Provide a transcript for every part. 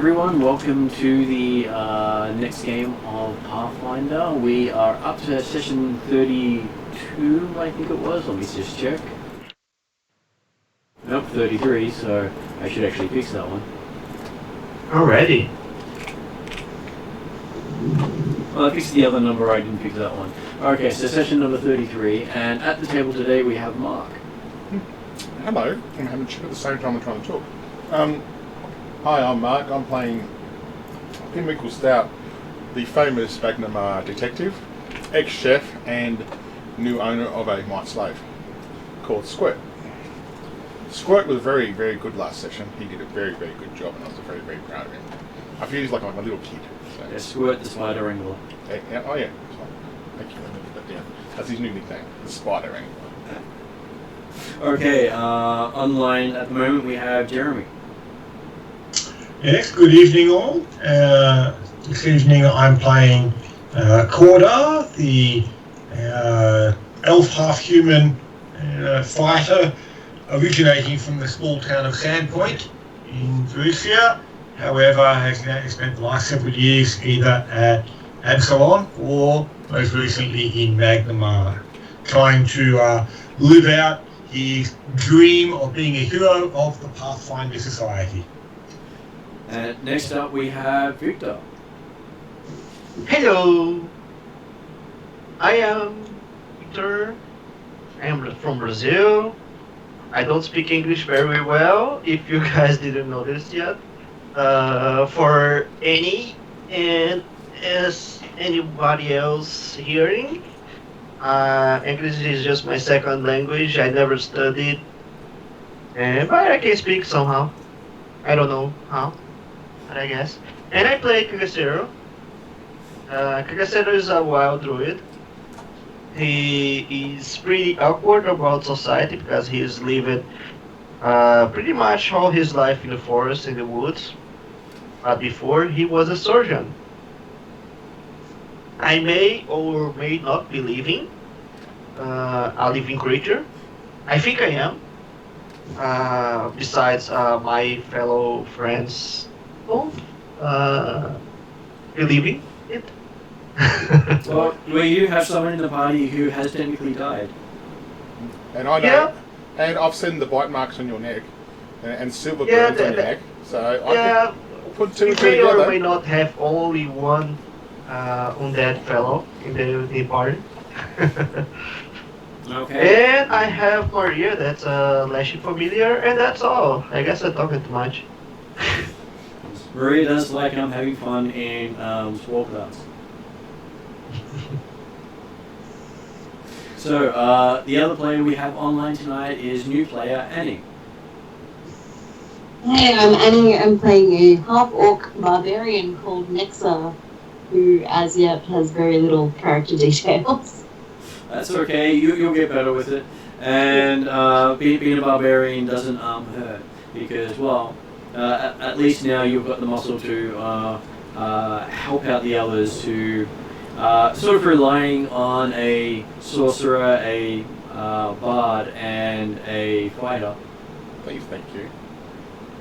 everyone, welcome to the next game of Pathfinder. We are up to session 32, I think it was. Let me just check. Nope, 33, so I should actually fix that one. Alrighty. Well, I fixed the other number, I didn't fix that one. Okay, so session number 33, and at the table today we have Mark. Hello, I'm having a chat at the same time I'm trying to talk. Hi, I'm Mark. I'm playing Pinwinkle Stout, the famous Magnum detective, ex-chef, and new owner of a white slave called Squirt. Squirt was very, very good last session. He did a very, very good job, and I was very, very proud of him. I feel he's like my little kid. So. Yeah, Squirt the Spider Wrangler. Yeah, oh yeah. Thank you. Let me put that down. That's his new nickname, the Spider Wrangler. Okay, online at the moment we have Jeremy. Yes, good evening all. This evening I'm playing Corda, the elf half-human fighter originating from the small town of Sandpoint in Varisia. However, has now spent the last several years either at Absalon or most recently in Magnemar, trying to live out his dream of being a hero of the Pathfinder Society. And next up we have Victor. Hello. I am Victor. I am from Brazil. I don't speak English very well, if you guys didn't notice yet. For any and as anybody else hearing, English is just my second language. I never studied, but I can speak somehow. I don't know how, but I guess. And I play Cagacero. Cagacero is a wild druid. He is pretty awkward about society because he is living pretty much all his life in the forest, in the woods. But before, he was a surgeon. I may or may not be living a living creature. I think I am. Besides my fellow friends don't believing it. Well, you have someone in the party who has technically died. And I know, Yeah. and I've seen the bite marks on your neck and silver burns on your neck. So I Yeah, think put two we and two may or may together. not have only one undead fellow in the party. Okay. And I have Maria, that's a Lashy familiar, and that's all. I guess I'm talking too much. Maria does like having fun in Warcraft. So, the other player we have online tonight is new player Annie. Hey, I'm Annie. I'm playing a half-orc barbarian called Nexa, who as yet has very little character details. That's okay, you'll get better with it. And being a barbarian doesn't hurt, because, well, at least now you've got the muscle to help out the others who sort of relying on a sorcerer, a bard, and a fighter. Please, thank you.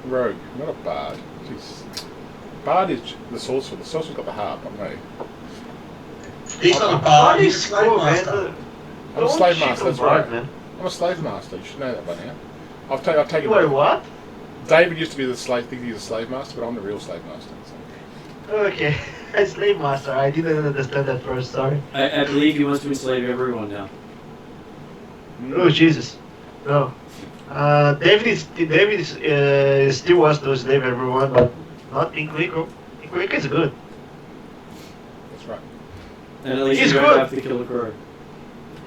Rogue, not a bard. Jeez. Bard is the sorcerer. The sorcerer's got the harp, not me. He's not a bard, he's a slave master. I'm a slave master, that's right. Man. I'm a slave master. You should know that by now. I've taken. You are what? David used to be the slave. Think he's a slave master, but I'm the real slave master. So. Okay, a slave master. I didn't understand that first. Sorry. I believe he wants to enslave everyone now. Oh Jesus. No. David still wants to enslave everyone, but not Pinkwinkle. Pinkwinkle is good. That's right. And at least He's you don't good. have to kill a crow.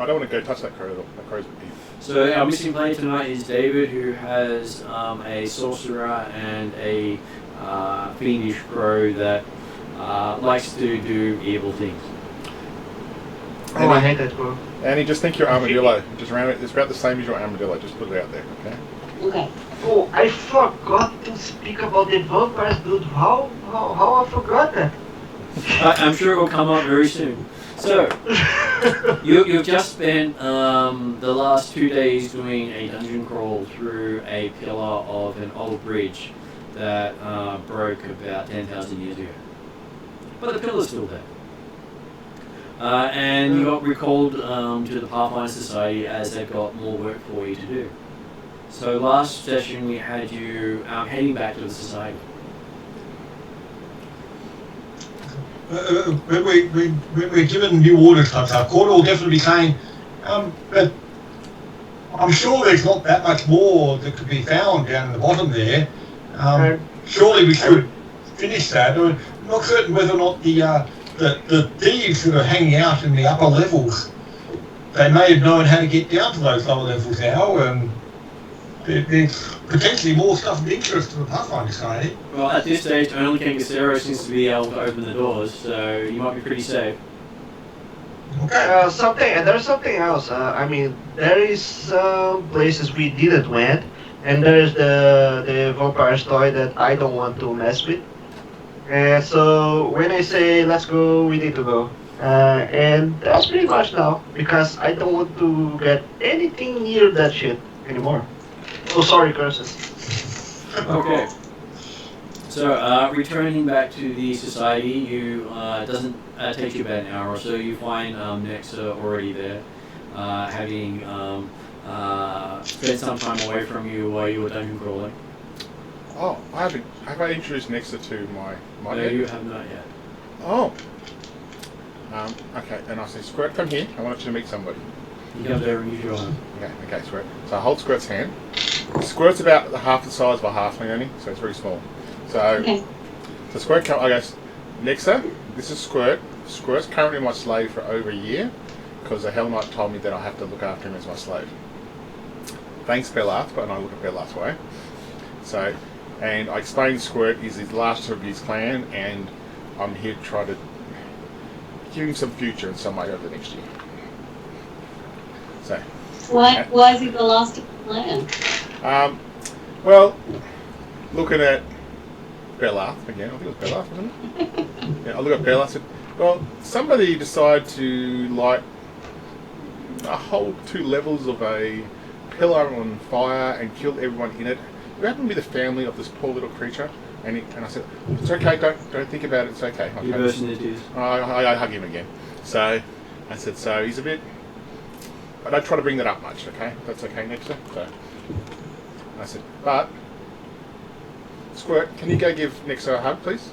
I don't want to go touch that crow at all. That crow's a bit. So our missing player tonight is David, who has a sorcerer and a fiendish crow that likes to do evil things. Oh, I hate that crow. Annie, just think your armadillo. Just round it. It's about the same as your armadillo. Just put it out there, okay? Okay. Oh, I forgot to speak about the vampires, dude. How I forgot that? I'm sure it will come up very soon. So, you've just spent the last 2 days doing a dungeon crawl through a pillar of an old bridge that broke about 10,000 years ago. But the pillar's still there. And you got recalled to the Pathfinder Society as they've got more work for you to do. So last session we had you heading back to the Society. We're given new order types. Our quarter will definitely be saying, but I'm sure there's not that much more that could be found down at the bottom there. Surely we should finish that. I'm not certain whether or not the thieves that are hanging out in the upper levels, they may have known how to get down to those lower levels now. There's potentially more stuff of interest to the Pathfinder Society. Well, at this stage, only King Casero seems to be able to open the doors, so you might be pretty safe. Okay. There's something else. I mean, there is places we didn't went, and there's the vampire toy that I don't want to mess with. So when I say let's go, we need to go. And that's pretty much now, because I don't want to get anything near that shit anymore. Oh, sorry, curses. Okay. So, returning back to the Society, you doesn't take you about an hour or so. You find Nexa already there, having spent some time away from you while you were dungeon crawling. Oh, I haven't. Have I introduced Nexa to my No, head? you have not yet. Oh. Okay, and I say, Squirt, come here. I want you to meet somebody. You come over and use your hand. Okay, Squirt. So I hold Squirt's hand. Squirt's about half the size of a halfling only, so it's very small. So Squirt I go, Nexa, this is Squirt. Squirt's currently my slave for over a year, because the Hell Knight told me that I have to look after him as my slave. Thanks, Bellath, but I look at Bellath's way. So, and I explained Squirt is the last of his clan, and I'm here to try to give him some future in some way over the next year. So. Why is he the last of the clan? Well, looking at Bellath again, I think it was Bellath, wasn't it? Yeah, I look at Bellath and said, well, somebody decided to light a whole 2 levels of a pillar on fire and kill everyone in it. You happen to be the family of this poor little creature? And I said, it's okay, don't think about it, it's okay. You burst into tears. I hug him again. So I said, so he's a bit... I don't try to bring that up much, okay? That's okay, Nexa. So I said, but Squirt, can you go give Nexa a hug, please?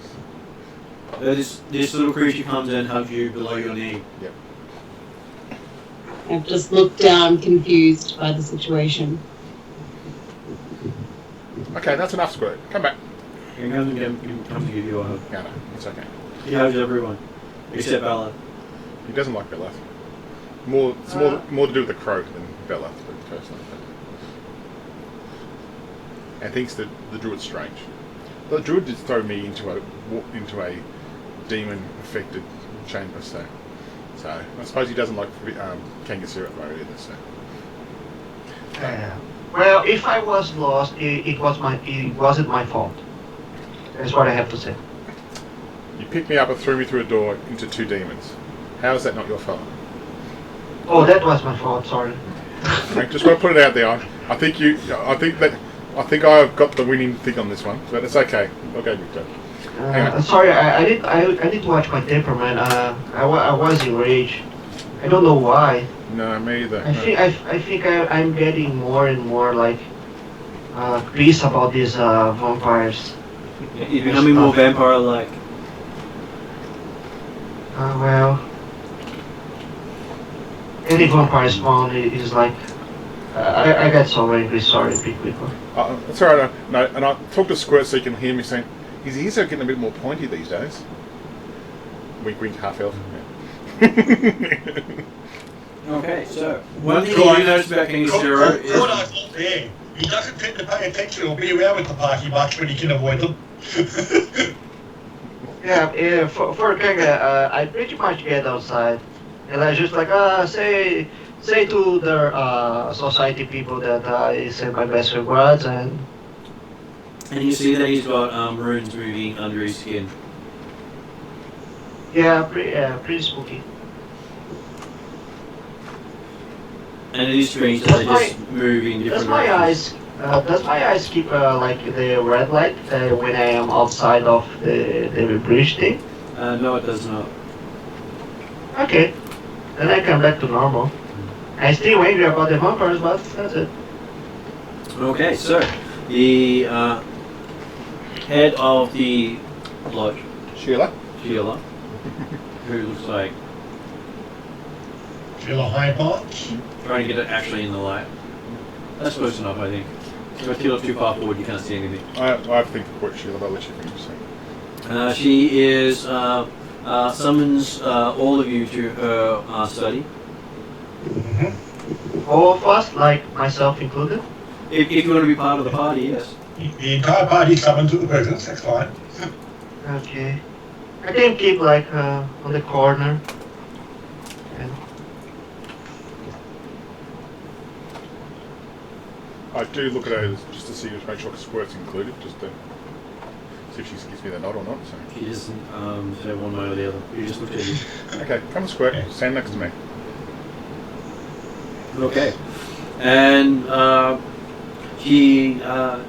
This little creature comes in and hugs you below your knee. Yep. I've just looked down, confused by the situation. Okay, that's enough, Squirt. Come back. He comes to give you a hug. Yeah, no, it's okay. He hugs everyone, except Bella. He doesn't like Bellath. It's more to do with the crow than Bellath, personally. And thinks that the druid's strange. The druid did throw me into a demon-affected chamber, so I suppose he doesn't like Kangasira at the moment either. So. Well, if I was lost, it wasn't my fault. That's what I have to say. You picked me up and threw me through a door into 2 demons. How is that not your fault? Oh, that was my fault. Sorry. I just want to put it out there. I think I've got the winning thing on this one, but it's okay. I'll go Victor. Sorry, I need to watch my temperament. I was enraged. I don't know why. No, me either. I think I'm getting more and more like pissed about these vampires. You're becoming more vampire-like. Well, any vampire spawn is like. I got so angry. Sorry, big people. It's alright. No, and I talked to Squirt so you can hear me saying, his ears are getting a bit more pointy these days. Wink, wink, half elf. Yeah. Okay, so one thing you notice about Kangasira is... Cordo's not there. He doesn't tend to pay attention or be around with the party much when he can avoid them. Yeah, for Kanga, I pretty much get outside. And I just like, say to the society people that I send my best regards and you see that he's got runes moving under his skin. Yeah, pretty spooky. And it is strange that they just move in different Does my directions. Does my eyes keep like the red light when I am outside of the bridge thing? No, it does not. Okay, then I come back to normal. I'm still angry about the vampires, but that's it. Okay, so the head of the lodge, Sheila? Sheila, who looks like Sheila High Parts. trying to get it actually in the light. That's close enough, I think. If you look too far forward, you can't see anything. I have to think of what Sheila, but I'll let you finish. So. She is summons all of you to her study. All of us, like myself included. If you want to be part of the party, yes. The entire party summoned to the presence. That's fine. Okay. I can keep like on the corner. And I do look at her just to see, just make sure Squirt's included, just to see if she gives me the nod or not. So. She doesn't say one way or the other. You just look at you. Okay, come Squirt, stand next to me. Okay. And she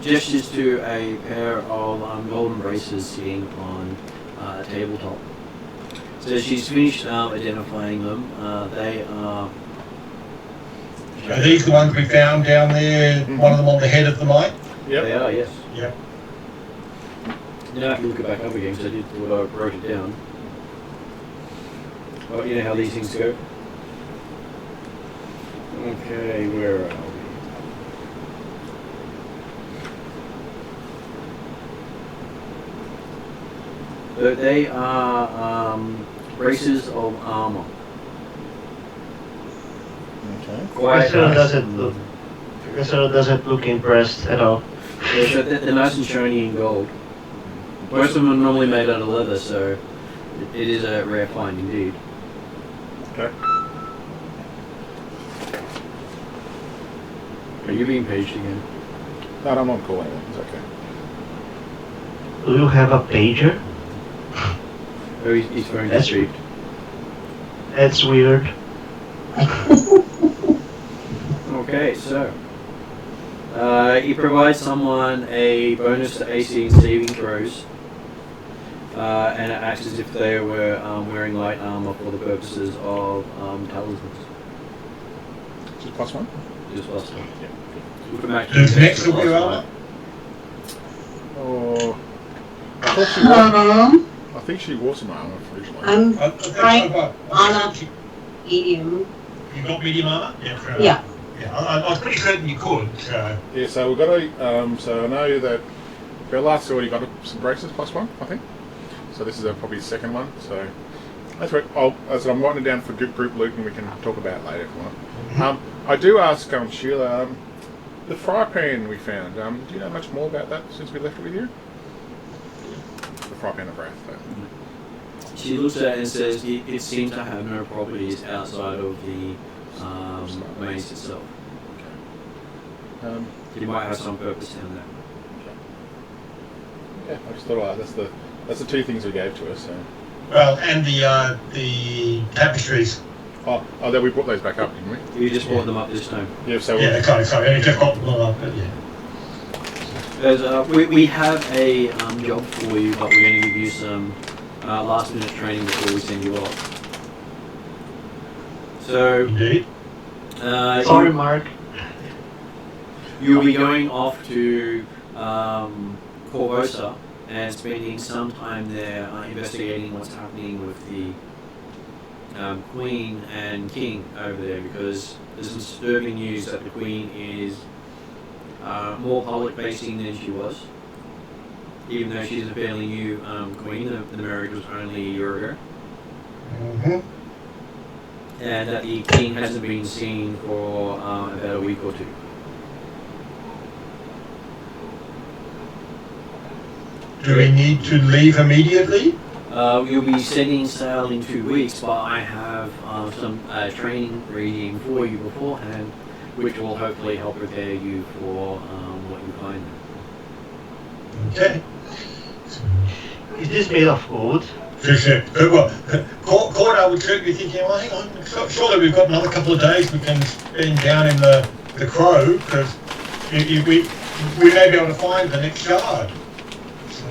gestures to a pair of golden braces sitting on a tabletop. So she's finished identifying them. They are... Are these the ones we found down there? One of them on the head of the mine? Yep. They are, yes. Yep. Now I can look it back up again because I did what I wrote it down. Well, you know how these things go. Okay, where are we? But they are braces of armor. Okay. Professor doesn't look impressed at all. Yeah, so they're nice and shiny in gold. Most of them are normally made out of leather, so it is a rare find indeed. Okay. Are you being paged again? No, I'm not calling it. It's okay. Do you have a pager? Oh, he's very That's discreet. That's weird. Okay, so he provides someone a bonus to AC and saving throws, and it acts as if they were wearing light armor for the purposes of talismans. Just plus one? Just plus one. Yeah. Who's next to wear armor? Oh. I think she wore some armor originally. I'm trying Right. armor medium. You got medium armor? Yeah. Fair enough. Yeah. Yeah, I was pretty certain you could. So. Yeah, so we've got to, so I know that Bella's already got some braces plus one, I think. So this is probably the second one, so that's right. I'm writing it down for group loot and we can talk about it later if you want. I do ask Sheila, the fry pan we found, do you know much more about that since we left it with you? The fry pan of wrath, though. She looks at it and says it seems to have no properties outside of the mace itself. It might have some purpose down there. Yeah, I just thought that's the two things we gave to us. So. Well, and the tapestries. Oh, that we brought those back up, didn't we? You just brought them up this time. Yeah, so Yeah, okay, sorry, I just got them up, but yeah. We have a job for you, but we're going to give you some last minute training before we send you off. So, Indeed. Sorry, Mark. You'll be going off to Corvosa and spending some time there investigating what's happening with the Queen and King over there, because there's some disturbing news that the Queen is more public facing than she was, even though she's a fairly new Queen. The marriage was only a year ago. And that the King hasn't been seen for about a week or two. Do we need to leave immediately? You'll be setting sail in 2 weeks, but I have some training regime for you beforehand, which will hopefully help prepare you for what you find. Okay. Is this made of wood? Sure. Well, Corda would certainly be thinking, well, hang on, surely we've got another couple of days we can spend down in the Crow, because we may be able to find the next shard. So,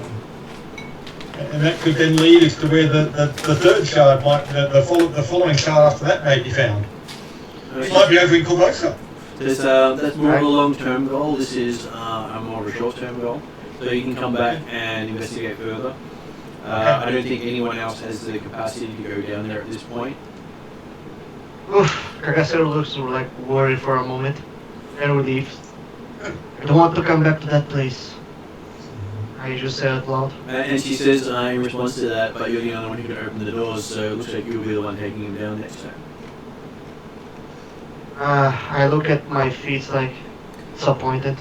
and that could then lead us to where the third shard might, the following shard after that may be found. It might be over in Corvosa. That's more of a long-term goal. This is more of a short-term goal. So you can come back and investigate further. I don't think anyone else has the capacity to go down there at this point. Oof, Kagasero looks like worried for a moment and relieved. I don't want to come back to that place. I just said out loud. And she says in response to that, but you're the only one who can open the doors, so it looks like you'll be the one taking him down next time. I look at my feet like disappointed.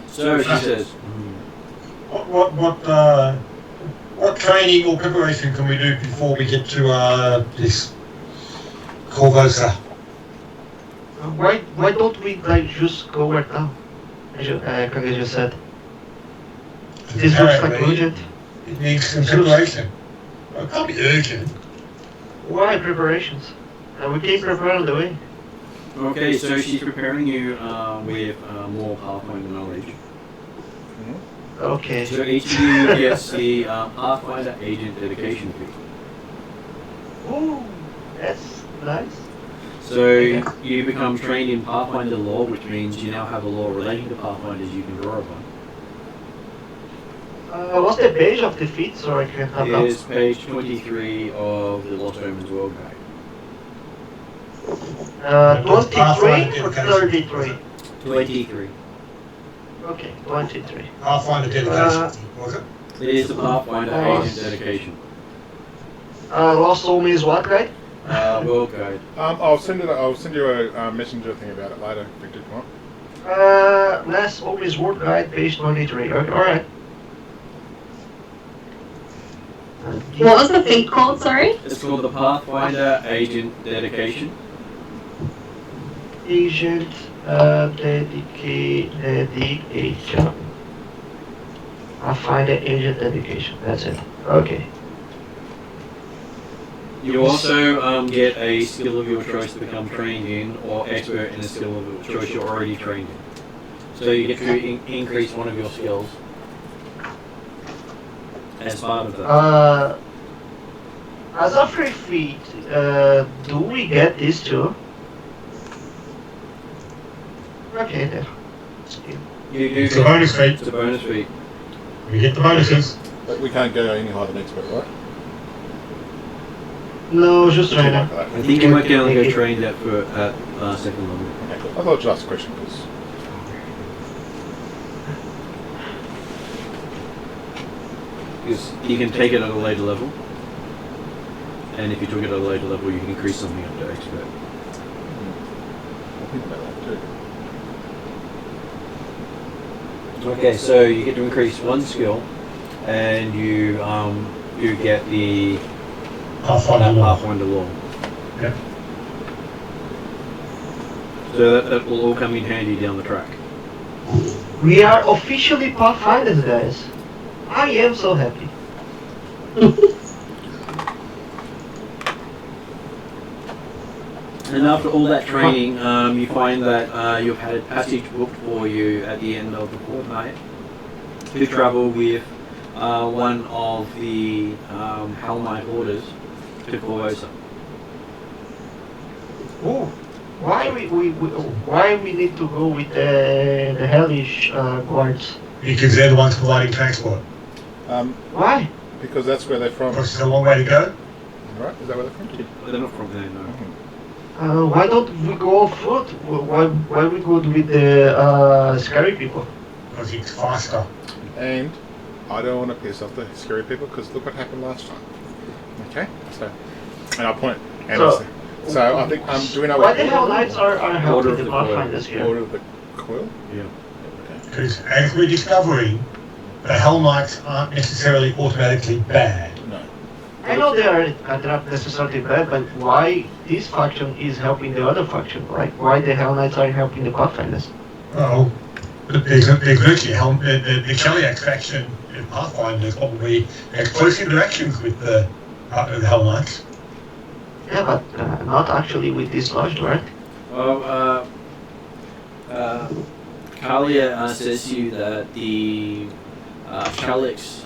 So she says, What training or preparation can we do before we get to this Corvosa? Why don't we like just go right now? Kage just said. This looks like urgent. It needs some preparation. Well, it can't be urgent. Why preparations? We came prepared on the way. okay, so she's preparing you with more Pathfinder knowledge. Okay. So each of you gets the Pathfinder Agent Dedication fee. Ooh, that's nice. So you become trained in Pathfinder lore, which means you now have a lore relating to Pathfinders you can draw upon. What's the page of the feat so I can have It is page 23 of the Lost Omens World Guide. 23 or 33? 23. Okay, 23. Pathfinder dedication, was it? It is the Pathfinder Agent Dedication. Lost Omens what, right? World Guide. I'll send you a messenger thing about it later, Victor. Come on. Last Omens World Guide, page 23. Okay, alright. What was the feat called, sorry? It's called the Pathfinder Agent Dedication. Agent dedication. I'll find the agent dedication. That's it. Okay. You also get a skill of your choice to become trained in, or expert in a skill of your choice you're already trained in. So you get to increase one of your skills as part of that. As a free feat, do we get this too? Okay then. You do It's a bonus feat. It's a bonus feat. We get the bonuses. But we can't go any higher than expert, right? No, just Something trainer. like that. I think you might get only go trained at second level. Okay, cool. I thought I'd just ask a question because Because you can take it at a later level, and if you took it at a later level, you can increase something up to expert. I think about that too. Okay, so you get to increase one skill, and you get the Pathfinder law. Yeah. So that will all come in handy down the track. We are officially Pathfinders, guys. I am so happy. And after all that training, you find that you've had a passage booked for you at the end of the fortnight to travel with one of the Hellknight orders to Corvosa. Ooh. Why we need to go with the hellish guards? Because they're the ones providing transport. Why? Because that's where they're from. Because it's a long way to go. Right? Is that where they're from? They're not from there, no. Why don't we go on foot? Why we go with the scary people? Because it's faster. And I don't want to piss off the scary people because look what happened last time. Okay? So, and I'll point. And so I think, do we know why what the hell knights are Order helping of the the Pathfinders here? Order of the Quill? Yeah. Because as we're discovering, the Hell Knights aren't necessarily automatically bad. No. I know they are not necessarily bad, but why this faction is helping the other faction? Like, why the Hell Knights are helping the Pathfinders? Oh, there's virtually the Kellyak faction in Pathfinders probably has close interactions with the Hell Knights. Yeah, but not actually with this lodge, right? Well, Kalia says to you that the Shalix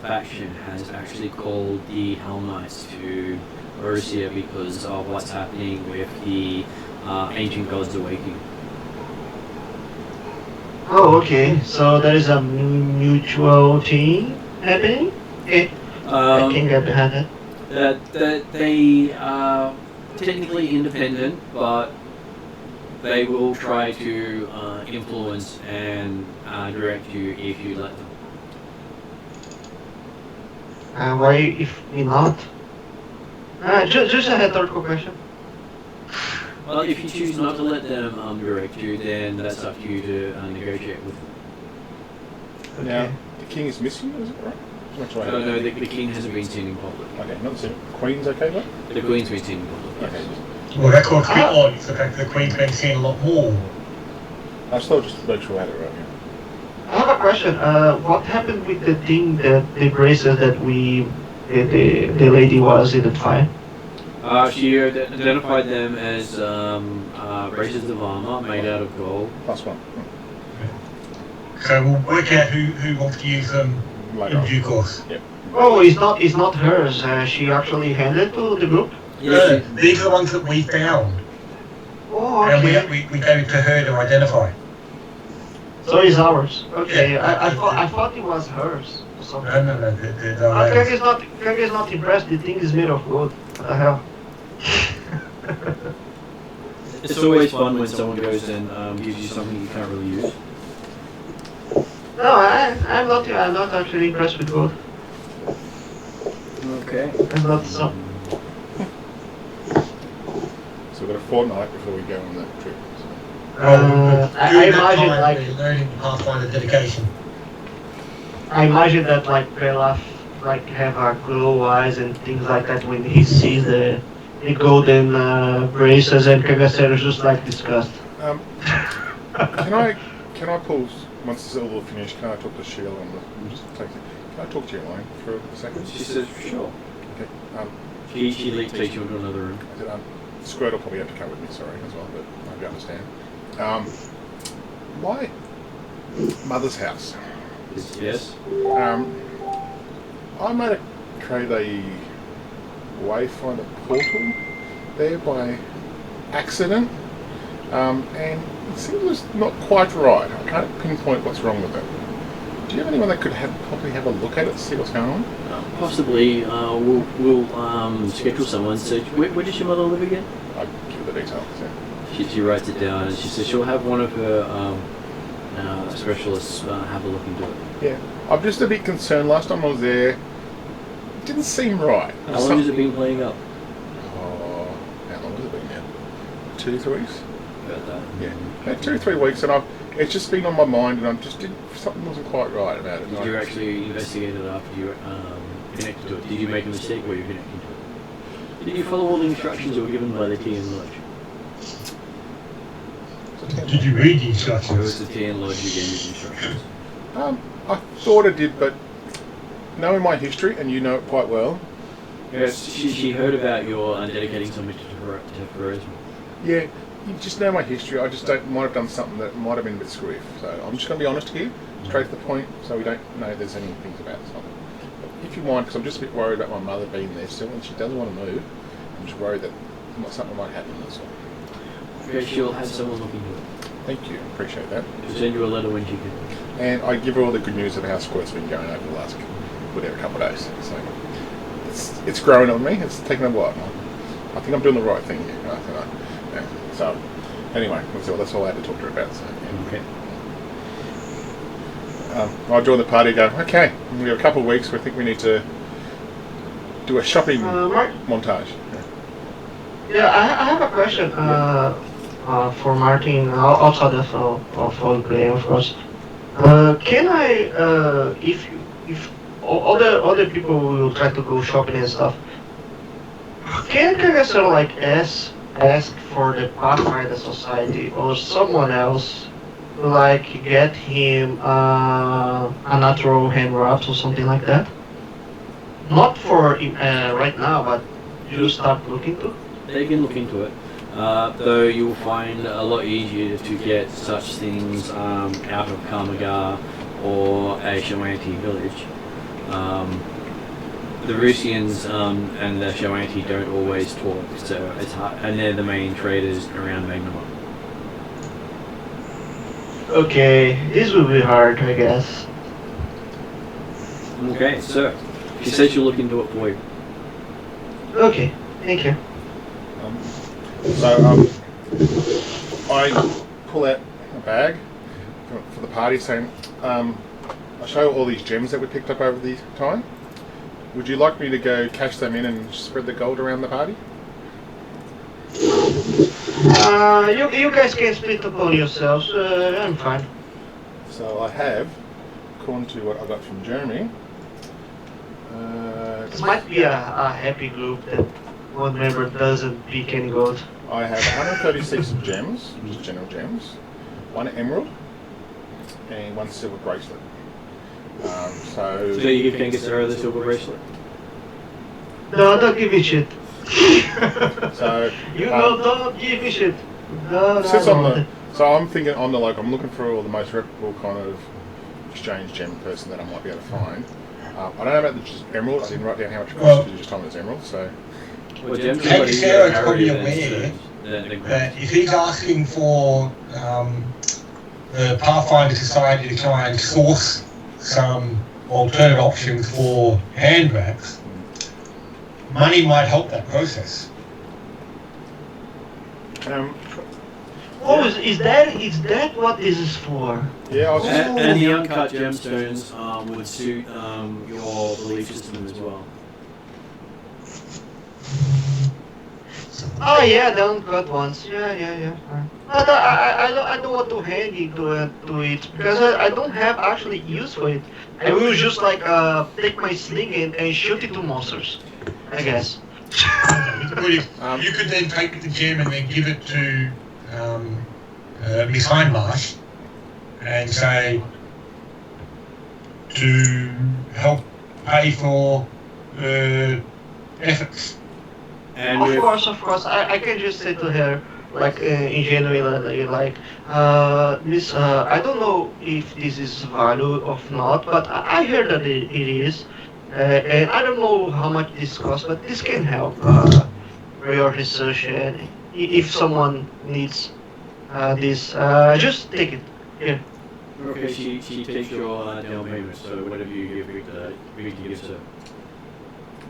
faction has actually called the Hell Knights to Varisia because of what's happening with the ancient gods awakening. Oh, okay. So there is a mutual thing happening? Okay. I can get behind it. That they are technically independent, but they will try to influence and direct you if you let them. Why if we not? Just a rhetorical question. Well, if you choose not to let them direct you, then that's up to you to negotiate with them. Okay. Now, the king is missing, is it right? No, the king hasn't been seen in public. Okay, not the Queen's okay, but? The queen's been seen in public. Okay. Well, that quite a bit odd. It's the fact that the Queen's been seen a lot more. I still just make sure I had it right here. I have a question. What happened with the thing that the braces that the lady was identifying? She identified them as braces of armor made out of gold. +1. So we'll work out who wants to use them Later in on. due course. Yep. Oh, it's not hers. She actually handed to the group. No, these are the ones that we found, Oh, and okay. we gave it to her to identify. So it's ours. Okay. Yeah. I thought it was hers. Or something. No, they're Kang is not impressed. The thing is made of gold. What the hell? It's always fun when someone goes and gives you something you can't really use. No, I'm not actually impressed with gold. Okay. I'm not so. So we've got a fortnight before we go on that trip. So. I imagine like learning Pathfinder dedication. I imagine that like Pelaf like have a glow eyes and things like that when he sees the golden braces, and Kagaser is just like disgust. Can I pull, once this is all finished, can I talk to Sheila on the, can I talk to you, Elaine, for a second? She says, sure. Okay. She takes you into another room. I said, Squirt will probably have to come with me, sorry, as well, but I hope you understand. My mother's house. Yes. I made create a wayfinder portal there by accident, and it seems not quite right. I can't pinpoint what's wrong with it. Do you have anyone that could probably have a look at it, see what's going on? Possibly. We'll schedule someone. So, where does your mother live again? I'll give you the details. Yeah. She writes it down, and she says she'll have one of her specialists have a look into it. Yeah, I'm just a bit concerned. Last time I was there, it didn't seem right. How long has it been playing up? Oh, how long has it been now? 2-3 weeks? About that. Yeah, about 2-3 weeks, and it's just been on my mind, and something wasn't quite right about it. Did you actually investigate it after you connected to it? Did you make a mistake where you connected to it? Did you follow all the instructions that were given by the TN Lodge? Did you read the It was instructions? the TN Lodge who gave you the instructions. I thought I did, but knowing my history, and you know it quite well. Yes, she heard about your dedicating something to Varisia. Yeah, you just know my history. I just might have done something that might have been a bit screwy. So I'm just going to be honest here, straight to the point, so we don't know if there's any things about something. But if you mind, because I'm just a bit worried about my mother being there still, and she doesn't want to move. I'm just worried that something might happen. That's all. Okay, she'll have someone look into it. Thank you, appreciate that. She'll send you a letter when she can. And I give her all the good news of how Squirt's been going over the last couple of days. So it's growing on me. It's taken a while. I think I'm doing the right thing here. Yeah. So anyway, that's all I had to talk to her about. So, yeah. Okay. I joined the party. Go okay. We have a couple of weeks. We think we need to do a shopping montage. Yeah, I have a question for Martin outside of roleplay, of course. Can I, if other people will try to go shopping and stuff, can I sort of like ask for the Pathfinder Society or someone else, like get him a natural hand wraps or something like that? Not for right now, but you start looking to. They can look into it. though you will find a lot easier to get such things out of Kamagar or a Shawanti village. The Rusians and the Shawanti don't always talk, so it's hard, and they're the main traders around Magnamar. Okay, this will be hard, I guess. Okay, so she says she'll look into it for you. Okay, thank you. I pull out a bag for the party saying, I show all these gems that we picked up over the time. Would you like me to go cash them in and spread the gold around the party? You guys can split upon yourselves. I'm fine. So I have, according to what I got from Jeremy, This might be a happy group that one member doesn't pick any gold. I have 136 gems, just general gems, 1 emerald, and 1 silver bracelet. So you can get her the silver bracelet. No, don't give me shit. So Don't give me shit. No, since so I'm thinking I'm looking for all the most reputable kind of exchange gem person that I might be able to find. I don't know about the emerald. I didn't write down how much it cost because you just told me it's emerald. So Jade Regent probably aware that if he's asking for the Pathfinder Society to try and source some alternate options for hand wraps, money might help that process. Is that what this is for? yeah, I was just, And the uncut gemstones would suit your belief system as well. Oh yeah, the uncut ones. Yeah. But I don't want to hang into it because I don't have actually use for it. I will just take my sling and shoot it to monsters, I guess. You could then take the gem and then give it to Miss Hindmarsh and say to help pay for efforts. And Of course. I can just say to her, in genuine, Miss, I don't know if this is value or not, but I heard that it is. And I don't know how much this costs, but this can help for your research. And if someone needs this, just take it. Here. Okay, she takes your down payment, so whatever you give Victor gives her.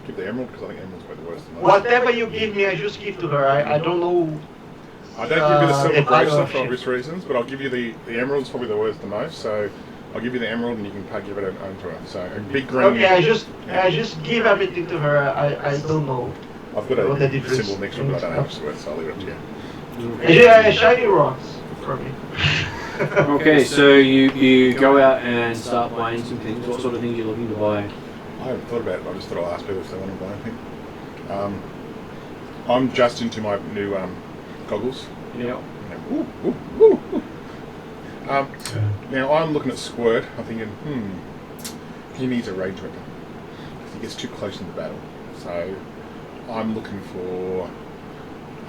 give the emerald because I think emerald's probably the worst. Whatever you give me, I just give to her. I don't know. I don't give you the silver the value bracelet of for shit. obvious reasons, but I'll give you the emerald's probably the worst the most. So I'll give you the emerald and you can give it over to her. So a big green. Okay, I just give everything to her. I don't know. I've got what the a difference symbol next to it, but I don't know how much it's worth, so I'll leave it up to you. Yeah, shiny rocks for me. Okay, so you go out and start buying some things. What sort of things are you looking to buy? I haven't thought about it, but I just thought I'll ask people if they want to buy anything. I'm just into my new goggles. Yeah. Ooh, ooh, ooh, ooh. Now I'm looking at Squirt. I'm thinking, he needs a rage weapon. He gets too close in the battle. So I'm looking for,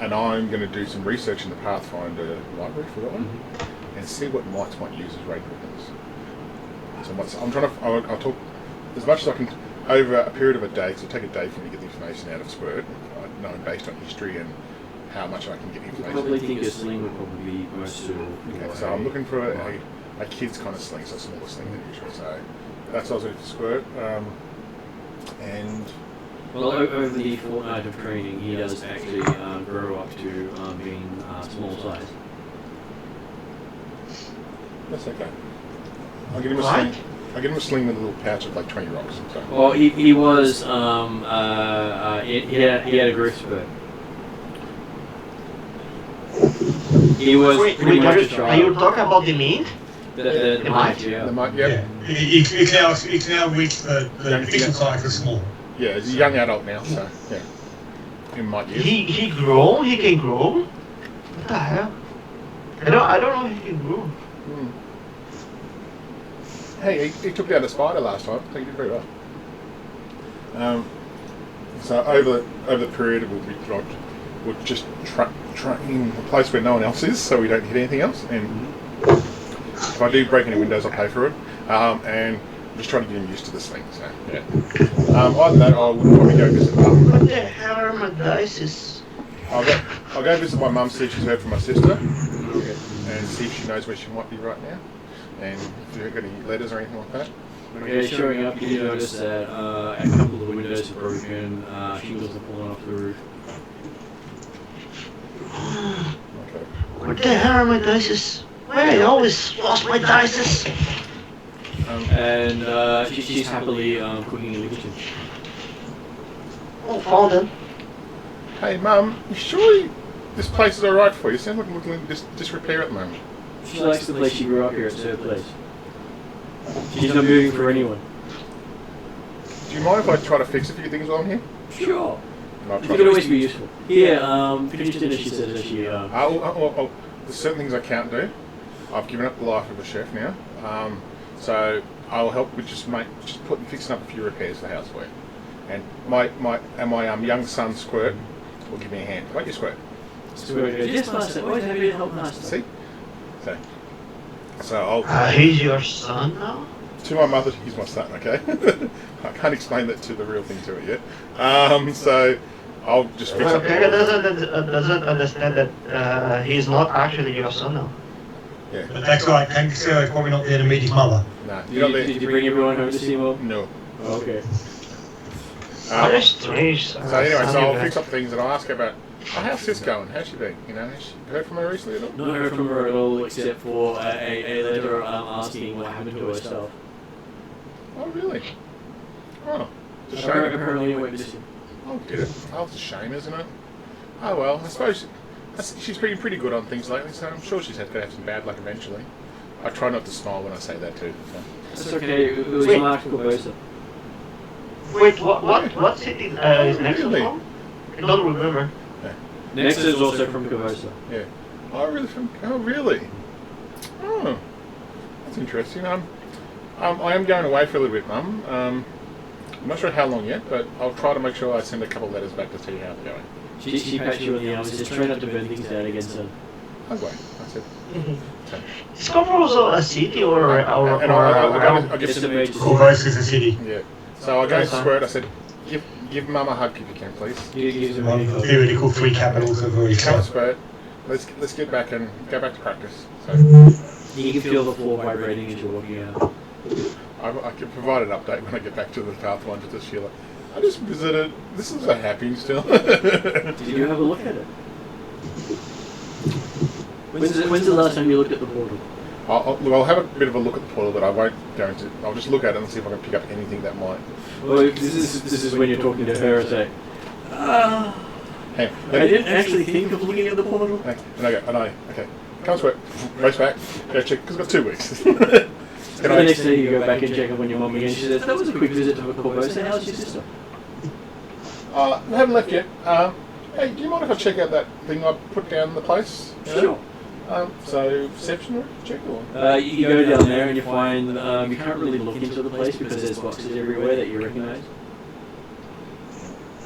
and I'm going to do some research in the Pathfinder library for that one, and see what knights might use as rage weapons. So I'm trying to, I'll talk as much as I can over a period of a day. So it'll take a day for me to get the information out of Squirt. I know based on history and how much I can get I information. probably think a sling would probably be most suitable. Okay, so I'm looking for a kid's kind of sling, so a smaller sling than usual. So that's what I was looking for Squirt. And Well, over the fortnight of training, he does actually grow up to being small size. that's okay. I'll get him a sling. I'll get him a sling with a little pouch of like 20 rocks. So. Well, he was he had a growth spurt. He was pretty much a Are child. you talking about the mint? The might, yeah. The might, yeah. It's now reached the official size for small. Yeah, he's a young adult now, so yeah. In my years. He grow? He can grow? What the hell? I don't know if he can grow. Hey, he took down a spider last time. I think he did very well. So over the period, we'll be we'll just try in a place where no one else is, so we don't hit anything else. And if I do break any windows, I'll pay for it. And I'm just trying to get him used to this thing. So yeah. Other than that, I would probably go visit Mum. What the hell are my dice? I'll go visit my mum, see if she's heard from my sister, and see if she knows where she might be right now, and if you've got any letters or anything like that. Okay, showing up, you notice that a couple of the windows are broken, shingles are falling off the roof. Okay. What the hell are my dice? Why I always lost my dice? And she's happily cooking in the kitchen. Oh, found them. Hey, Mum, you sure this place is alright for you? You sound like you're looking in disrepair at the moment. She likes the place she grew up here, it's her place. She's not moving for anyone. Do you mind if I try to fix a few things while I'm here? Sure. I'll You try could to always be useful. Yeah, finish dinner, she says as she... there's certain things I can't do. I've given up the life of a chef now. So I'll help with fixing up a few repairs to the house for you. And my young son Squirt will give me a hand. Won't you, Squirt? Squirt goes, yes, Master, always happy to help, Master. See? So I'll... he's your son now? To my mother, he's my son, okay? I can't explain that to the real thing to it yet. So I'll just fix up... Kaka doesn't understand that he's not actually your son now. Yeah. But that's right, Kangasero's probably not there to meet his mother. No, you're not there. Did you bring everyone home to see Mom? No. Okay. What a strange. So anyway, so I'll fix up things and I'll ask her about, how's Sis going? How's she been? You know, has she heard from her recently at all? Not heard from her at all, except for a letter asking what happened to herself. Oh, really? Oh, it's a shame. Apparently it went missing. Oh, did it? Oh, it's a shame, isn't it? Oh, well, I suppose she's been pretty good on things lately, so I'm sure she's going to have some bad luck eventually. I try not to smile when I say that too. So. That's okay, it was Wait. Mark Corvosa. Wait, what city is next Really? from? I don't remember. Next is also from Corvosa. Yeah. Oh, really? Oh, really? Oh, that's interesting. I am going away for a little bit, Mum. I'm not sure how long yet, but I'll try to make sure I send a couple of letters back to see how it's going. She pats you on the arm and says, try not to burn things down against her. Oh, wait. That's it. So, Is Corvosa a city or and I It's guess a major city. Corvosa is a city. yeah. So I go to Squirt. I said, give Mum a hug if you can, please. He gives her One a of the theoretical three capitals of Come on, Varisia. Squirt. Let's get back and go back to practice. So You can feel the floor vibrating as you're walking out. I can provide an update when I get back to the Pathfinder to Sheila. I just visited. This is a happy still. Did you have a look at it? When's the last time you looked at the portal? I'll have a bit of a look at the portal, but I won't go into. I'll just look at it and see if I can pick up anything that might. Well, this is when you're talking to her and say, Hey, I didn't actually think of looking at the portal. Okay. Come Squirt. Race back. Go check, because I've got 2 weeks. The next day you go back and check up on your mum again. She says, that was a quick visit to Corvosa. How's your sister? We haven't left yet. Hey, do you mind if I check out that thing I put down in the place? You know? Sure. So, perception check or? You go down there and you find you can't really look into the place because there's boxes everywhere that you recognise.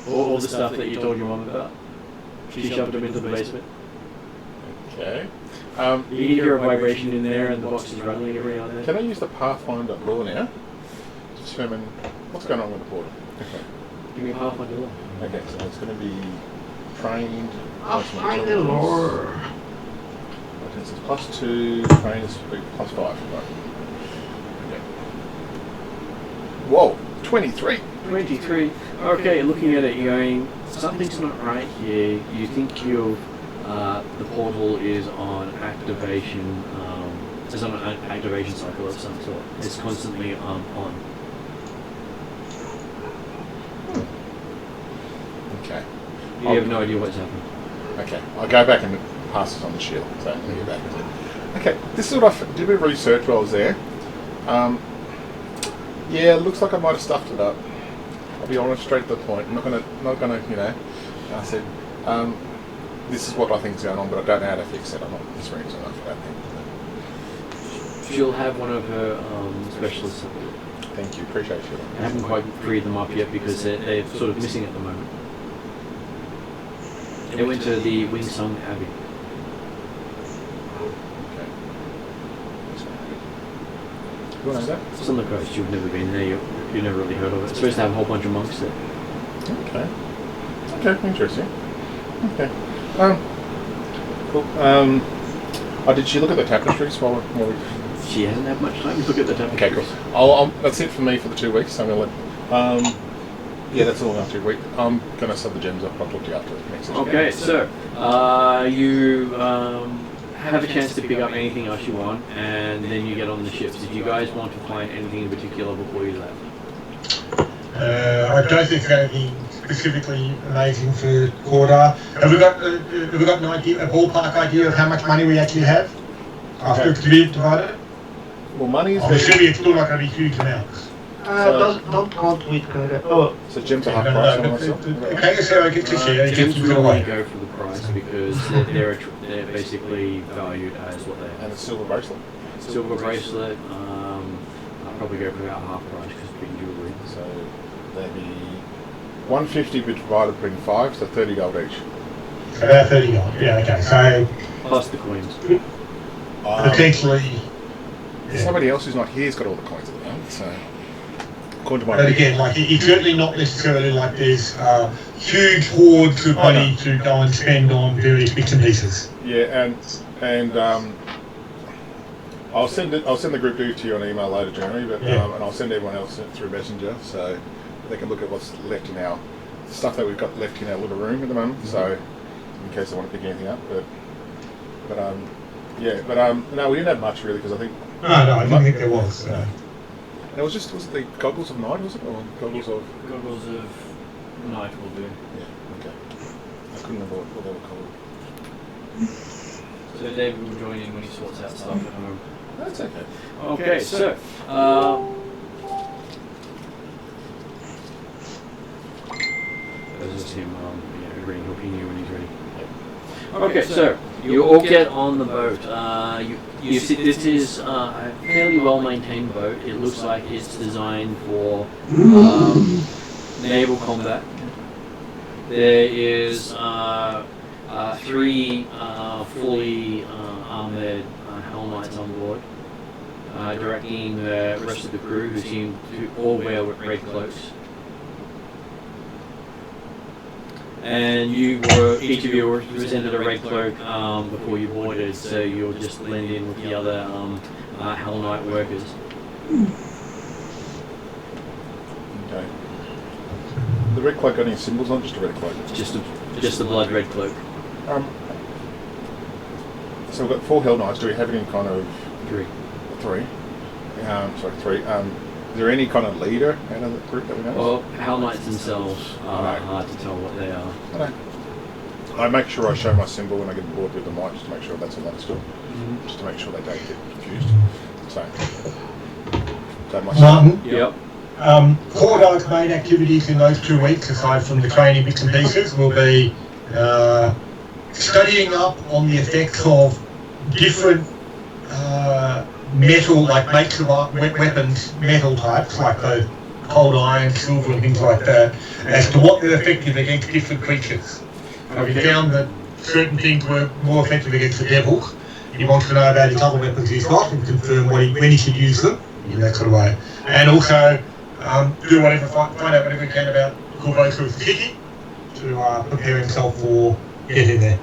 All the stuff that you told your mum about. She shoved them into the basement. Okay. You can hear a vibration in there and the box is rattling every now and then. Can I use the Pathfinder law now to determine what's going on with the portal? Okay. Give me half my door. Okay, so it's going to be trained. I'll find the lore. Okay, so it's +2, trained is +5. Right. Okay. Whoa, 23. 23. Okay, looking at it, you're going, something's not right here. You think the portal is on activation, it's on an activation cycle of some sort. It's constantly on. Okay. You have no idea what's happening. Okay, I'll go back and pass this on the shield. So let me get back to it. Okay, this is what I did a bit of research while I was there. Yeah, it looks like I might have stuffed it up. I'll be honest, straight to the point. I'm not gonna, you know. I said, this is what I think is going on, but I don't know how to fix it. I'm not experienced enough for that thing. She'll have one of her specialists up there. Thank you, appreciate you. I haven't quite freed them up yet because they're sort of missing at the moment. They went to the Wingsung Abbey. Okay. You want to know that? It's on the coast. You've never been there. You've never really heard of it. It's supposed to have a whole bunch of monks there. Okay. Okay, interesting. Okay. Cool. Did she look at the tapestries while we... She hasn't had much time to look at the tapestry. Okay, cool. That's it for me for the 2 weeks. I'm gonna let. Yeah, that's all after a week. I'm gonna sub the gems up. I'll talk to you after the next session. Okay, so you have a chance to pick up anything else you want, and then you get on the ships. Did you guys want to find anything in particular before you left? I don't think there's anything specifically amazing for Cordar. Have we got an idea, a ballpark idea of how much money we actually have after it's divided? Well, money is. I'm assuming it's still not going to be huge amounts. Don't count with oh. So gems are half price on myself. Okay, so I get to share. Gems will only go for the price because they're basically valued as what they are. And a silver bracelet. Silver bracelet, I'll probably go for about half price because it's big jewellery. So that'd be 150 divided between 5, so 30 gold each. About 30 gold. Yeah. Okay. So plus the coins. Potentially. Yeah. Somebody else who's not here has got all the coins at the moment. So according to my. But again, like it's certainly not necessarily like there's huge hordes of money to go and spend on various bits and pieces. Yeah, and I'll send the group to you on email later, Jeremy. But and I'll send everyone else through Messenger so they can look at what's left in our stuff that we've got left in our little room at the moment. So in case they want to pick anything up, but no, we didn't have much really because I think. No, I didn't think there was. No. And it was it the goggles of night, was it, or goggles of night will do. Yeah. Okay. I couldn't remember what they were called. So David will join in when he sorts out stuff at home. That's okay. Okay, so this is him agreeing, helping you when he's ready. Okay, so you all get on the boat. You see, this is a fairly well-maintained boat. It looks like it's designed for naval combat. There is 3 fully armoured Hell Knights on board, directing the rest of the crew, who seem to all wear red cloaks. And each of you were presented a red cloak before you boarded, so you'll just blend in with the other Hell Knight workers. Okay. The red cloak got any symbols on? Just a red cloak? Just a blood red cloak. So we've got 4 Hell Knights. Do we have any kind of... 3. 3? Sorry, 3. Is there any kind of leader out of the group that we know? Well, Hell Knights themselves are hard to tell what they are. I make sure I show my symbol when I get board with the mic, just to make sure that's understood. Just to make sure they don't get confused. So my Martin? Yep. Cordar's main activities in those 2 weeks, aside from the training bits and pieces, will be studying up on the effects of different metal, like makes of weapons, metal types, like the cold iron, silver and things like that, as to what they're effective against different creatures. He found that certain things were more effective against the devils. He wants to know about his other weapons he's got and confirm when he should use them, in that sort of way. And also do whatever, find out whatever he can about Corvosa's city to prepare himself for getting there.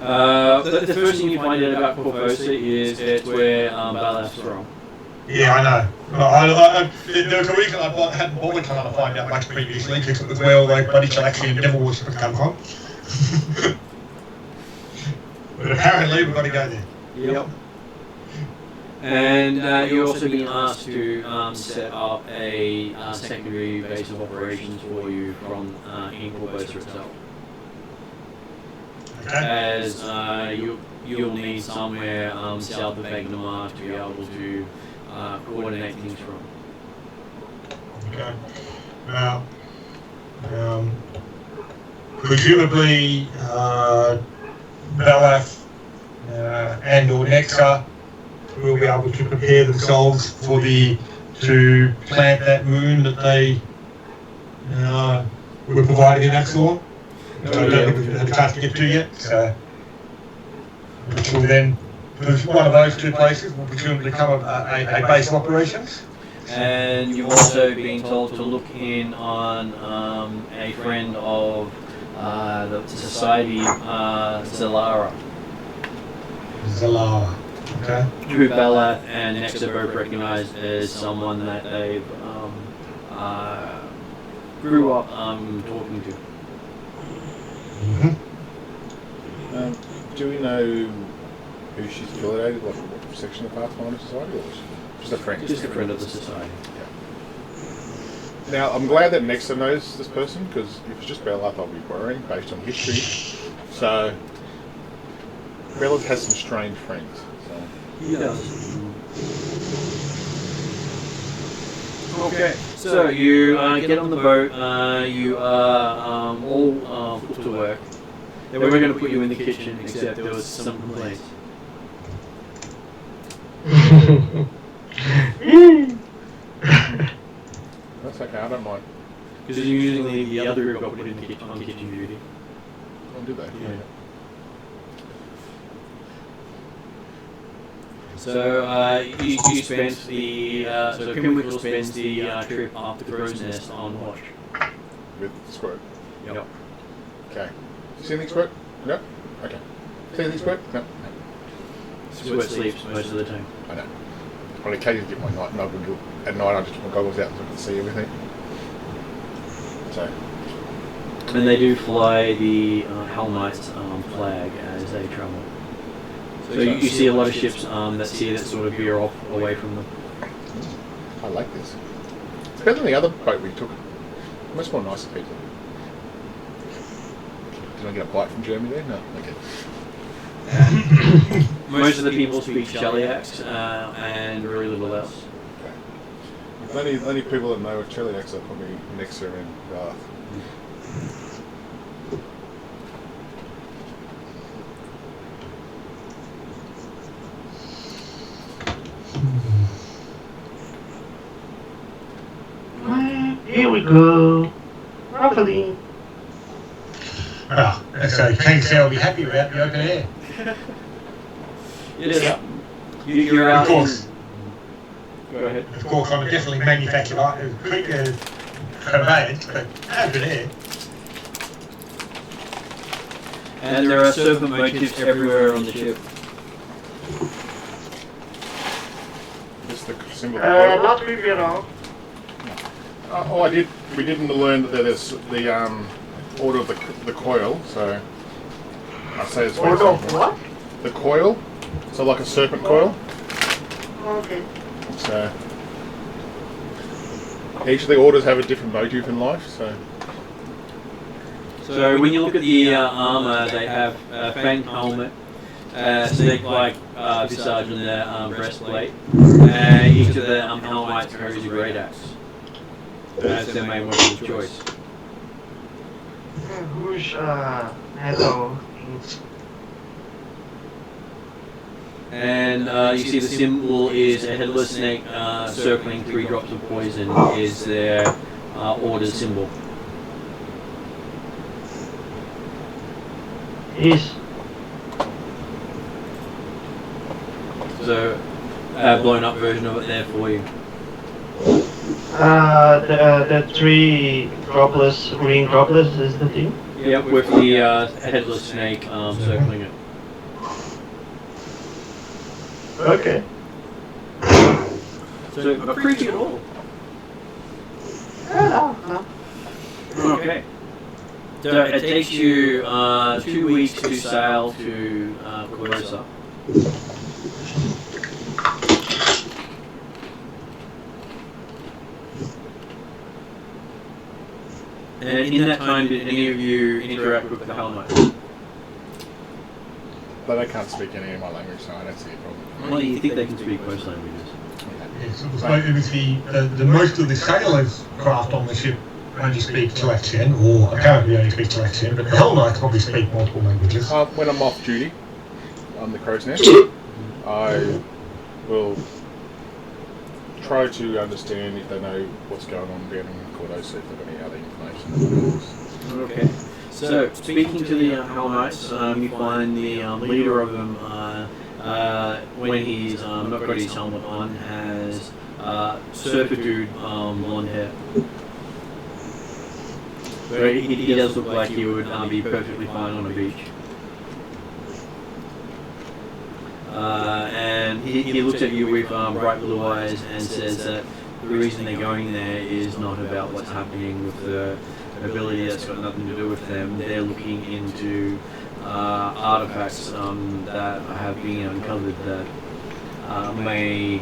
The first thing you find out about Corvosa is it's where Balaf's from. Yeah, I know. There was a reason I hadn't bothered trying to find out much previously, because it was where all those bloody Chalaxian and devil worshippers come from. But apparently we've got to go there. Yep. And you're also being asked to set up a secondary base of operations for you from in Corvosa itself. Okay. As you'll need somewhere south of Agnamar to be able to coordinate things from. Okay. Now, presumably Balaf and or Nexa will be able to prepare themselves to plant that rune that they were provided in Axelon. which I don't have a chance to get to yet. So, which will then, one of those two places will presumably become a base of operations. And you've also been told to look in on a friend of the Society, Zalara. Zalara. Okay. Who Bella and Nexa both recognize as someone that they've grew up talking to. Do we know who she's affiliated with, what section of Pathfinder Society, or just a friend? Just a friend of the Society. Yeah. Now, I'm glad that Nexa knows this person, because if it's just Bella, I'll be worrying based on history. So, Bella has some strange friends. So. He does. Okay, so you get on the boat, you are all put to work. They were going to put you in the kitchen, except there was some complaints. That's okay, I don't mind. Because usually the other group got put in the kitchen, on kitchen duty. Oh, did they? Yeah. So you spent the so Pimwickle spends the trip up the crow's nest on watch. With Squirt? Yep. Okay. See anything, Squirt? No? Okay. See anything, Squirt? No. Squirt sleeps most of the time. I know. On occasion, I get my night nugget. At night, I just put my goggles out so I can see everything. So. And they do fly the Hell Knights flag as they travel. So you see a lot of ships that sort of veer off away from them. I like this. It's better than the other boat we took. Much more nicer people. Did I get a bite from Germany there? No. Okay. Most of the people speak Cheliax and very little else. Okay. The only people that know Cheliax are probably Nexa and Garth. Here we go. Roughly. Well, so King Sal will be happy about the open air. Yeah. You're out. Of course. Go ahead. Of course, I'm definitely manufactured conveyance, but open air. And there are serpent motifs everywhere on the ship. Just the symbol of the coil. Not creepy at all. We didn't learn that there's the order of the coil, so I say it's Order of what? The coil, so like a serpent coil. Okay. So each of the orders have a different motive in life. So when you look at the armor, they have a fang helmet, snake-like visage on their breastplate, and each of the helmets carries a great axe. That's their main weapon of choice. Whoosh, hello. And you see the symbol is a headless snake circling 3 drops of poison is their order symbol. Yes. So a blown up version of it there for you. The 3 droplets, green droplets is the thing? Yep, with the headless snake circling it. Okay. So, not creepy at all. No. Okay. So it takes you 2 weeks to sail to Cordosa. And in that time, did any of you interact with the Hellknights? But I can't speak any of my language, so I don't see a problem. Well, you think they can speak most languages? Yes, it was the most of the sailors' craft on the ship only speak Talaxian, or apparently only speak Talaxian, but the Hell Knights probably speak multiple languages. When I'm off duty on the crow's nest, I will try to understand if they know what's going on down in Cordosa, if they've got any other information. Okay. So, speaking to the Hell Knights, you find the leader of them, when he's not got his helmet on, has servitude blonde hair. But he does look like he would be perfectly fine on a beach. And he looks at you with bright blue eyes and says that the reason they're going there is not about what's happening with the ability that's got nothing to do with them. They're looking into artifacts that have been uncovered that may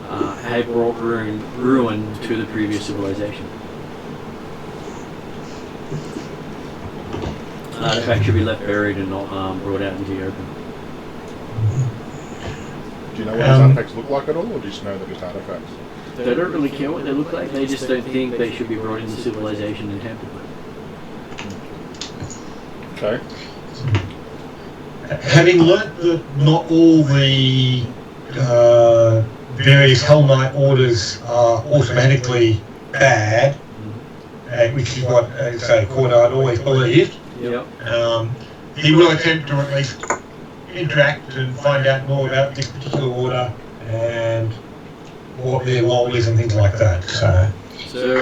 have brought ruin to the previous civilization. Artifacts should be left buried and not brought out into the open. Do you know what those artifacts look like at all, or do you just know they're just artifacts? They don't really care what they look like, they just don't think they should be brought into civilization and tempered. Okay. Having learnt that not all the various Hell Knight orders are automatically bad, which is what, say, Cordard always believed, Yep. he will attempt to at least interact and find out more about this particular order and what their role is and things like that. So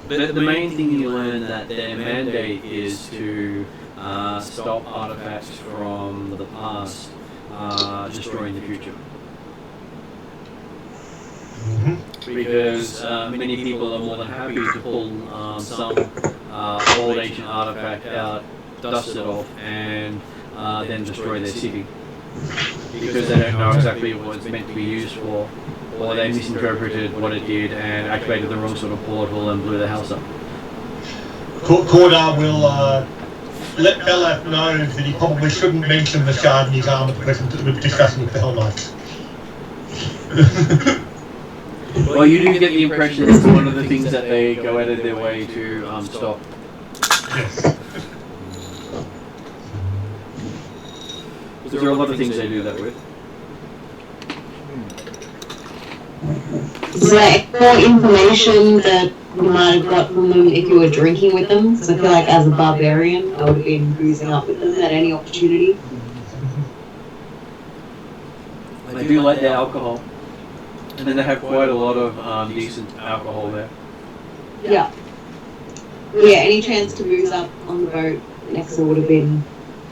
the main thing you learn that their mandate is to stop artifacts from the past destroying the future. Because many people are more than happy to pull some old ancient artifact out, dust it off, and then destroy their city. Because they don't know exactly what it's meant to be used for, or they misinterpreted what it did and activated the wrong sort of portal and blew the house up. Cordar will let Belaf know that he probably shouldn't mention the shard in his arm at the present we're discussing with the Hell Knights. Well, you do get the impression that it's one of the things that they go out of their way to stop. Yes. There are a lot of things they do that with. Is there more information that you might have got from them if you were drinking with them? Because I feel like as a barbarian, I would have been boozing up with them at any opportunity. They do like their alcohol. And then they have quite a lot of decent alcohol there. Yeah. Yeah, any chance to booze up on the boat, Nexa would have been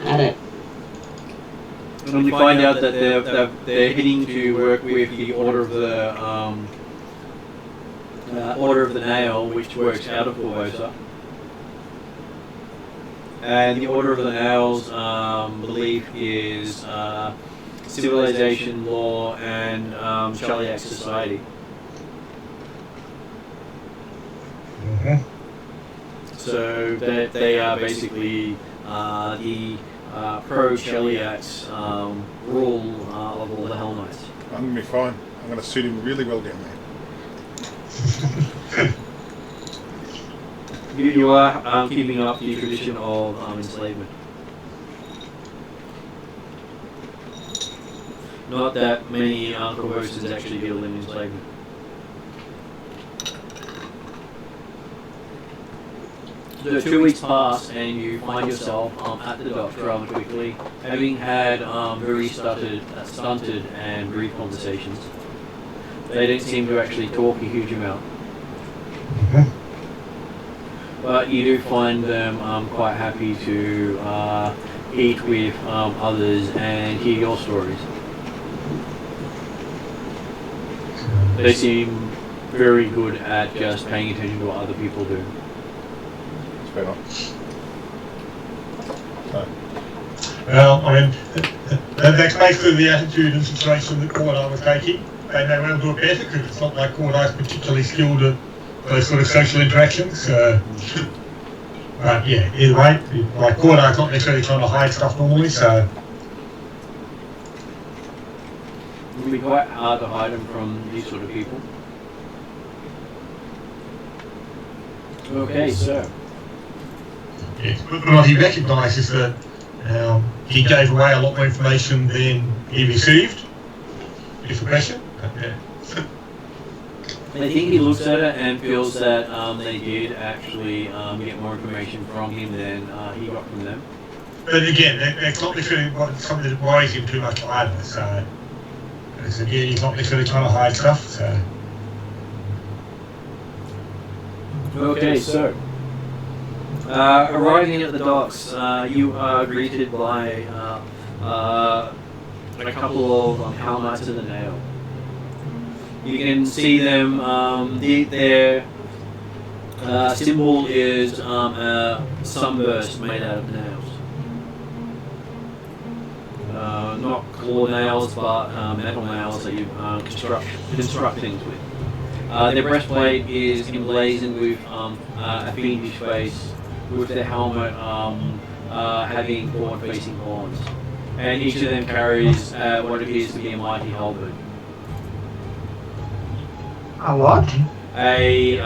at it. And when you find out that they're heading to work with the Order of the Nail, which works out of Corvosa. And the Order of the Nail's belief is civilization, law, and Shaliak society. So they are basically the pro-Shaliak's rule of all the Hell Knights. I'm going to be fine. I'm going to suit him really well down there. You are keeping up the tradition of enslavement. Not that many Corvosans actually deal in enslavement. So 2 weeks pass and you find yourself at the docks rather quickly, having had very stunted and brief conversations. They don't seem to actually talk a huge amount. But you do find them quite happy to eat with others and hear your stories. They seem very good at just paying attention to what other people do. It's better. So. Well, I mean, that's basically the attitude and situation that Cordar was taking. They may well do it better because it's not like Cordar's particularly skilled at those sort of social interactions. But yeah, either way, like Cordar's not necessarily trying to hide stuff normally, so. It would be quite hard to hide them from these sort of people. Okay, so. Yes, but what he recognises that he gave away a lot more information than he received. Is the question? Yeah. I think he looks at it and feels that they did actually get more information from him than he got from them. But again, it's not necessarily something that worries him too much either, so... Because again, he's not necessarily trying to hide stuff, so... Okay, so... arriving at the docks, you are greeted by a couple of Helmites of the Nail. You can see them, their symbol is a sunburst made out of nails. Not claw nails, but metal nails that you construct things with. Their breastplate is emblazoned with a fiendish face, with their helmet having forward-facing horns. And each of them carries what appears to be a mighty halberd. A what? A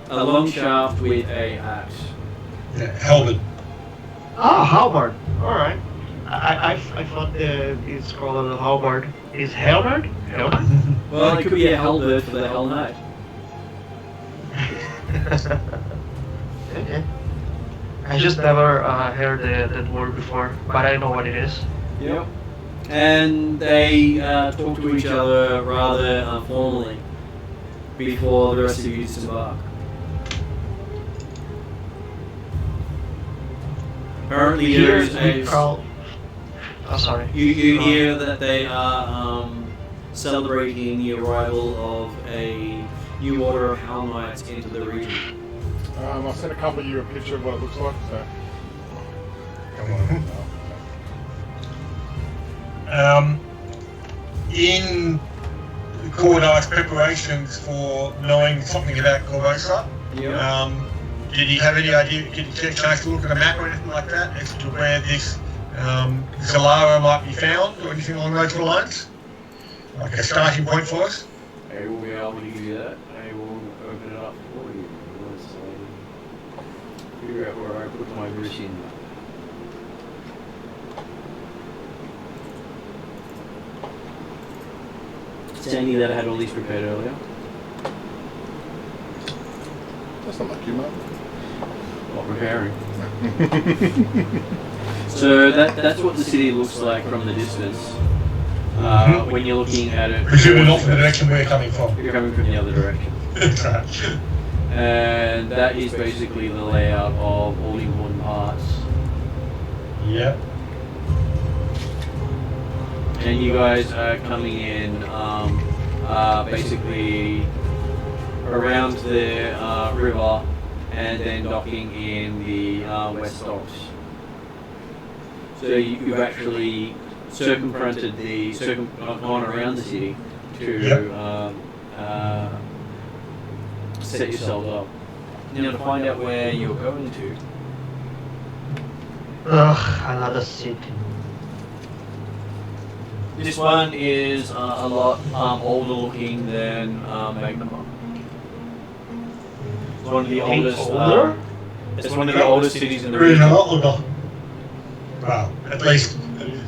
long shaft with a axe. Yeah, halberd. Ah, halberd. Alright. I thought it's called a halberd. Is halberd? Halberd? Well, it could be a halberd for the Hell Knight. Okay. I just never heard that word before, but I know what it is. Yep. And they talk to each other rather formally before the rest of you disembark. Apparently there's a... Oh, sorry. You hear that they are celebrating the arrival of a new order of Hell Knights into the region. I sent a couple of you a picture of what it looks like, so... Come on. In Cordar's preparations for knowing something about Corvosa, did he have any idea, did he get a chance to look at a map or anything like that as to where this Zalara might be found or anything along those lines? Like a starting point for us? I will be able to give you that. I will open it up for you. Let's figure out where I put my Varisia. Sandy that I had all these prepared earlier. That's not like you, mate. Not preparing. So that's what the city looks like from the distance. When you're looking at it. Presumably not from the direction we're coming from. You're coming from the other direction. And that is basically the layout of all the important parts. Yep. And you guys are coming in basically around the river and then docking in the west docks. So you've actually gone around the city to set yourselves up. Now to find out where you're going to. Ugh, another city. This one is a lot older looking than Magnum. It's one of the oldest. It's one of the oldest cities in the region. A lot older. Well, at least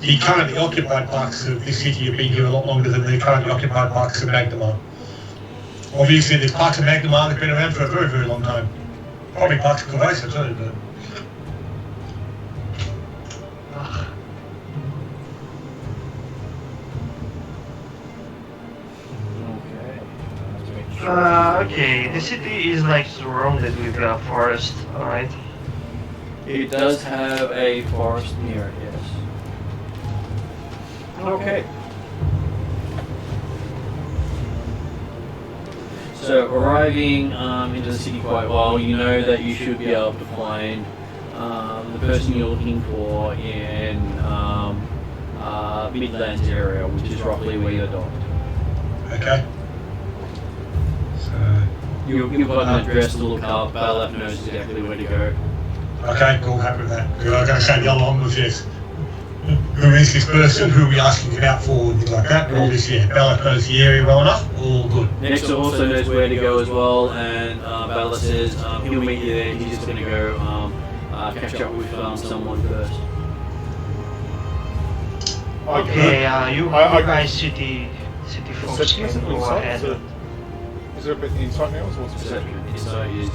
the currently occupied parts of this city have been here a lot longer than the currently occupied parts of Magnamar. Obviously, the parts of Magnamar have been around for a very, very long time. Probably parts of Corvosa too, but... Okay, the city is like surrounded with a forest, alright? It does have a forest near it, yes. Okay. So arriving into the city quite well, you know that you should be able to find the person you're looking for in Midlands area, which is roughly where you're docked. Okay. You've got an address to look up, Balaf knows exactly where to go. Okay, cool, happy with that. Because I was going to say the other one was yes. Who is this person? Who are we asking about for? Things like that. But obviously, yeah, Balaf knows the area well enough. All good. Nexa also knows where to go as well, and Balaf says he'll meet you there. He's just going to go catch up with someone first. Okay, you guys city folks Perception can isn't go insight, ahead. is there a bit insight now, or what's perception? Insight is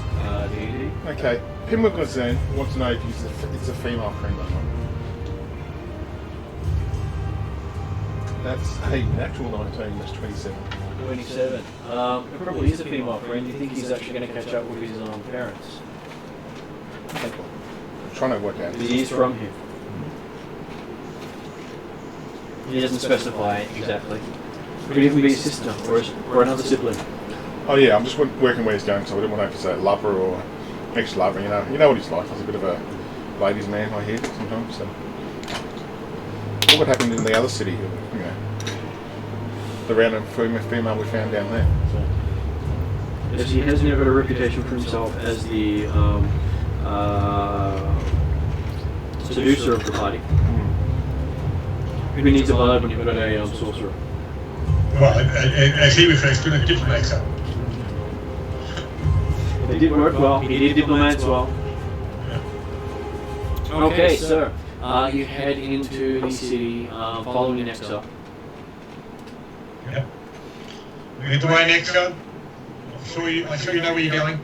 D&D. Okay, Pinwicklers then want to know if it's a female friend or not. That's a natural 19, that's 27. 27. It probably is a female friend. Do you think he's actually going to catch up with his parents? I'm trying to work out. Because he is from here. He doesn't specify exactly. Could even be a sister or another sibling. Oh yeah, I'm just working where he's going, so I didn't want to have to say lover or ex-lover, you know what he's like. He's a bit of a ladies' man, I hear, sometimes. So. What happened in the other city, you know, the random female we found down there. So. Yes, he has never got a reputation for himself as the seducer of the party. Who needs a blood when you've got a sorcerer? Well, as he refers to the diplomat, so. He did work well. He did diplomat as well. Okay, so you head into the city following the next up. Yep. We get the way next go. I'm sure you know where you're going.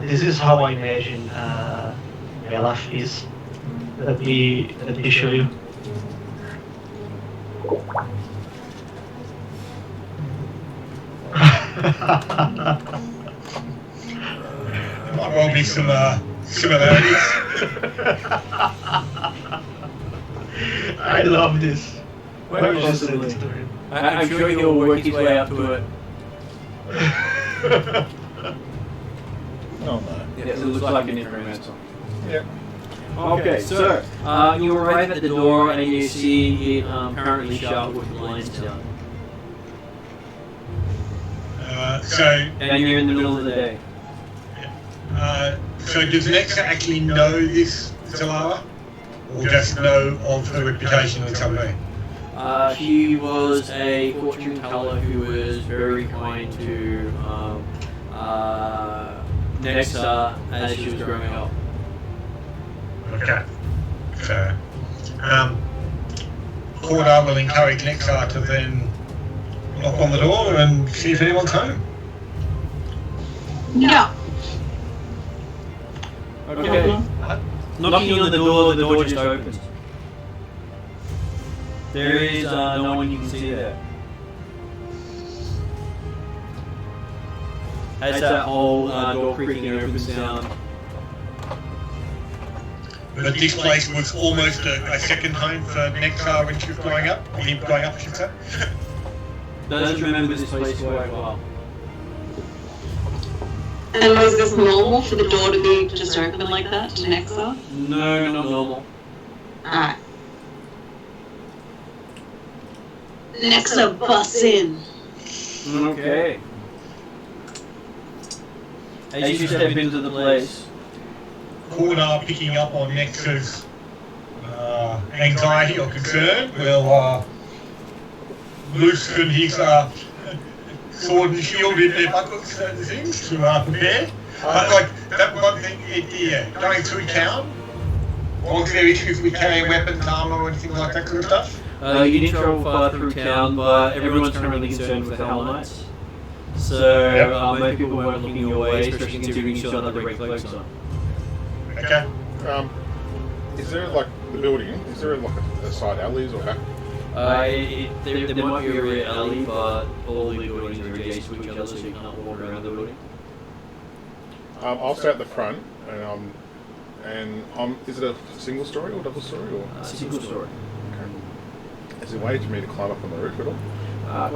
This is how I imagine my life is. Let me show you. There might well be some similarities. I love this. Very possibly. I'm sure he'll work his way up to it. Oh no. Yes, it looks like an incremental. Yep. Okay, so you arrive at the door and you see it currently shut with the blinds down. And you're in the middle of the day. So does Nexa actually know this Zalara? Or just know of her reputation in some way? She was a fortune teller who was very kind to Nexa as she was growing up. Okay. Fair. Cordar will encourage Nexa to then knock on the door and see if anyone's home. No. Okay. Knocking on the door just opens. There is no one you can see there. As that whole door creaking open sound. But this place was almost a second home for Nexa when she was growing up, or him growing up, I should say. Does remember this place quite well. And was this normal for the door to be just open like that to Nexa? No, not normal. Alright. Nexa busts in. Okay. As you step into the place, Cordar picking up on Nexa's anxiety or concern will loosen his sword and shield in their buckles, certain things, to prepare. Like that one thing, going through town, was there issues with carrying weapons, armour, or anything like that kind of stuff? you didn't travel far through town, but everyone's currently concerned with the Hell Knights. So most people weren't looking your way, especially considering you still had the red cloaks on. Okay. Is there like the building? Is there like a side alleys or back? There might be a rear alley, but all the buildings are adjacent to each other, so you can't walk around the building. I'll stay at the front, and is it a single story or double story or? Single story. Okay. Is there a way for me to climb up on the roof at all?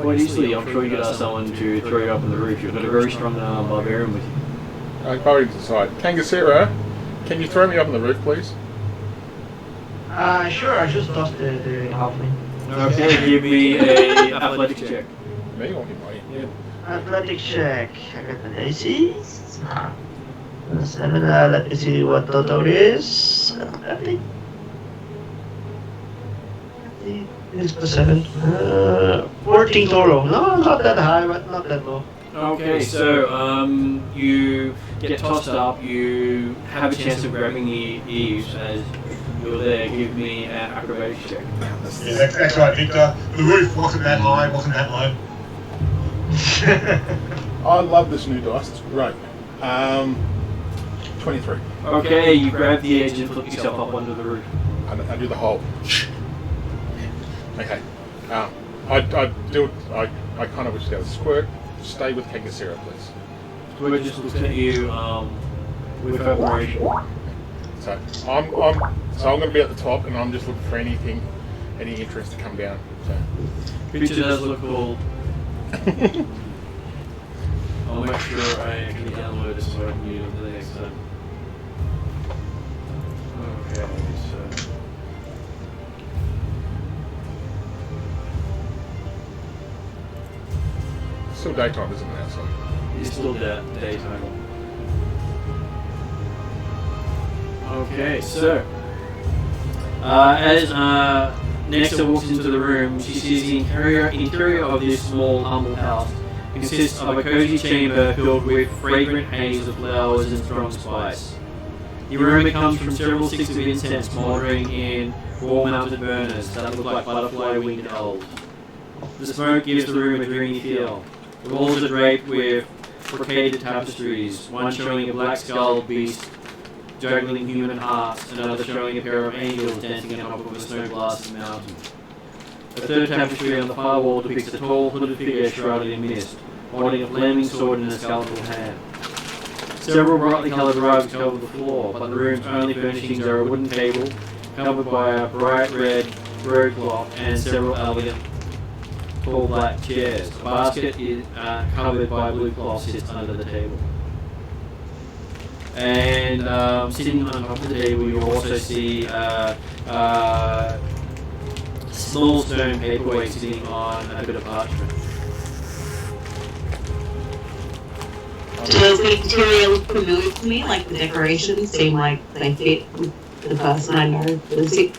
Quite easily, I'm sure you could ask someone to throw you up on the roof. You've got a very strong barbarian with you. I'm probably to the side. Kangasera, can you throw me up on the roof, please? Sure, I just lost the halfling. Okay, give me a athletics check. Me or him? Yeah. Athletic check. I got the AC. 7, let me see what total is. I think it's the 7. 14 total. No, not that high, but not that low. Okay, so you get tossed up. You have a chance of grabbing the eaves as you're there. Give me an acrobatics check. Yeah, that's right, Victor. The roof wasn't that high, wasn't that low. I love this new dice. It's great. 23. Okay, you grab the edge and flip yourself up onto the roof. I do the whole. Okay. I kind of wish to go squirt. Stay with Kagasira, please. Squirt just looks at you with admiration. So I'm going to be at the top, and I'm just looking for any interest to come down. So. Picture does look cool. I'll make sure I actually download it so I can use it the next time. Okay, so. It's still daytime, isn't it? So. It's still daytime. Okay, so. As Nexa walks into the room, she sees the interior of this small, humble house. Consists of a cozy chamber filled with fragrant haze of flowers and strong spice. The aroma comes from several sticks of incense smouldering in wall-mounted burners that look like butterfly-winged elves. The smoke gives the room a dreamy feel. The walls are draped with brocaded tapestries, one showing a black-skulled beast juggling human hearts, another showing a pair of angels dancing on top of a snow-blasted mountain. A third tapestry on the far wall depicts a tall, hooded figure shrouded in mist, holding a flaming sword in a skeletal hand. Several brightly coloured rugs cover the floor, but the room's only furnishings are a wooden table, covered by a bright red broadcloth and several elegant, tall black chairs. A basket is covered by blue cloth sits under the table. And sitting on top of the table, you also see small stone paperweight sitting on a bit of parchment. Does the interior look familiar to me? Like the decorations seem like they fit with the person I know lives here?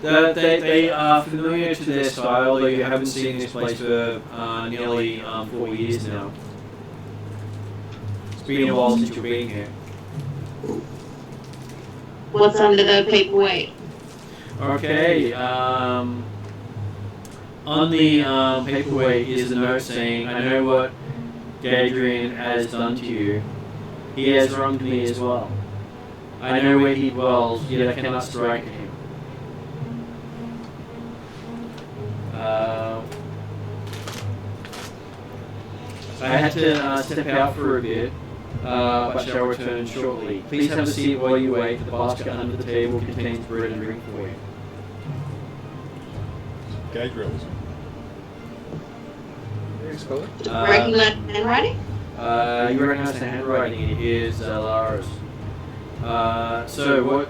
They are familiar to their style, though you haven't seen this place for nearly 4 years now. It's been a while since you've been here. What's under the paperweight? Okay, on the paperweight is a note saying, I know what Gadrian has done to you. He has wronged me as well. I know where he dwells, yet I cannot strike at him. I had to step out for a bit, but shall return shortly. Please have a seat while you wait. The basket under the table contains bread and drink for you. Gadriel's. How do you spell it? Recognize handwriting? You recognize the handwriting. It is Lara's. So what?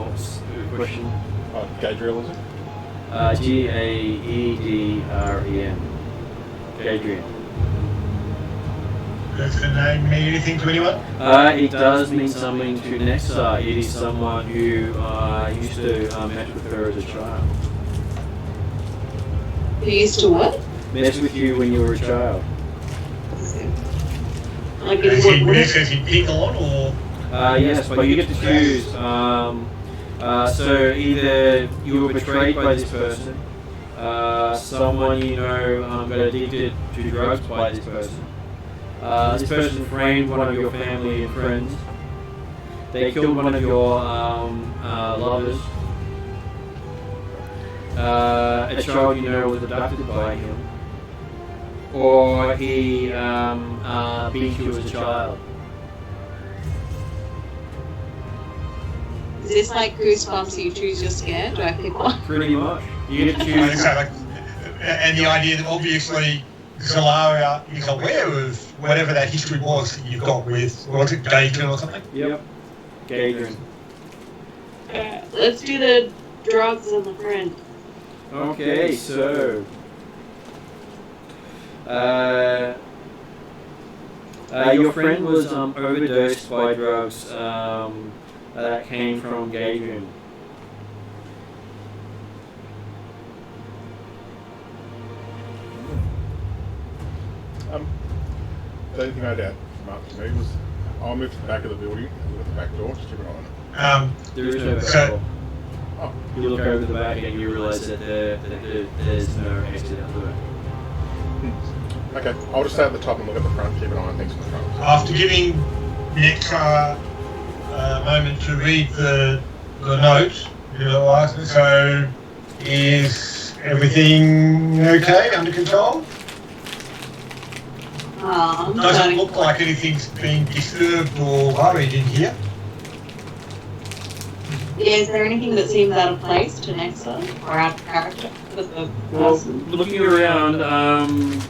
What's the question? Gadriel, is it? Gaedren. Gadrian. Does the name mean anything to anyone? It does mean something to Nexa. It is someone who used to mess with her as a child. Who used to what? Mess with you when you were a child. Like Is in he what does he pick on or? Yes, but you get to choose. So either you were betrayed by this person, someone you know got addicted to drugs by this person. This person framed one of your family and friends. They killed one of your lovers. A child you know was abducted by him. Or he beat you as a child. is this like Goosebumps? You choose your scare? Do I pick one? Pretty much. You get to I think choose. so, like, and the idea that obviously Zalaria is aware of whatever that history was that you've got with, was it Gadriel or something? Yep. Gadrian. Let's do the drugs and the friend. Okay, so your friend was overdosed by drugs that came from Gadrian. The only thing I had marked to me was I'll move to the back of the building and look at the back door, just keep an eye on it. There is no back So- door. Oh, You look over the back and you realise that there's no exit out the back. okay. I'll just stay at the top and look at the front, keep an eye on things from the front. After giving Nexa a moment to read the note, so is everything okay, under control? Doesn't look like anything's been disturbed or worried in here. Yeah, is there anything that seems out of place to Nexa or out of character for the Well, person? looking around,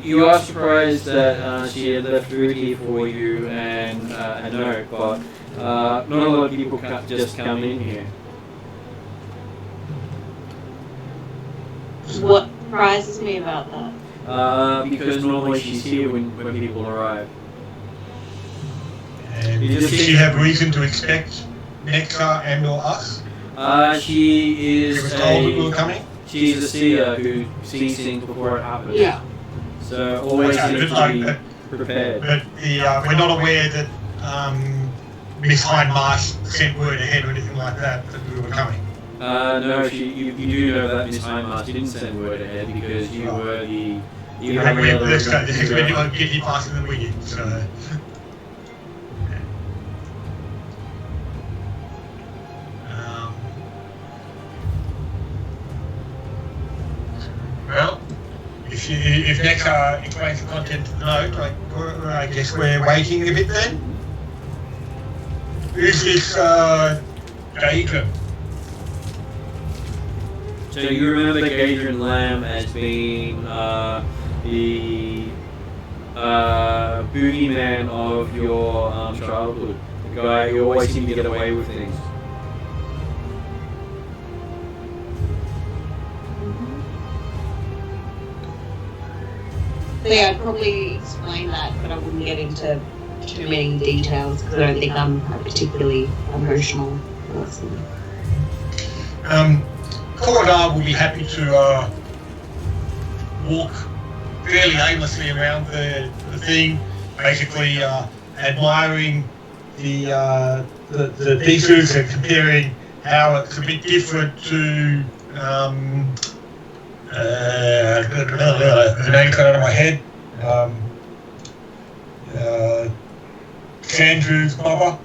you are surprised that she had left food here for you and a note, but not a lot of people just come in here. What surprises me about that? Because normally she's here when people arrive. And You just does she have reason to expect Nexa and or us? She She is was told that we were coming? she's a seer who sees things before it happens. Yeah. So always Okay, needs but to be like, prepared. But we're not aware that Miss Hindmarsh sent word ahead or anything like that we were coming. No, you do know that Miss Hindmarsh didn't send word ahead because you were the... You I were mean, the let's go. other- Anyone get here faster than we did, so... Well, if Nexa explains the content of the note, I guess we're waiting a bit then. Who's this Daedra? So you remember Gadrian Lamb as being the boogeyman of your childhood. The guy who always seemed to get away with things. So yeah, I'd probably explain that, but I wouldn't get into too many details because I don't think I'm a particularly emotional person. Corridor will be happy to walk fairly aimlessly around the thing, basically admiring the pieces and comparing how it's a bit different to the name cut out of my head. Sandrew's Bubba.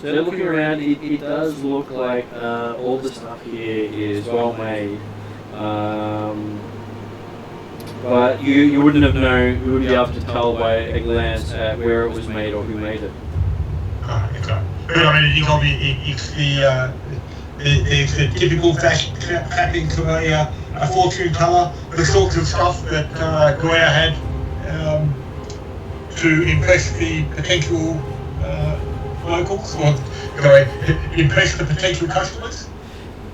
So looking around, it does look like all the stuff here is well made. But you wouldn't have known, you wouldn't be able to tell by a glance at where it was made or who made it. Okay. But I mean, it's the typical fashion trappings of a fortune teller, the sorts of stuff that Goya had to impress the potential locals, or impress the potential customers.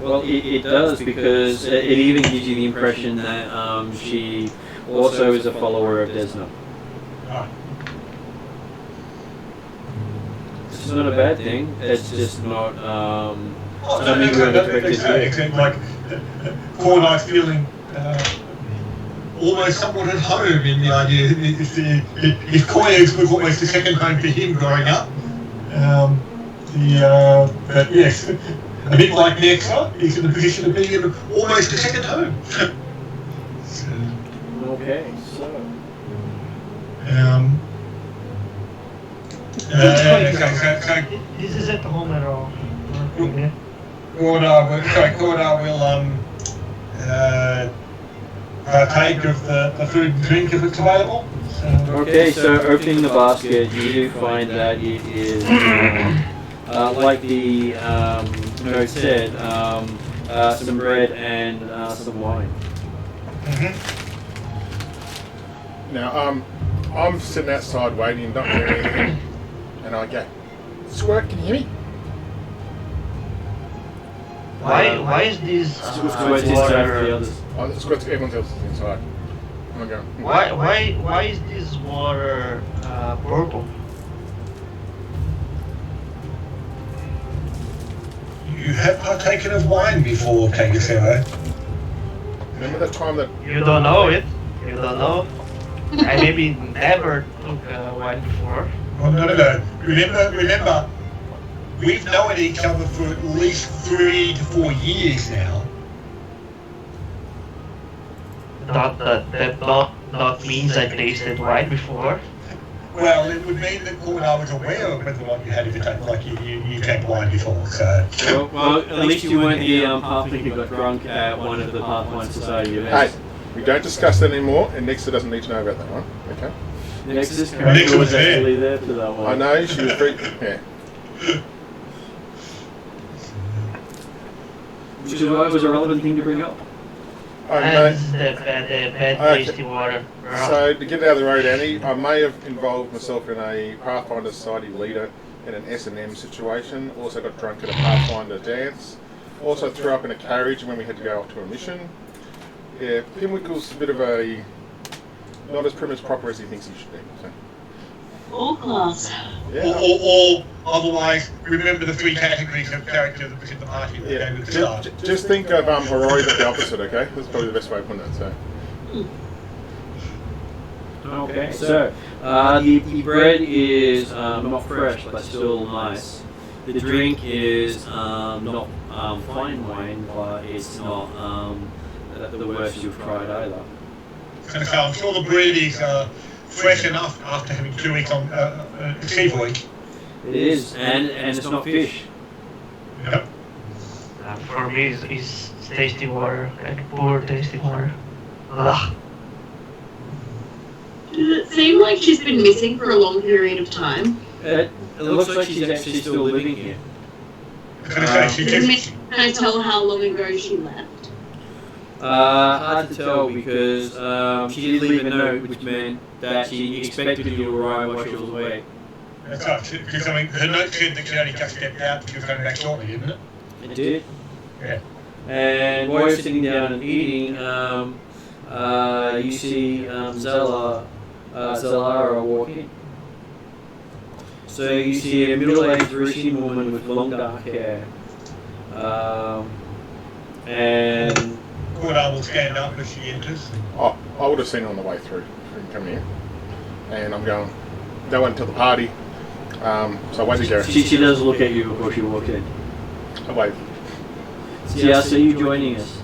Well, it does because it even gives you the impression that she also is a follower of Desna. Right. It's not a bad thing. It's just not something It's you would expect to see. like Cornite's feeling almost somewhat at home in the idea. If Koyos was almost a second home for him growing up, but yes, a bit like Nexa, he's in the position of being in almost a second home. Okay, so This is at home at all. Corda will partake of the food and drink if it's available. okay, so opening the basket, you do find that it is like the note said, some bread and some wine. Now, I'm sitting outside waiting and don't hear anything. And I go, Squirt, can you hear me? Why is this So it's inside for the water? others. Oh, Squirt, everyone else is inside. I'm going, Why is this water purple? You have partaken of wine before, Kagasero. Remember that time that... You don't know it. You don't know. I maybe never took wine before. Oh, no. Remember, we've known each other for at least 3 to 4 years now. That means I tasted wine before. Well, it would mean that I was aware of whether or not you had ever taken, like you drank wine before, so... Well, at least you weren't the Pathfinder who got drunk at one of the Pathfinder Society events. Hey, we don't discuss that anymore, and Nixa doesn't need to know about that one, okay? Nexus character was actually there for that one. I know, she was very... Yeah. Which is why it was a relevant thing to bring up. And the bad tasty water. So, to get it out of the road, Annie, I may have involved myself in a Pathfinder Society leader in an S&M situation. Also got drunk at a Pathfinder dance. Also threw up in a carriage when we had to go off to a mission. Yeah, Pinwickle's a bit of a... not as prim as proper as he thinks he should be. So. All class. Yeah. Or otherwise, remember the 3 categories of character that was in the party that Yeah. came at the start. Just think of Heroi but the opposite, okay? That's probably the best way of putting it, so... Okay, so the bread is not fresh but still nice. The drink is not fine wine, but it's not the worst you've tried either. So I'm sure the bread is fresh enough after having 2 weeks on sea voyage. It is, and it's not fish. Yep. For me, it's tasty water, like poor tasty water. Ugh. Does it seem like she's been missing for a long period of time? It looks like she's actually still living here. Can I tell how long ago she left? Hard to tell because she did leave a note, which meant that she expected you to arrive while she was away. That's right, because I mean, her note said that she only just stepped out, she was coming back shortly, didn't it? It did. Yeah. And while you're sitting down and eating, you see Zellara walking. So you see a middle-aged Varisian woman with long dark hair. And Cordar will stand up as she enters. Oh, I would have seen her on the way through and come here. And I'm going, they went to the party. So I waited there. she does look at you before she walks in. I wave. So I see you joining us.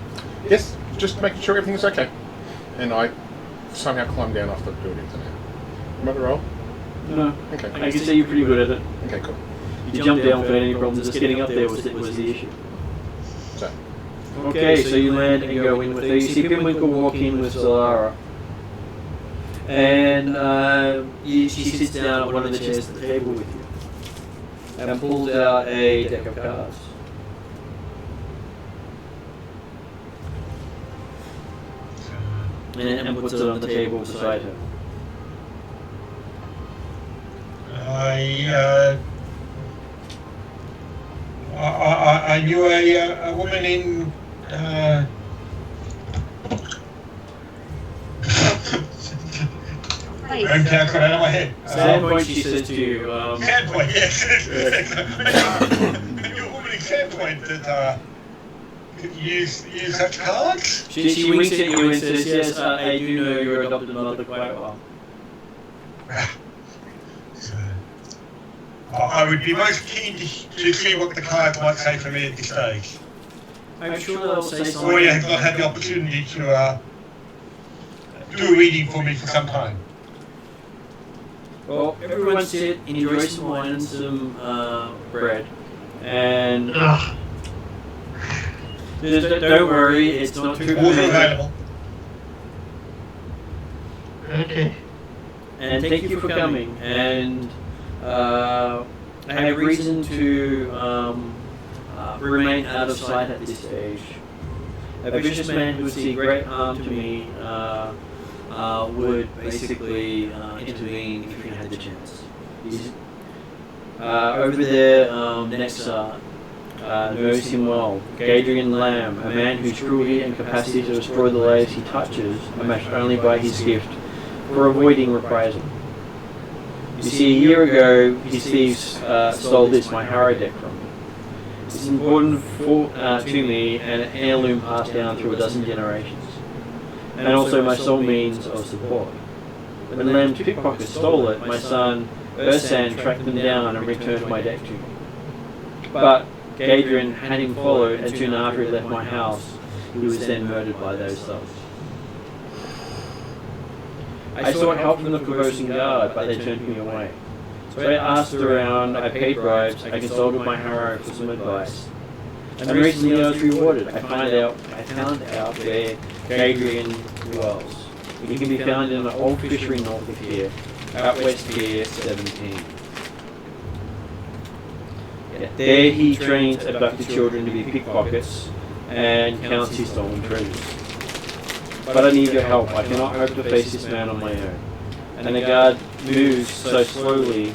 Yes, just making sure everything's okay. And I somehow climbed down off the building. Am I to roll? No. Okay. I can see you're pretty good at it. Okay, cool. You jumped down without any problems. Just getting up there was the issue. So, Okay, so you land and go in with her. You see Pinwinkle walk in with Zellara. And she sits down at one of the chairs at the table with you. And pulls out a deck of cards. And puts it on the table beside her. I knew a woman in hometown got out of my head. Sandpoint, she says to you. Sandpoint, yes. I knew a woman in Sandpoint that use such cards. She winks at you and says, yes, I do know your adopted mother quite well. I would be most keen to see what the cards might say for me at this stage. I'm sure they'll say something. Or you have not had the opportunity to do a reading for me for some time. Well, everyone sit, enjoy some wine and some bread. And don't worry, it's not too Water available. Okay. And thank you for coming. And I have reason to remain out of sight at this stage. A vicious man who would see great harm to me would basically intervene if he had the chance. He's over there, Nexa knows him well. Gadrian Lamb, a man whose cruelty and capacity to destroy the lives he touches are matched only by his gift for avoiding reprisal. You see, a year ago, his thieves stole this, my Harrow deck, from me. It's important to me and an heirloom passed down through a dozen generations. and also my sole means of support. When Lam's pickpockets stole it, my son Ursan tracked them down and returned my deck to me. But Gadrian had him followed, and soon after he left my house, he was then murdered by those thugs. I sought help from the Provoking Guard, but they turned me away. So I asked around, I paid bribes, I consulted my Harrow for some advice. And recently I was rewarded. I found out where Gadrian dwells. He can be found in an old fishery north of here, out west Pier 17. There he trains abducted children to be pickpockets and counts his stolen treasures. But I need your help. I cannot hope to face this man on my own. And the guard moves so slowly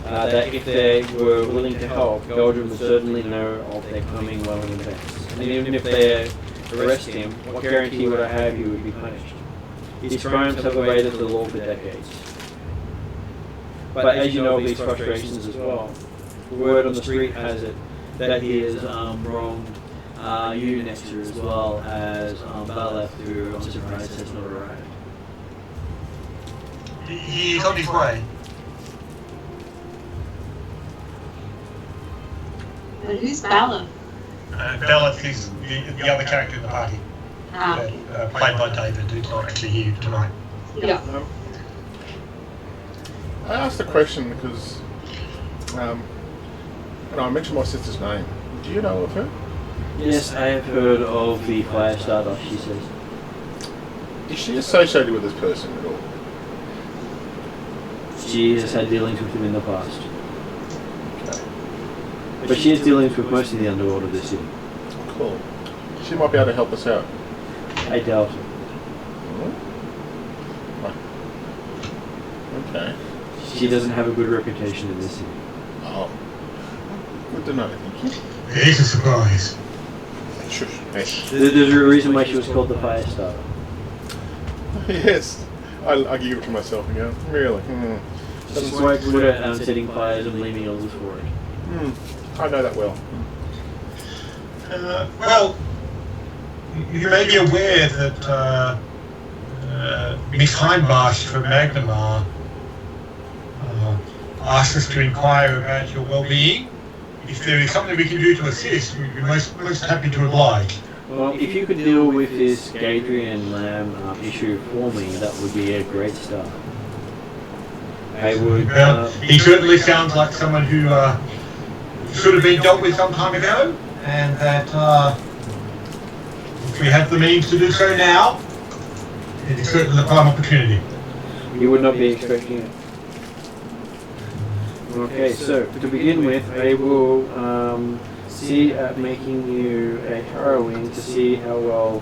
that if they were willing to help, Geldrin would certainly know of their coming well in advance. And even if they arrest him, what guarantee would I have he would be punished? His crimes have evaded the law for decades. But as you know of these frustrations as well, the word on the street has it that he has wronged you, Nexa, as well as Lvl2, who I'm surprised has not arrived. He's on his way. But who's Bala? Bella is the other character in the party, Ah, played by David, who's not actually here tonight. yeah. I asked the question because I mentioned my sister's name. Do you know of her? Yes, I have heard of the Firestarter, she says. Is she associated with this person at all? She has had dealings with him in the past. But she has dealings with most of the underworld of the city. Cool. She might be able to help us out. I doubt it. Okay. She doesn't have a good reputation in this city. Oh. Good to know, thank you. It is a surprise. Shush. Hey. There's a reason why she was called the Firestarter. Yes. I giggled to myself again. Really? She's quite good at setting fires and leaving others for it. I know that well. Well, you may be aware that Miss Hindmarsh from Magnamar asked us to inquire about your well-being. If there is something we can do to assist, we'd be most happy to oblige. Well, if you could deal with this Gadrian Lamb issue for me, that would be a great start. I would... Well, he certainly sounds like someone who should have been dealt with some time ago, and that if we have the means to do so now, it is certainly the prime opportunity. You would not be expecting it. Okay, so to begin with, I will see at making you a heroine to see how well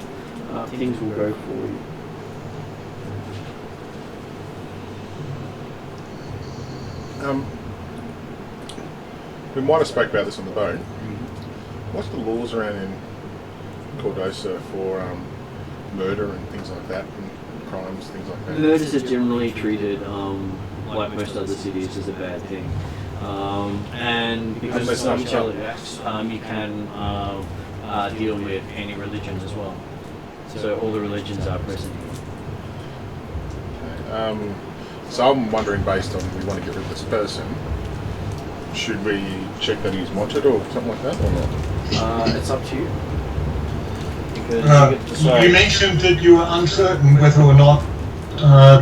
things will go for you. We might have spoke about this on the boat. What's the laws around in Cordosa for murder and things like that, and crimes, things like that? Murders are generally treated, like most other cities, as a bad thing. And because of some acts, you can deal with any religions as well. So all the religions are present here. So I'm wondering, based on we want to get rid of this person, should we check that he's wanted or something like that, or not? It's up to you. Because you get to decide. You mentioned that you were uncertain whether or not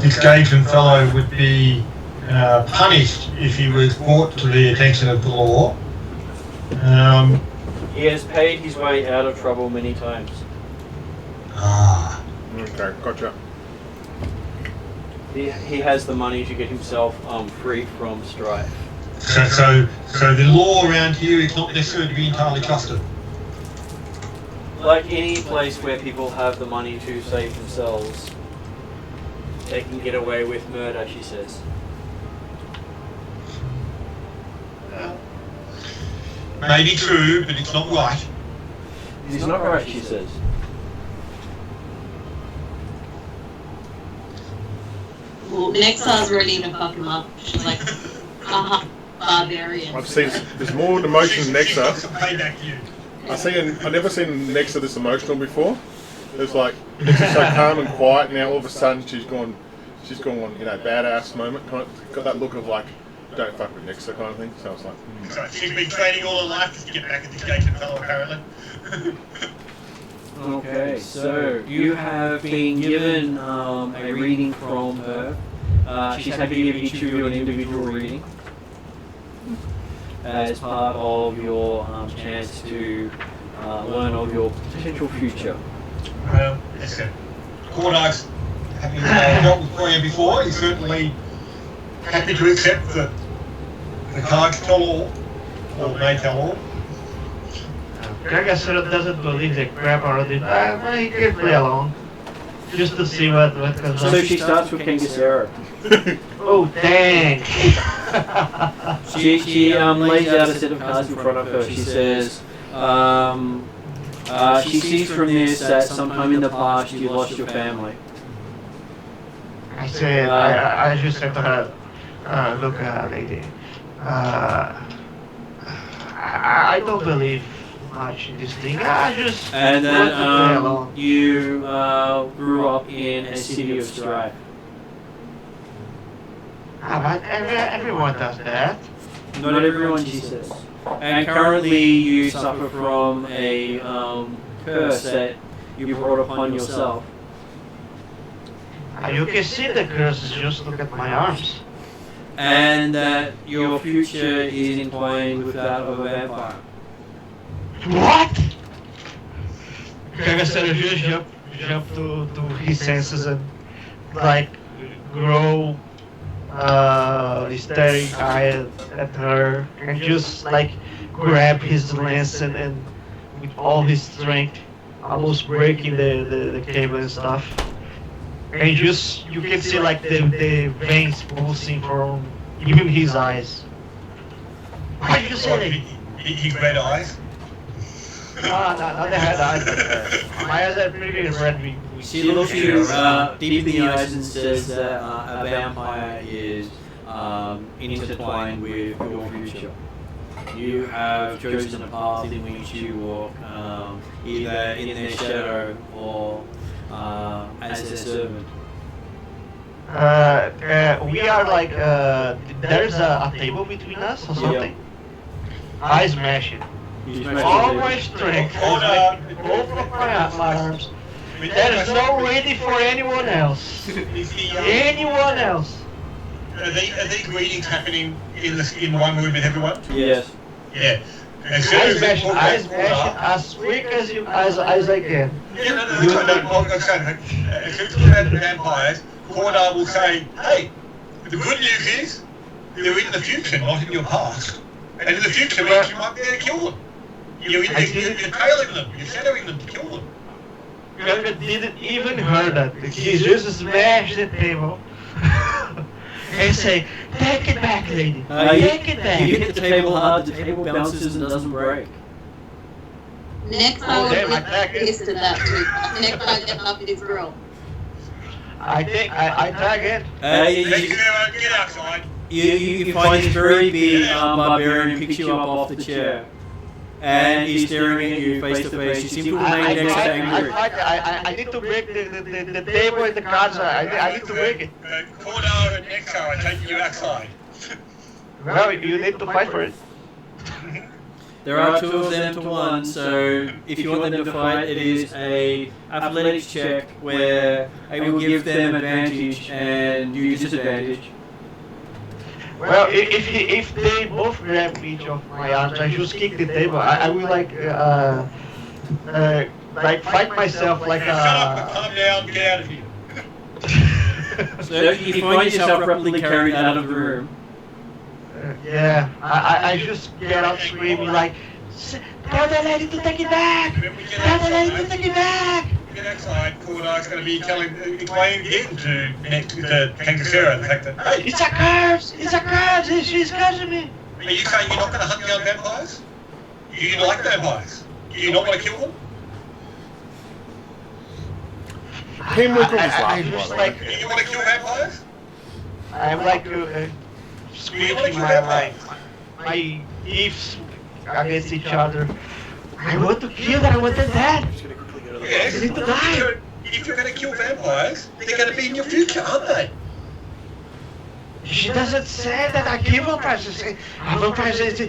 this Gadrian fellow would be punished if he was brought to the attention of the law. He has paid his way out of trouble many times. Okay, gotcha. He has the money to get himself free from strife. So the law around here is not necessarily to be entirely trusted. Like any place where people have the money to save themselves, they can get away with murder, she says. Maybe true, but it's not right. It's not right, she says. Well, Nexa's ready to fuck him up. She's like, barbarian. I've seen there's more emotion in She Nexa. wants to pay back to you. I've never seen Nexa this emotional before. It's like it's just so calm and quiet. Now all of a sudden she's gone, badass moment. Kind of, got that look of like, don't fuck with Nixa kind of thing. So I was like, So she's been training all her life to get back at this Gated fellow, apparently. Okay, so you have been given a reading from her. She's happy to give each of you an individual reading as part of your chance to learn of your potential future. Yes, sir. Cordar's having dealt with Koya before, he's certainly happy to accept that the cards tell all, or may tell all. Greg sort of doesn't believe the crap already. Well, he can play along. Just to see what comes So she starts with Kangasera. Oh, dang! She lays out a set of cards in front of her. She says, she sees from this that sometime in the past you lost your family. I said, I just said to her, look, lady, I don't believe much in this thing. I just And want to play along. then you grew up in a city of strife. But everyone does that. Not everyone, she says. And currently you suffer from a curse that you brought upon yourself. You can see the curses, just look at my arms. And that your future is entwined with that of a vampire. What? Kagasaru just jump to his senses and like grow staring eye at her and just like grab his lance and with all his strength almost breaking the cable and stuff. And just you can see like the veins pulsing from even his eyes. Why did you say that? His red eyes? No, not the head eyes. My eyes are pretty red. She looks you deep in the eyes and says that a vampire is intertwined with your future. You have chosen a path in which you walk, either in their shadow or as their servant. We are like, there's a table between us or something? I smash it. You smash All the my table. strength, both of my arms. There is no ready for anyone else. Anyone else. Are these readings happening in one room with everyone? Yes. Yeah. I smash it as quick as I can. Yeah, no, as soon as we about the vampires, Cordar will say, hey, the good news is, they're in the future, not in your past. And in the future means you might be able to kill them. You're trailing them, you're shadowing them to kill them. Gaga didn't even heard that. He just smashed the table and say, take it back, lady. Take it back. You hit the table hard, the table bounces and doesn't break. Next Oh, time damn, we'll I back it. pissed at that too. Next time get up with this girl. I think I tag it. Get outside. You find this very big barbarian picks you up off the chair. And he's staring at you face to face. You seem to remain next to angry. I need to break the table and the cards. I need to break it. Cordar and Nexar are taking you outside. Well, you need to fight for it. There are two of them to one, so if you want them to fight, it is a athletics check where I will give them advantage and you disadvantage. Well, if they both grab each of my arms, I just kick the table. I will like fight myself like Shut up and calm down, get out of here. So you find yourself rapidly carried out of the room. Yeah, I just get up screaming like, tell the lady to take it back! Tell the lady to take it back! Get outside, Cordar's going to be explaining again to Kangasera the fact that, hey, It's a curse! It's a curse! She's cursing me! are you saying you're not going to hunt down vampires? Do you like vampires? Do you not want to kill them? Pinwickle was I laughing, just by like, the Do you want to kill vampires? I'm like squeaking my teeth against each other. I want to kill her, I want her dead! Yes, You need to die. if you're going to kill vampires, they're going to be in your future, aren't they? She doesn't say that I kill vampires. She says vampires is No,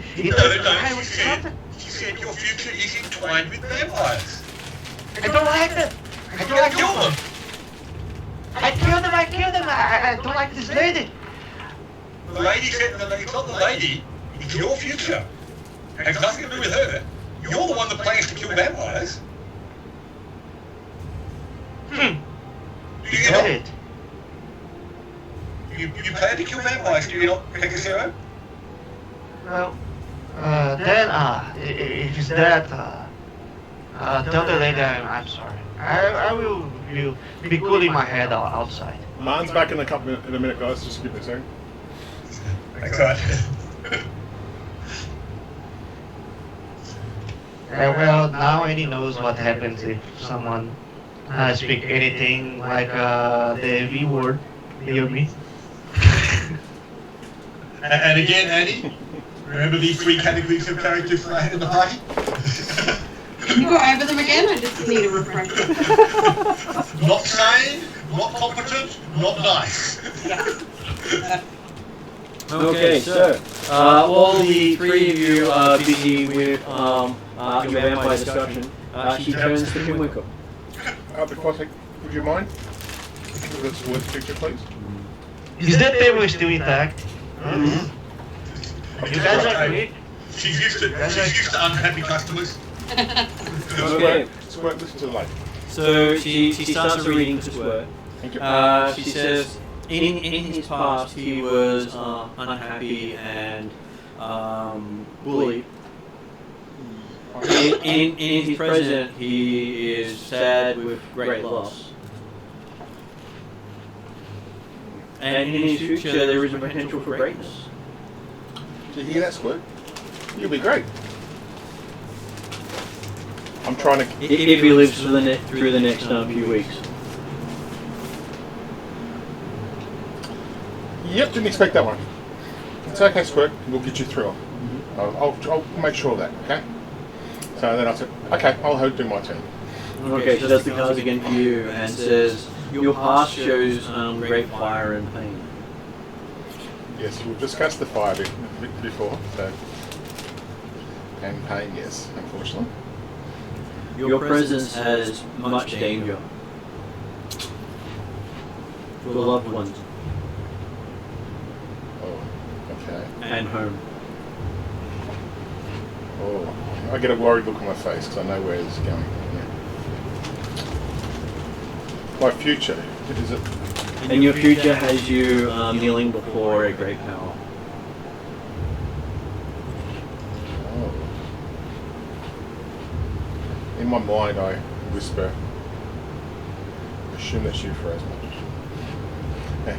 she said your future is entwined with vampires. I don't like them. I You're don't going like to kill them. I killed them. I don't like this lady. The lady said, it's not the lady, it's your future. It has nothing to do with her. You're the one that plans to kill vampires. Do you Get not? it? You plan to kill vampires, do you not, Pegasero? Well, then, if it's that, tell the lady I'm sorry. I will be cooling my head outside. Martin's back in a minute, guys. Just give me a second. Thanks, right. Well, now Annie knows what happens if someone speak anything like the V word near me. And again, Annie, remember these 3 categories of characters that I had in the party? Can you go over them again? I just need a refresher. Not sane, not competent, not nice. Okay, so while the 3 of you are busy with your vampire discussion, she turns to Pinwinkle. Before I take, would you mind? Give us a word picture, please. Is that table still intact? You guys are quick. She's used to unhappy customers. Okay. Squirt, listen to the light. So she starts reading to Squirt. Thank you. She says, in his past he was unhappy and bullied. In his present he is sad with great loss. And in his future there is a potential for greatness. Did you hear that, Squirt? You'll be great. I'm trying to... If he lives through the next few weeks. Yep, didn't expect that one. It's okay, Squirt. We'll get you through. I'll make sure of that, okay? So then I said, okay, I'll do my turn. Okay, so that's the cards again for you, and says, your past shows great fire and pain. Yes, we've discussed the fire before, so... And pain, yes, unfortunately. Your presence has much danger. For loved ones. Oh, okay. And home. Oh, I get a worried look on my face because I know where it's going. Yeah. My future, is it? And your future has you kneeling before a great power. Oh. In my mind, I whisper, assume that's you for as much.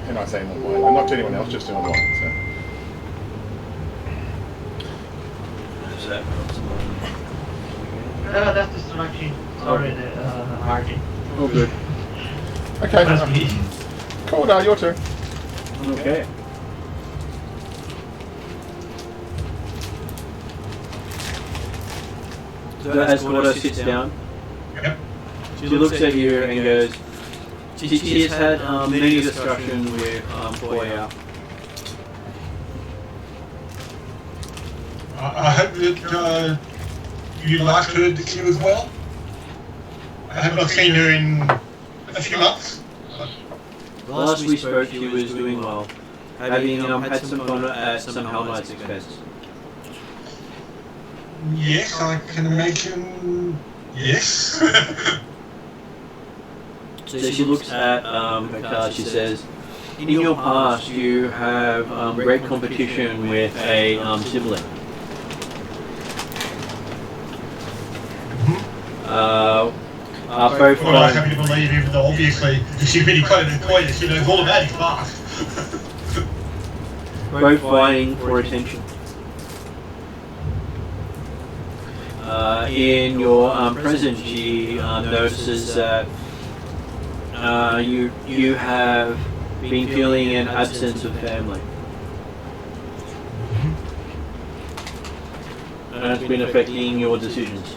And I say in my mind, and not to anyone else, just in my mind. So. Is that That's distraction. Sorry, the Anarchy. oh, good. Okay, That's me. cool, your turn. Okay. So as Gordo sits down, Yep. she looks at you and goes, she has had many discussions with Boya. I hope that you liked her this year as well. I have not seen her in a few months. Last we spoke, she was doing well, having had some fun at some Hell Knight's expense. Yes, I can imagine. Yes. So she looks at her card, she says, in your past you have great competition with a sibling. Both Well, I'm happy to believe, even though obviously she's really quite an acquaintance, she knows all about his past. both vying for attention. In your present, she notices that you have been feeling an absence of family. And it's been affecting your decisions.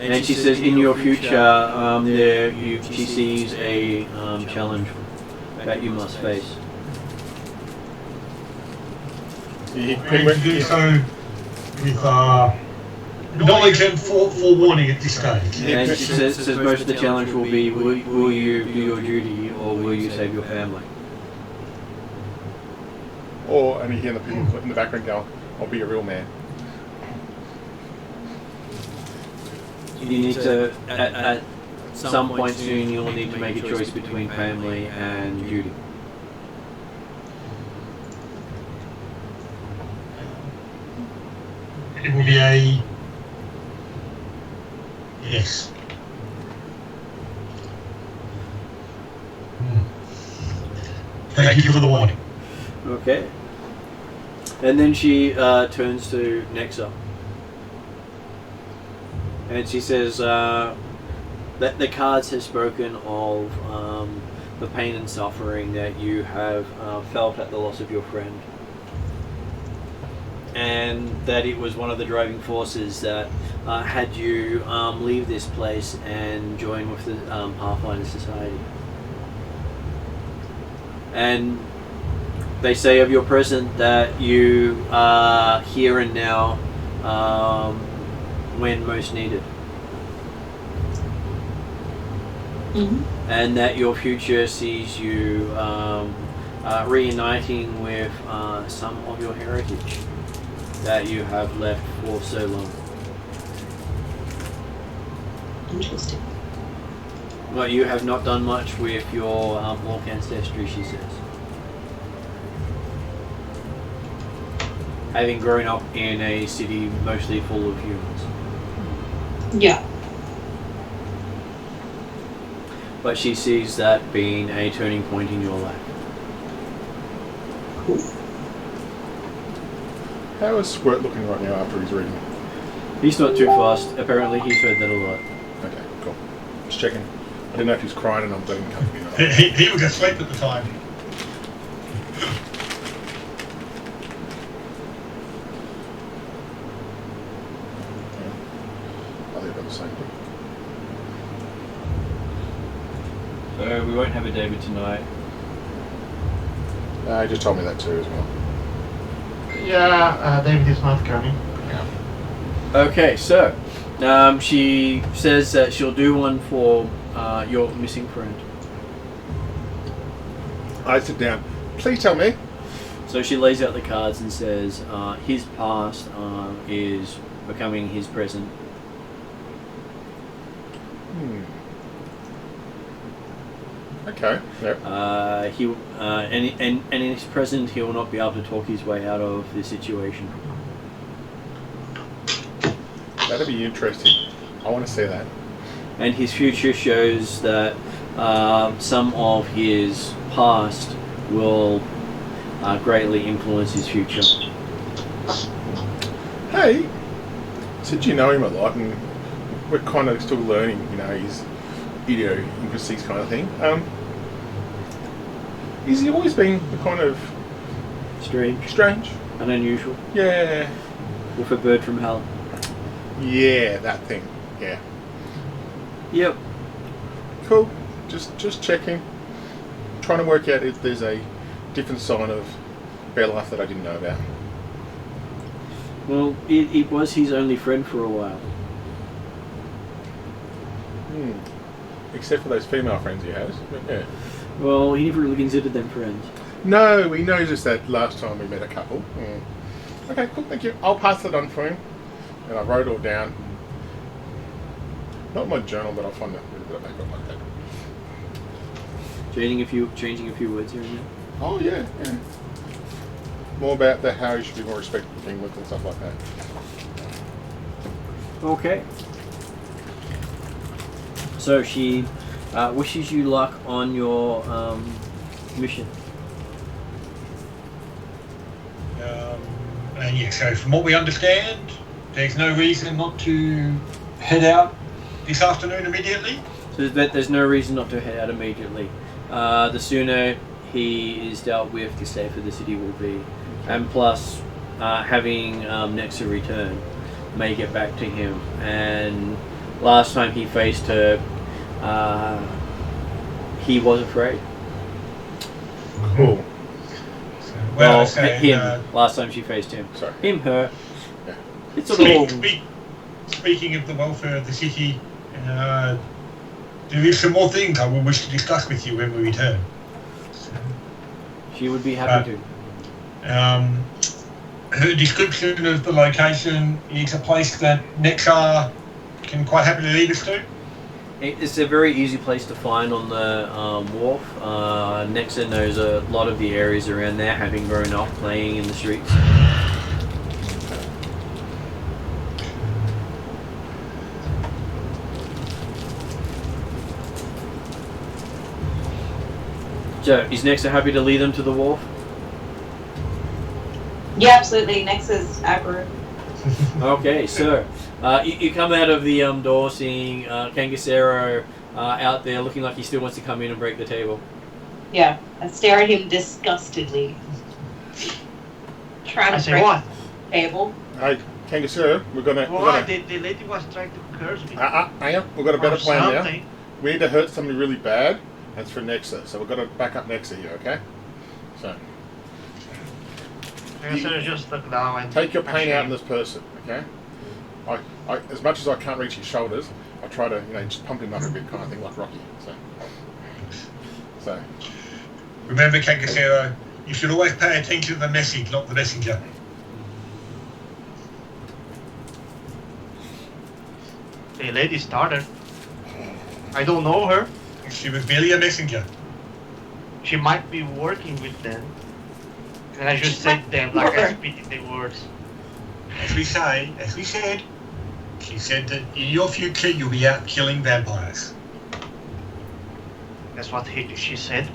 And she says, in your future, she sees a challenge that you must face. And to do so with knowledge and forewarning at this stage. And she says most of the challenge will be, will you do your duty or will you save your family? Or, and you hear the people in the background go, I'll be a real man. You need to, at some point soon, you'll need to make a choice between family and duty. It will be a yes. Thank you for the warning. Okay. And then she turns to Nexa. And she says that the cards have spoken of the pain and suffering that you have felt at the loss of your friend. And that it was one of the driving forces that had you leave this place and join with the Pathfinder Society. And they say of your present that you are here and now when most needed. Mm-hmm. And that your future sees you reuniting with some of your heritage that you have left for so long. Interesting. Well, you have not done much with your orc ancestry, she says. Having grown up in a city mostly full of humans. Yeah. But she sees that being a turning point in your life. Cool. How is Squirt looking right now after he's reading? He's not too fast. Apparently he's heard that a lot. Okay, cool. Just checking. I didn't know if he was crying and I'm letting him come to me. He was asleep at the time. I think about the same thing. So we won't have a David tonight. He just told me that too as well. Yeah, David is not coming. Yeah. Okay, so she says that she'll do one for your missing friend. I sit down. Please tell me. So she lays out the cards and says his past is becoming his present. Okay. Yep. And in his present, he will not be able to talk his way out of the situation. That'd be interesting. I want to see that. And his future shows that some of his past will greatly influence his future. Hey, since you know him a lot, and we're kind of still learning, his idiosyncrasies kind of thing. Has he always been the kind of strange and unusual? Yeah. With a bird from hell. Yeah, that thing. Yeah. Yep. Cool. Just checking. Trying to work out if there's a different sign of bear life that I didn't know about. Well, it was his only friend for a while. Except for those female friends he has. But yeah. Well, he never really considered them friends. No, we noticed that last time we met a couple. Okay, cool, thank you. I'll pass it on for him. And I wrote it all down. Not in my journal, but I'll find a little bit of paper like that. Changing a few words here and there. Oh yeah. More about how you should be more respectful of being with and stuff like that. Okay. So she wishes you luck on your mission. And yeah, so from what we understand, there's no reason not to head out this afternoon immediately. So there's no reason not to head out immediately. The sooner he is dealt with, the safer the city will be. And plus, having Nexa return may get back to him. And last time he faced her, he was afraid. Cool. Well, so, him. Last time she faced him. Sorry. Him, her. Yeah. It's a little... Speaking of the welfare of the city, there is some more things I will wish to discuss with you when we return. She would be happy to. Her description of the location is a place that Nexar can quite happily lead us to. It's a very easy place to find on the wharf. Nexa knows a lot of the areas around there, having grown up playing in the streets. So, is Nexa happy to lead them to the wharf? Yeah, absolutely. Nexa's aggro. Okay, so you come out of the door seeing Kangasero out there looking like he still wants to come in and break the table. Yeah, I stare at him disgustedly. Trying I to say break what? the table. Hey, Kangasero, we're gonna. What? The lady was trying to curse me. Hang on, we've got a better Or plan now. something. We need to hurt somebody really bad. That's for Nexa, so we've got to back up Nexa here, okay? So I guess I just look down and take your pain out on this person, okay? I as much as I can't reach his shoulders, I try to just pump him up a bit, kind of thing, like Rocky. So Remember, Kangasero, you should always pay attention to the message, not the messenger. the lady started. I don't know her. She was merely a messenger. She might be working with them. And I just said them like I repeated the words. As we said, she said that in your future you'll be out killing vampires. That's what she said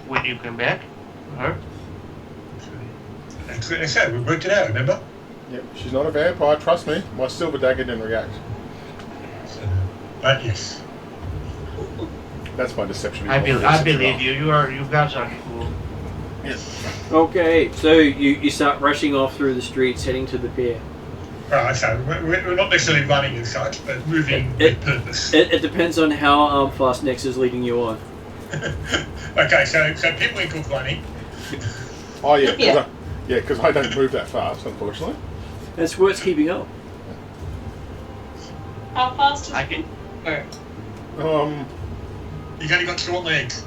when you came back. Her. That's what I said, we worked it out, remember? yeah, she's not a vampire. Trust me. My silver dagger didn't react. But yes. That's my deception. I believe you. You guys are cool. Okay, so you start rushing off through the streets, heading to the pier. Right, so we're not necessarily running as such, but moving with purpose. It depends on how fast Nex is leading you on. Okay, so Pitwinkle's running. Oh yeah, Yeah. because I don't move that fast, unfortunately. And Squirt's keeping up. How fast I is can. it? He's only got short legs.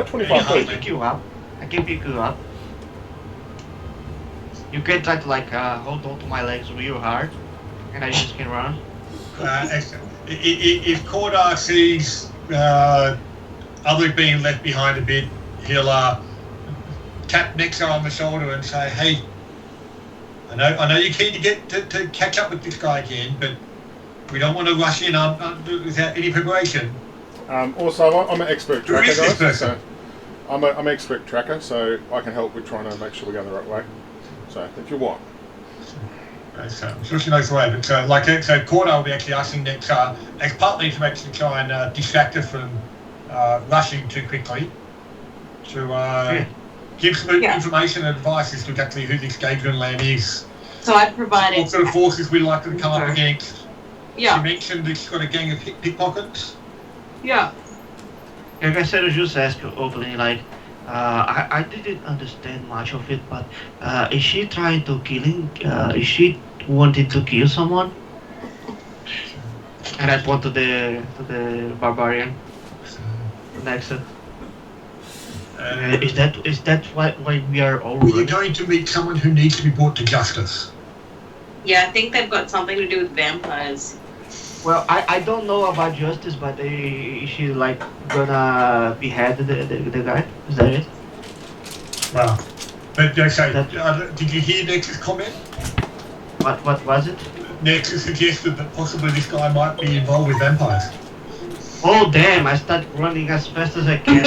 25 I can feet. pick you up. I can pick you up. You can try to hold on to my legs real hard, and I just can run. Excellent. If Cordar sees others being left behind a bit, he'll tap Nexa on the shoulder and say, "Hey, I know you're keen to get to catch up with this guy again, but we don't want to rush in without any preparation." Also, I'm an expert Who tracker, is this guys. person? So I'm an expert tracker, so I can help with trying to make sure we're going the right way. So if you want. So I'm sure she knows the way, but so Cordar will be actually asking Nexa as partly information to try and distract her from rushing too quickly, to give some information and advice as to exactly who this Gabriel land is. So I'd provide What sort of forces we're likely to come up against. She Yeah, mentioned that she's got a gang of pickpockets. yeah. Like I said, I just asked openly, I didn't understand much of it, but is she trying to is she wanting to kill someone? And I point to the barbarian. Next. Is that why we are all Well, you're running? going to meet someone who needs to be brought to justice. Yeah, I think they've got something to do with vampires. Well, I don't know about justice, but is she gonna behead the guy? Is that it? Well, but did you hear Nex's comment? What was it? Nexa suggested that possibly this guy might be involved with vampires. Oh damn! I start running as fast as I can.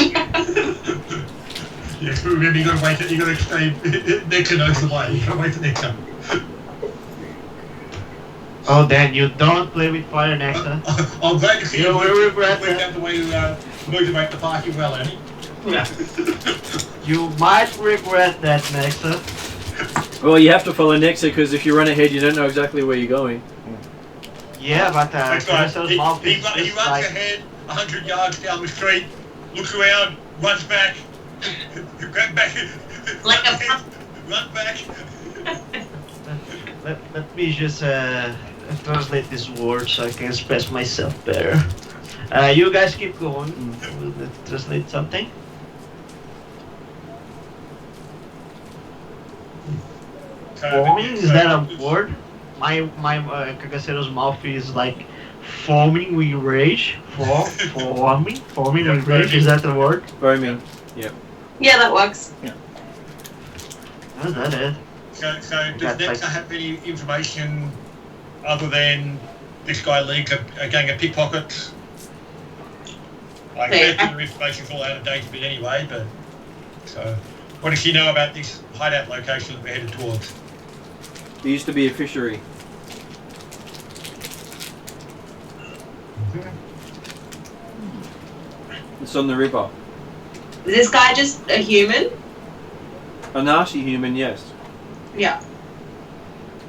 Yes, but remember you got to wait. You got to stay. Nexa knows the way. You got to wait for Nexa. Oh damn! You don't play with fire, Nexa. I'm glad to see You will regret worked that. out the way to motivate the party well, Annie. Yeah. You might regret that, Nexa. Well, you have to follow Nexa because if you run ahead, you don't know exactly where you're going. Yeah, but That's right. Caruso's mouth He is runs just like... ahead 100 yards down the street, looks around, runs back, grab back, Like run a- ahead, run back. Let me just translate this word so I can express myself better. You guys keep going. We'll translate something. Foaming, is that a word? My Kagasero's mouth is like foaming with rage. Foaming with rage. Is that the word? Foaming. Yep. Yeah, that works. That's not it. So does That's Nexa like- have any information other than this guy leads a gang of pickpockets? I Okay. imagine the information's all out of date a bit anyway, but so what does she know about this hideout location that we're headed towards? There used to be a fishery. It's on the river. Is this guy just a human? Anarchy human, yes. Yeah.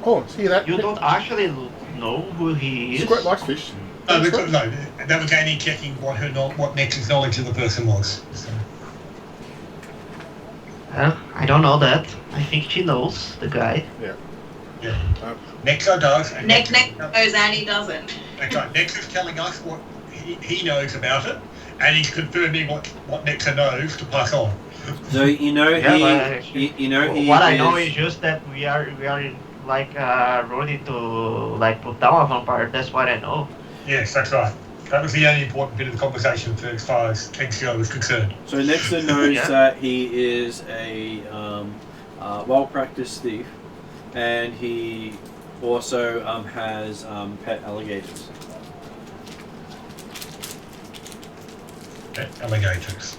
Oh, see that? You don't actually know who he is. Squirt likes fish. No, that was Annie checking what Nex's knowledge of the person was. So. I don't know that. I think she knows the guy. Nexa does. And Nick knows and he doesn't. That's right. Nex is telling us what he knows about it, and he's confirming what Nexa knows to pass on. So you know Yeah, he, but you know he what is, I know is just that we are like ready to like put down a vampire. That's what I know. Yes, that's right. That was the only important bit of the conversation for as far as NCO was concerned. So Nexa knows Yeah. that he is a well-practiced thief, and he also has pet alligators. Alligators.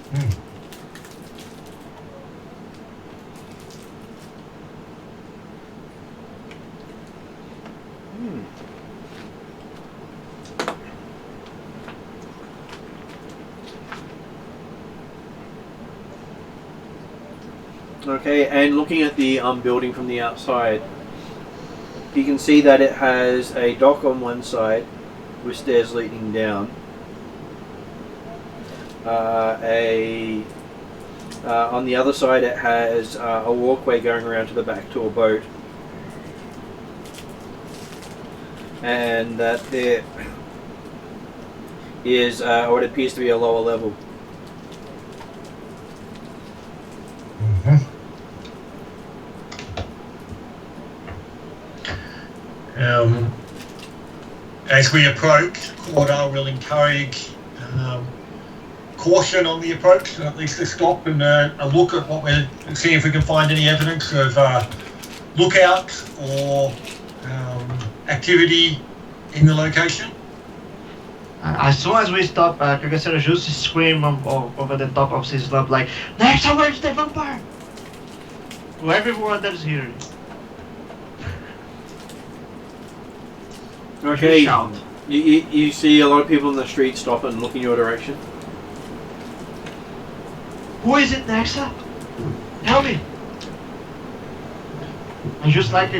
Okay, and looking at the building from the outside, you can see that it has a dock on one side with stairs leading down. On the other side it has a walkway going around to the back to a boat. And that there is what appears to be a lower level. As we approach, Cordar will encourage caution on the approach, at least to stop and a look at what we're seeing if we can find any evidence of lookout or activity in the location. As soon as we stop, Kagasero just scream over the top of his lump like, "Next, where's the vampire?" To everyone that's here. Okay, Shout. you see a lot of people in the street stop and look in your direction. Who is it, Nexa? Tell me. And just like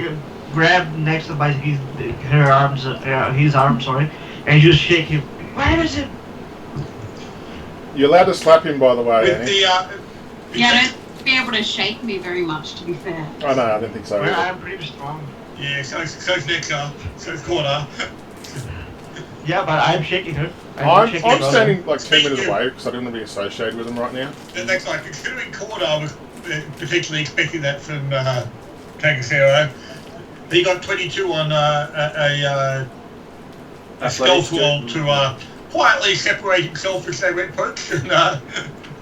grab Nexa by his arm, sorry, and just shake him. Where is it? You're allowed to slap him, by the way, With Annie. the Yeah, don't be able to shake me very much, to be fair. Oh no, I didn't think so. Well, either. I'm pretty strong. yeah, so's Nexa, so's Cordar. Yeah, but I'm shaking her. I'm shaking her. standing like 10 Speaking minutes of- away because I don't want to be associated with him right now. That's right. Considering Cordar was particularly expecting that from Kagasero, he got 22 on a stealth roll to quietly separate himself as they went approach and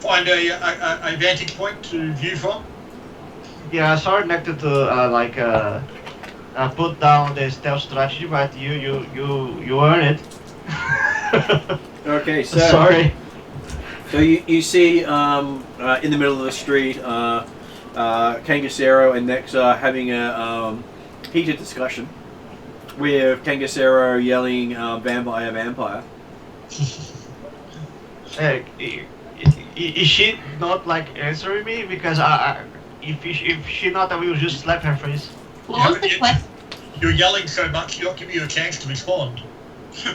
find a vantage point to view from. Yeah, sorry, Nectar, to put down the stealth strategy, but you earn it. Okay, so Sorry. So you see in the middle of the street, Kangasero and Nexa having a heated discussion with Kangasero yelling "Vampire, vampire." Is she not like answering me? Because if she not, I will just slap her face. What was the question? You're yelling so much, you're not giving you a chance to respond.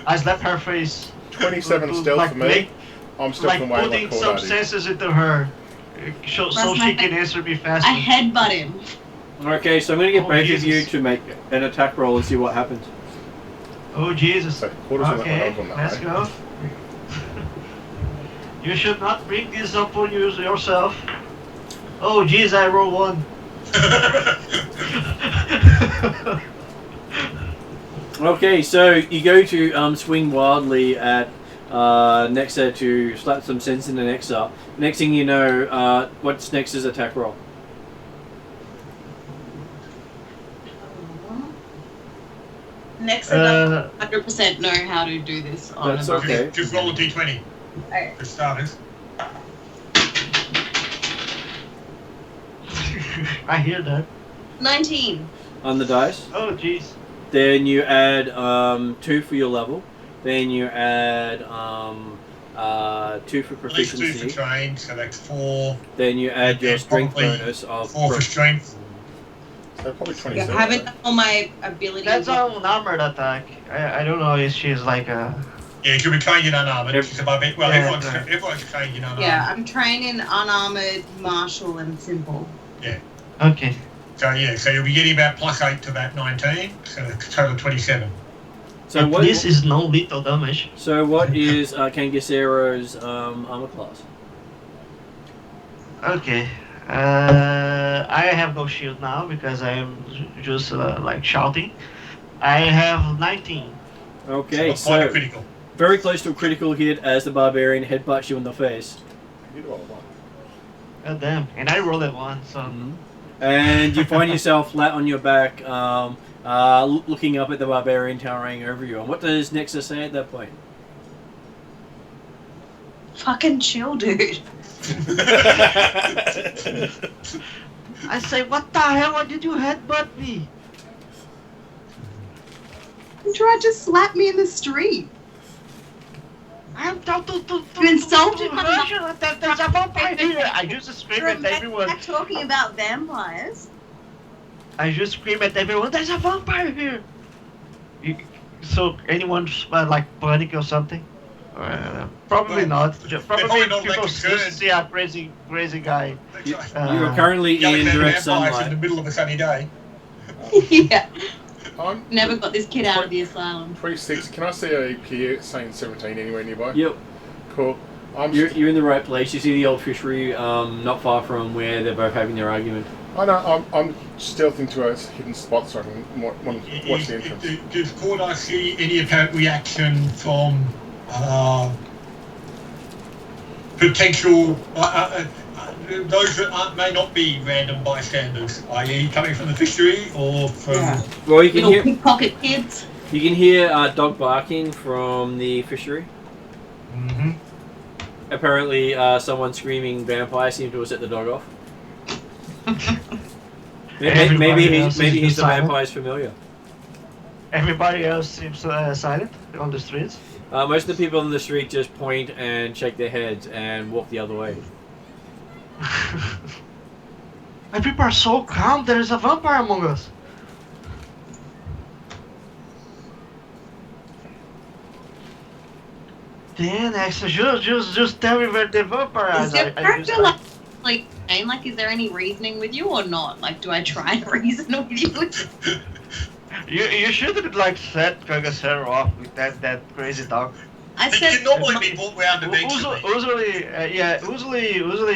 I slap her face. 27 stealth like, for me. I'm still Like from way putting like some Cordati. senses into her, so she can answer me faster. I headbutt him. Okay, so I'm going to get Oh, both Jesus. of you to make an attack roll and see what happens. Oh Jesus. So, quarters on that one, Okay, I've gone that let's way. go. You should not bring this up on yourself. Oh jeez, I roll 1. Okay, so you go to swing wildly at Nexa to slap some sense into Nexa. Next thing you know, what's Nexa's attack roll? Next, I 100% know how to do this. On That's a- okay. Just roll a d20 Okay. for starters. I hear that. 19. On the dice. Oh jeez. Then you add 2 for your level. Then you add 2 for At least 2 for proficiency. train, so that's 4. Then you add your Yeah, strength probably bonus of 4 for strength. So probably Yeah, 27. I haven't done all my abilities. That's an armored attack. I don't know if she's like a. Yeah, she'll be trained in unarmored. Yep. She's above it. Well, Yeah, everyone's trained in unarmored. Yeah, I'm training unarmored, martial, and simple. Okay. So yeah, so you'll be getting about +8 to that 19, so a total of 27. So what? This is no lethal damage. So what is Kangasero's armor class? Okay. I have no shield now because I am just like shouting. I have 19. Okay, So quite a so critical. very close to a critical hit as the barbarian headbutts you in the face. You do all at once. God damn. And I rolled at 1, so. And you find yourself flat on your back, looking up at the barbarian towering over you. And what does Nexa say at that point? Fucking chill, dude. I say, what the hell? Why did you headbutt me? You tried to slap me in the street. I'm You insulted my Russia. There's a vampire here. I just scream at Remember everyone. talking about vampires? I just scream at everyone. There's a vampire here. So anyone like panic or something? Probably Well, not. Probably probably not people that concerned. see a crazy guy. You are currently Yelling in at direct vampires in the sunlight. middle of a sunny day. Yeah. I'm Never got this kid out of the asylum. 26. Can I see a peer saying 17 anywhere nearby? Yep, Cool. you're in the right place. You see the old fishery not far from where they're both having their argument. I know. I'm stealthing to a hidden spot so I can watch the entrance. Does Cordar see any apparent reaction from potential those that may not be random bystanders, i.e. coming from the fishery or from... Yeah. Well, you can Little hear pickpocket kids. dog barking from the fishery. Mm-hmm. Apparently, someone screaming vampire seemed to have set the dog off. Maybe he's the silent. vampire's familiar. Everybody else seems silent on the streets. Most of the people on the street just point and shake their heads and walk the other way. My people are so calm. There is a vampire among us. Then Nexa, just tell me where the vampire Is is. your character like saying like is there any reasoning with you or not? Like do I try and reason with you? You shouldn't like set Kangasero off with that crazy dog. I They said can normally be brought round eventually. Usually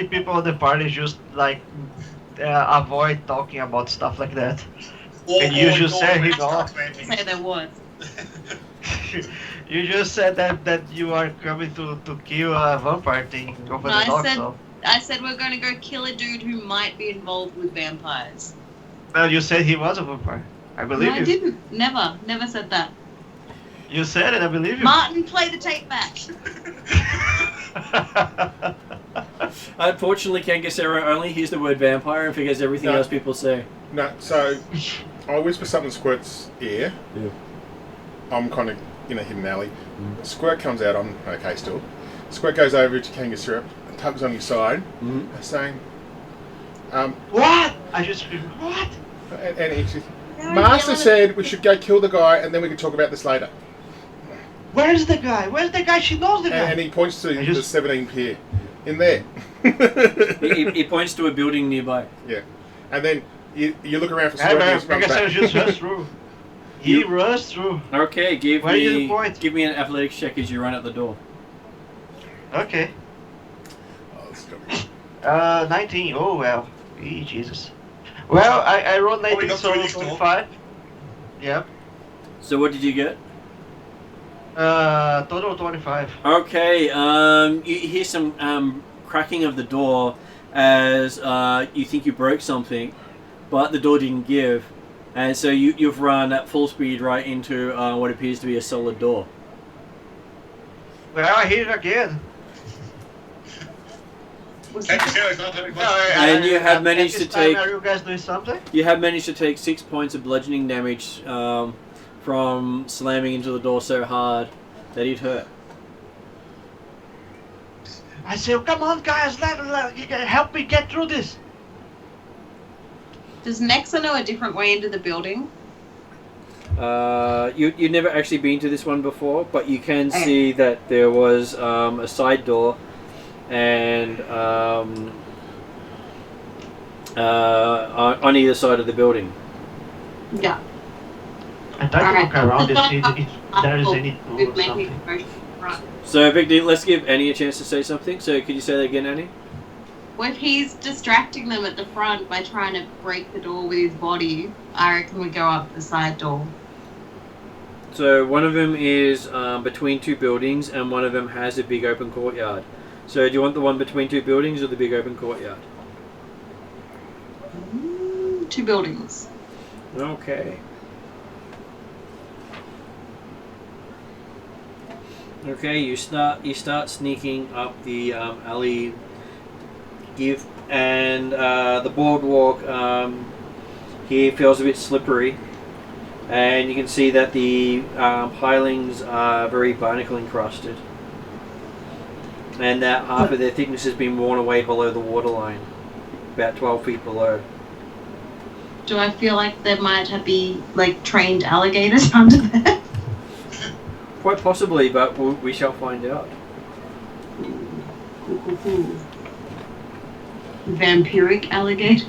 people in the party just like avoid talking about stuff like that. And you just said he's off. say there was. You just said that you are coming to kill a vampire thing over No, the dog. I said we're going to go kill a dude who might be involved with vampires. No, you said he was a vampire. I believe No, you. I didn't. Never said that. You said it. I believe you. Martin, play the tape back. Unfortunately, Kangasero only hears the word vampire and forgets everything No. else people say. No, so I whisper something in Squirt's ear. Yeah. I'm kind of in a hidden alley. Squirt comes out, I'm okay still. Squirt goes over to Kangasero and tugs on his side, saying, What? I just screamed, what? and he says, Master said we should go kill the guy and then we can talk about this later. Where's the guy? Where's the guy? She knows the guy. And he points to I the just- 17 pier. In there. He points to a building nearby. Yeah. And then you look around for Hey, man, surroundings, runs Pegasus back. just rushed through. He rushed through. Okay, give Where is the me point? give me an athletics check as you run out the door. Okay. Oh, this is gonna be- 19. Oh, well. Eee, Jesus. Well, I rolled we 19, got so through this door. 25. Yep. So what did you get? Total 25. Okay, you hear some cracking of the door as you think you broke something, but the door didn't give, and so you've run at full speed right into what appears to be a solid door. Well, I hit it again. Kangaskou's not having much. And you have managed this to time, take- Are you guys doing something? You have managed to take 6 points of bludgeoning damage from slamming into the door so hard that it hurt. I said, come on, guys, you can help me get through this. Does Nexa know a different way into the building? You've never actually been to this one before, but you can see that there was a side door and on either side of the building. Yeah. I try to look around and see if there is Oh, any door we've or made something. motion. Right. So, Victor, let's give Annie a chance to say something. So, could you say that again, Annie? Well, if he's distracting them at the front by trying to break the door with his body, I reckon we go up the side door. So, one of them is between two buildings, and one of them has a big open courtyard. So, do you want the one between two buildings or the big open courtyard? Two buildings. Okay. Okay, you start sneaking up the alley, and the boardwalk here feels a bit slippery, and you can see that the pilings are very barnacle encrusted, and that half of their thickness has been worn away below the waterline, about 12 feet below. Do I feel like there might be like trained alligators under there? Quite possibly, but we shall find out. Vampiric alligators.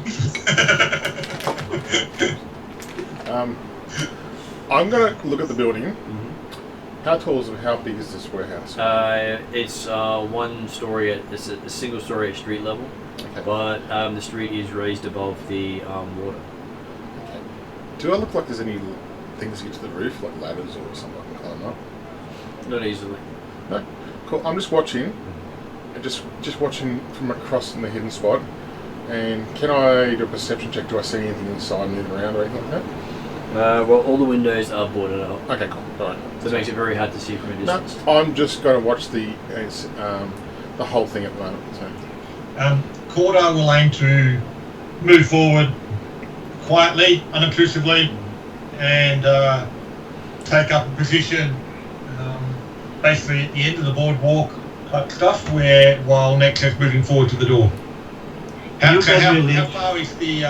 I'm going to look at the building. How tall is it? How big is this warehouse? It's one story. It's a single story at street level, Okay. but the street is raised above the water. Okay. Do I look like there's any things to get to the roof, like ladders or something I can climb up? Not easily. No. Cool. I'm just watching, and just watching from across in the hidden spot. And can I do a perception check? Do I see anything inside moving around or anything like that? Well, all the windows are boarded up, Okay, cool. All right. so it makes it very hard to see from a No, distance. I'm just going to watch the whole thing at the moment. So. Corda will aim to move forward quietly, unobtrusively, and take up a position basically at the end of the boardwalk type stuff, while Nexa's moving forward to the door. How far is the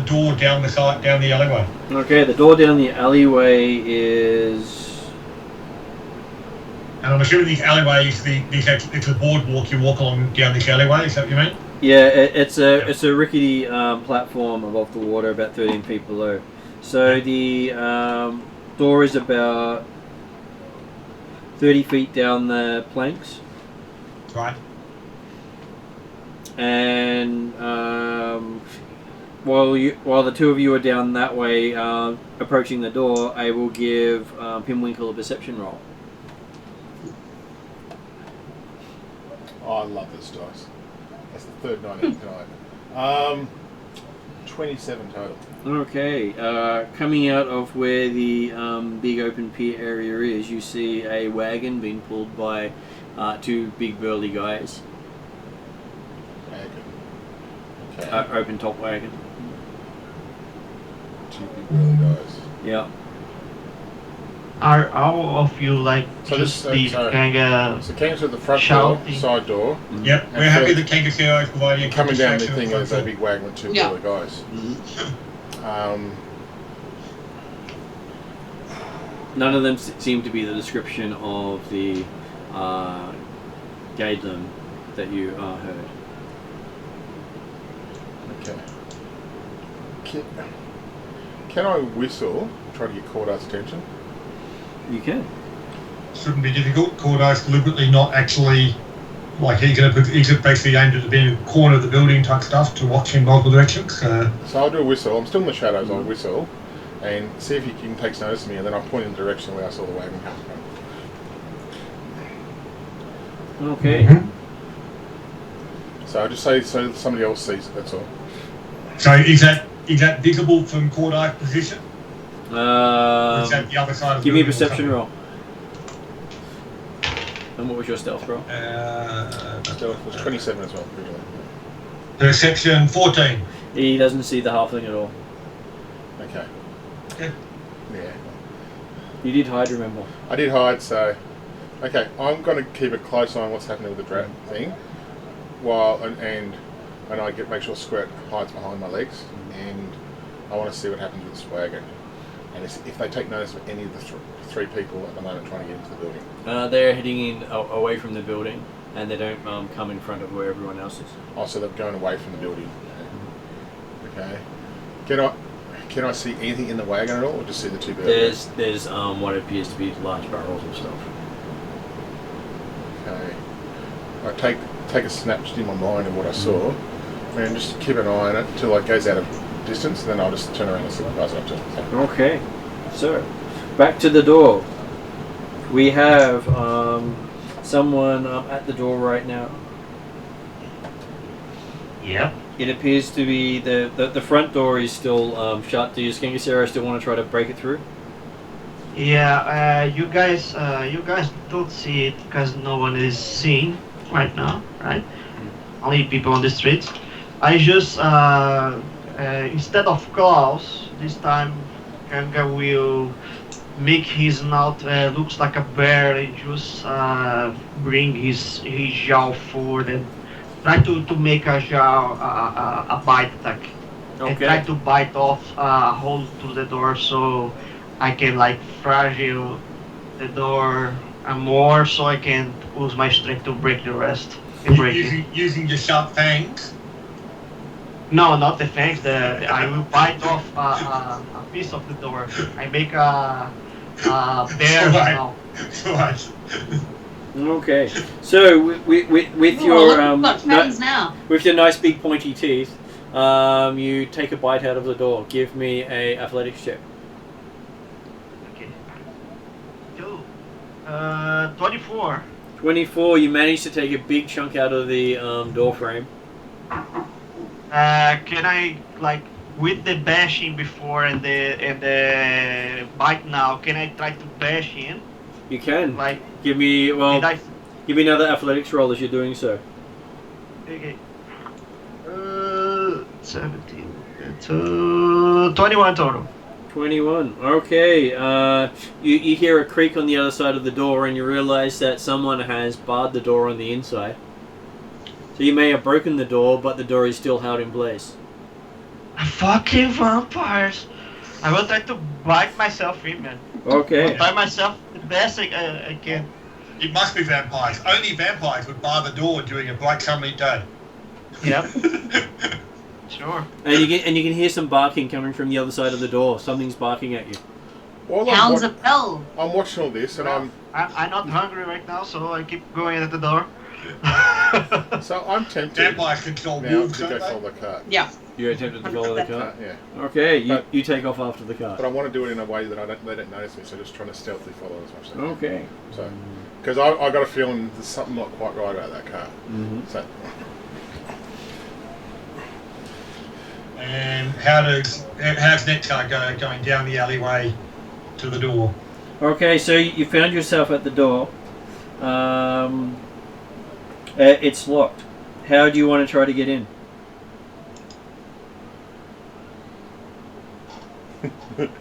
door down the alleyway? Okay, the door down the alleyway is. And I'm assuming this alleyway is it's a boardwalk. You walk along down this alleyway. Is that what you mean? Yeah, it's a rickety platform above the water, about 13 feet below. So the door is about 30 feet down the planks, Right. and while the two of you are down that way, approaching the door, I will give Pinwinkle a perception roll. Oh, I love this dice. That's the third 19 tonight. 27 total. Okay, coming out of where the big open pier area is, you see a wagon being pulled by two big burly guys. Wagon. Okay. Open top wagon. Two big really guys. Yeah. Are all of you like So just this- the so- Kanga? So came to the front Shouting. door, side door. Yep. And We're happy so- that Kangaskou is providing a Coming down the distraction thing at the is a front big wagon with two Yeah. burly guys. None of them seem to be the description of the Gaedlin that you heard. Okay. Can I whistle, try to get Cordar's attention? You can. Shouldn't be difficult. Cordar's deliberately not actually, like he's basically aimed at the corner of the building type stuff to watch in multiple directions. So I'll do a whistle. I'm still in the shadows. I'll whistle and see if he can take notice of me, and then I'll point in the direction where I saw the wagon come from. Okay. So I'll just say so somebody else sees it. That's all. So is that visible from Cordar's position? Or is that the other side of the Give me a building or perception something? roll. And what was your stealth roll? Stealth was 27 as well. Perception 14. He doesn't see the halfling at all. Okay. Okay. Yeah. You did hide, remember? I did hide, so okay. I'm going to keep a close eye on what's happening with the drat thing, while and I make sure Squirt hides behind my legs, and I want to see what happens with this wagon, and if they take notice of any of the three people at the moment trying to get into the building. They're heading in away from the building, and they don't come in front of where everyone else is. Oh, so they're going away from the building. Okay. Can I see anything in the wagon at all, or just see the two birds? There's what appears to be large barrels of stuff. Okay. I take a snapshot in my mind of what I saw, and just keep an eye on it until it goes out of distance, and then I'll just turn around and see what goes up to. Okay. So, back to the door. We have someone at the door right now. Yep. It appears to be the front door is still shut. Do you, Skingasera, still want to try to break it through? Yeah, you guys don't see it because no one is seeing right now, right? Only people on the streets. I just instead of claws this time, Kanga will make his snout looks like a bear. He just bring his jaw forward and try to make a jaw a bite attack. Okay. And try to bite off a hole to the door so I can like fragile the door more so I can use my strength to break the rest. And break it. Using the sharp fangs? No, not the fangs. I will bite off a piece of the door. I make a bear now. Right. Okay. So with your got fangs now. with your nice big pointy teeth, you take a bite out of the door. Give me a athletics check. Okay. 24. 24. You manage to take a big chunk out of the door frame. Can I like with the bashing before and the bite now? Can I try to bash in? You can. Like Give me give me another athletics roll as you're doing so. okay. 17. 21 total. 21. Okay. You hear a creak on the other side of the door, and you realize that someone has barred the door on the inside. So you may have broken the door, but the door is still held in place. Fucking vampires! I will try to bite myself in, man. Okay. Bite myself the best I can. It must be vampires. Only vampires would bar the door during a bright sunny day. Yep. Sure. And you can hear some barking coming from the other side of the door. Something's barking at you. Well, Hounds of hell. I'm watching all this, and I'm not hungry right now, so I keep going at the door. I'm tempted Vampires control now wolves, to go don't they? follow the cart. Yeah. You're attempting to follow the cart. Yeah. Okay, But- you take off after the cart. But I want to do it in a way that they don't notice me, so just trying to stealthily follow as much as I can. Okay. So, because I got a feeling there's something not quite right about that car. Mm-hmm. So, And how's Netcar going down the alleyway to the door? Okay, so you found yourself at the door. It's locked. How do you want to try to get in?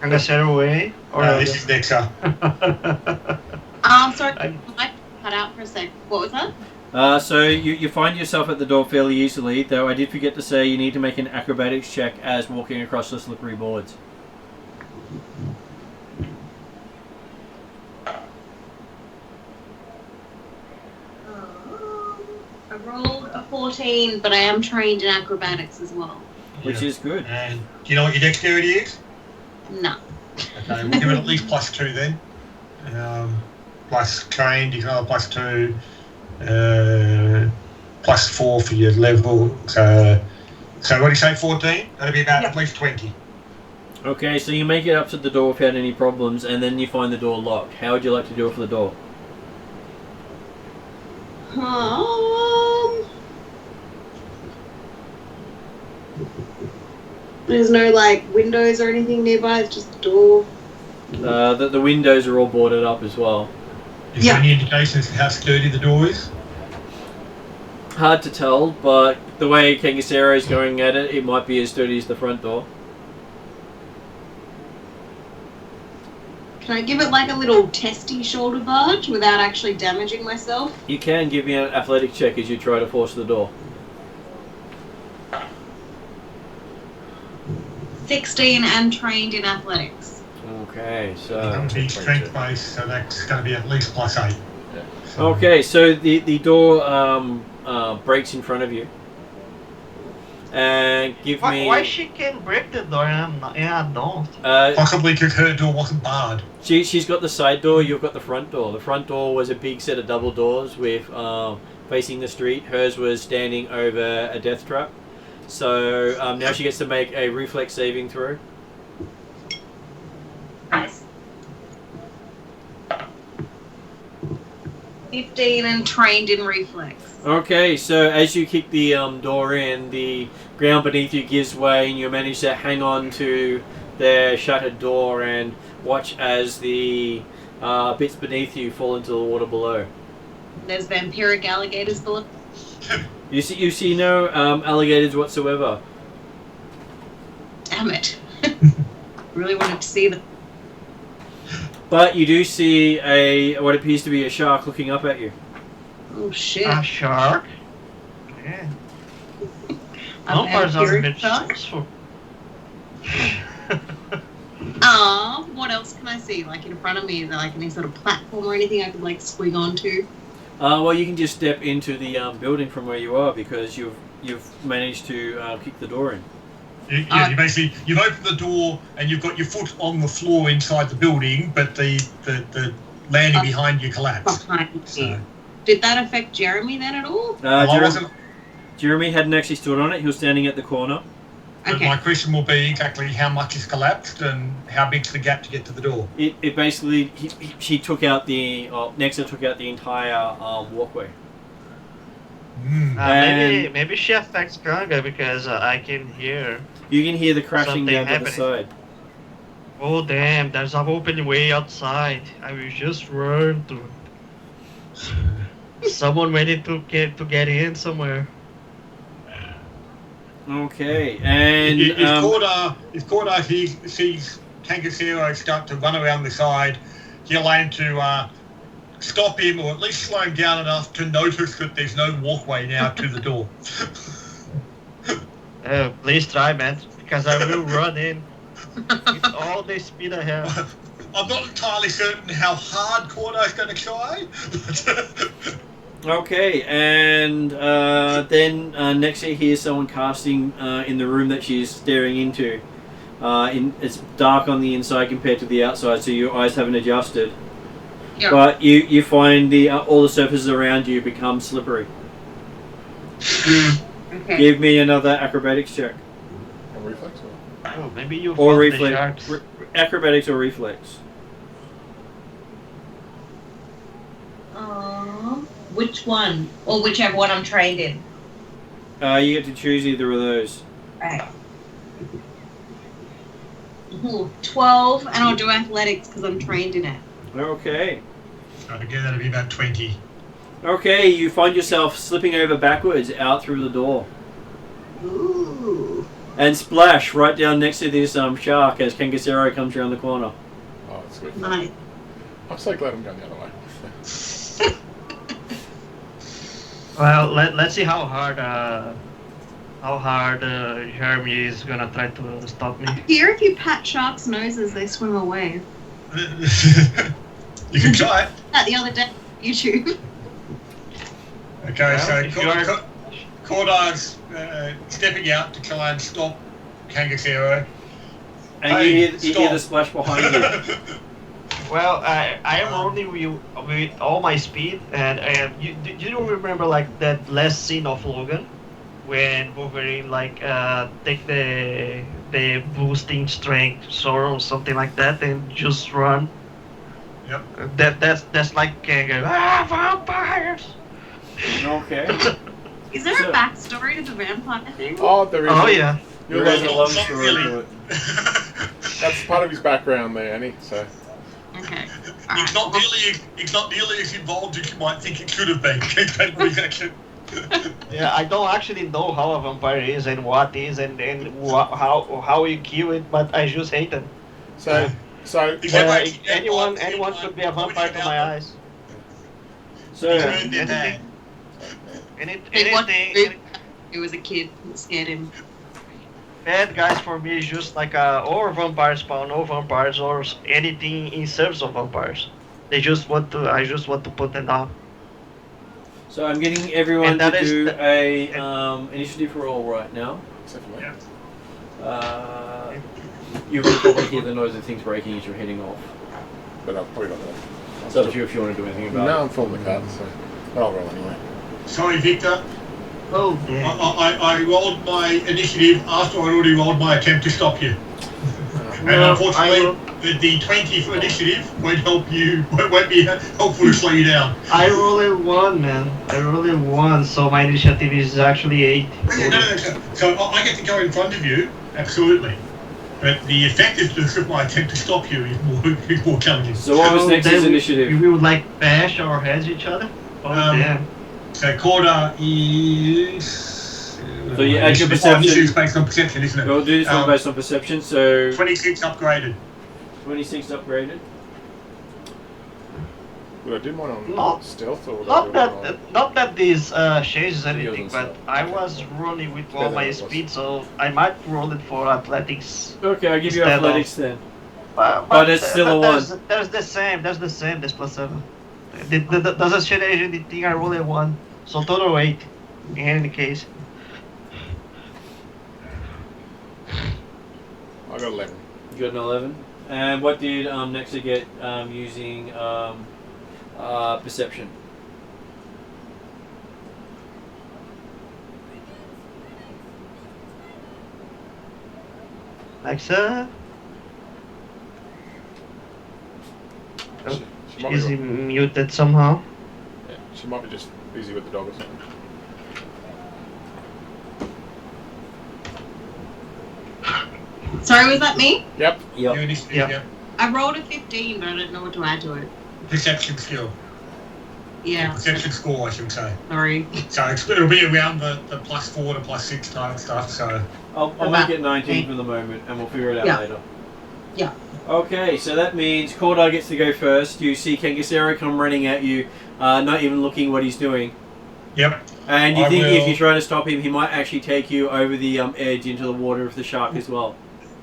And I said away. Or This is Nexa. Sorry, I cut out for a sec. What was that? So you find yourself at the door fairly easily, though I did forget to say you need to make an acrobatics check as walking across the slippery boards. I rolled a 14, but I am trained in acrobatics as well. Which is good. And do you know what your dexterity is? No. Okay, we'll give it at least +2 then. Plus trained, you can have +2. +4 for your level. So what do you say, 14? That'll be about at least 20. Okay, so you make it up to the door without any problems, and then you find the door locked. How would you like to do it for the door? There's no like windows or anything nearby. It's just a door. The windows are all boarded up as well. Is there any indication as to how sturdy the door is? Hard to tell, but the way Kangasero is going at it, it might be as sturdy as the front door. Can I give it like a little testy shoulder barge without actually damaging myself? You can give me an athletic check as you try to force the door. 16 and trained in athletics. Okay, It's so... going to be strength based, so that's going to be at least +8. Yeah. So, Okay, so the door breaks in front of you. And give me... Why she can break the door and I don't? possibly because her door wasn't barred. She's got the side door, you've got the front door. The front door was a big set of double doors with facing the street. Hers was standing over a death trap. So now she gets to make a reflex saving throw. Nice. 15 and trained in reflex. Okay, so as you kick the door in, the ground beneath you gives way and you manage to hang on to the shuttered door and watch as the bits beneath you fall into the water below. There's vampiric alligators below. You see no alligators whatsoever. Damn it. Really wanted to see them. But you do see what appears to be a shark looking up at you. Oh shit. A shark? Yeah. No parts are a bit stressful. What else can I see? Like in front of me, is there like any sort of platform or anything I could like swing onto? Well, you can just step into the building from where you are because you've managed to kick the door in. You basically, you've opened the door and you've got your foot on the floor inside the building, but the landing behind you collapsed. Behind me. So, Did that affect Jeremy then at all? Jeremy hadn't actually stood on it. He was standing at the corner. but Okay. my question will be exactly how much is collapsed and how big's the gap to get to the door. It basically she took out Nexa took out the entire walkway. Maybe she affects Ganga because I can hear. You can hear the crashing Something down to the happening. side. Oh damn! There's an open way outside. I will just run to. Someone ready to get in somewhere. Okay, and If Corda sees Tangasero start to run around the side, he'll aim to stop him or at least slow him down enough to notice that there's no walkway now to the door. Please try, man, because I will run in with all the speed I have. I'm not entirely certain how hard Corda's going to try. okay, and then next you hear someone casting in the room that she's staring into. It's dark on the inside compared to the outside, so your eyes haven't adjusted. Yeah. But you find all the surfaces around you become slippery. Okay. Give me another acrobatics check. A reflex or? Oh, maybe you Or fought the reflex. sharks. Acrobatics or reflex. Which one? Or whichever one I'm trained in. You get to choose either of those. Right. Ooh, 12, and I'll do athletics because I'm trained in it. Okay. So again, that'll be about 20. Okay, you find yourself slipping over backwards out through the door. Ooh. And splash right down next to this shark as Kangasero comes around the corner. Oh, that's good. Nice. I'm so glad I'm going the other way. Well, let's see how hard Jeremy is gonna try to stop me. Here, if you pat sharks' noses, they swim away. You can try it. That the other day, on YouTube. Okay, Well, so if you are- Cordar's stepping out to try and stop Kangasero. And Hey, you hear stop. the splash behind you. Well, I am running with all my speed, and you don't remember like that last scene of Logan, when Wolverine like take the boosting strength sword or something like that and just run. Yep. That's like vampires. Okay. Is there So- a backstory to the vampire thing? Oh, there is. Oh yeah. There is a Not- love not story really. to it. That's part of his background there, Annie. So Okay. It's not nearly as involved as you might think it should have been. Yeah, I don't actually know how a vampire is and what is and how you kill it, but I just hate it. so Is that right? Anyone could be a vampire to my eyes. So, Turn their hand. Anything It was a kid that scared him. bad guys for me is just like or vampire spawn or vampires or anything in service of vampires. I just want to put them down. so I'm getting everyone And that to is do the- a initiative roll right now. except for me. Yeah. You will probably hear the noise of things breaking as you're heading off. But I'm probably not going It's up to you if you want to do anything to. about No, it. I'm full of the cards, so but I'll roll anyway. Sorry, Victor. Oh damn. I rolled my initiative after I already rolled my attempt to stop you. And Well, unfortunately, the 20 for initiative won't be helpful to slow you down. I really won, man. I really won, so my initiative is actually 8. No. So I get to go in front of you, absolutely. But the effectiveness of my attempt to stop you is more challenging. So what was next is We initiative? will like bash our heads each other. Oh damn. So Corda is... So you add your Initiative perception. is based on perception, isn't it? We'll do this one based on perception, so 26 upgraded. 26 upgraded. Would I do mine on Not- stealth or would I do mine on... Not that this changes anything, Yours but and I stuff. was running with all Better my than it was. speed, so I might roll it for athletics. Okay, I'll give you Instead of- athletics then. But it's still a there's, There's the same. There's +7. Doesn't change anything. I roll a 1, so total 8. In any case. I got 11. You got an 11. And what did Nexa get using perception? Alexa, She might is he be, muted somehow? yeah, she might be just busy with the dog or something. Sorry, was that me? Yep. Yep. Your initiative, Yeah. yeah. I rolled a 15, but I don't know what to add to it. Perception skill. Yeah, Perception score, I should say. sorry. So it'll be around the +4 to +6 type stuff, so... I'll make About it 19 eight. for the moment, and we'll figure it out Yeah. later. Yeah. Okay, so that means Cordar gets to go first. You see Kangasero come running at you, not even looking what he's doing. Yep. And you I think if will- you try to stop him, he might actually take you over the edge into the water of the shark as well.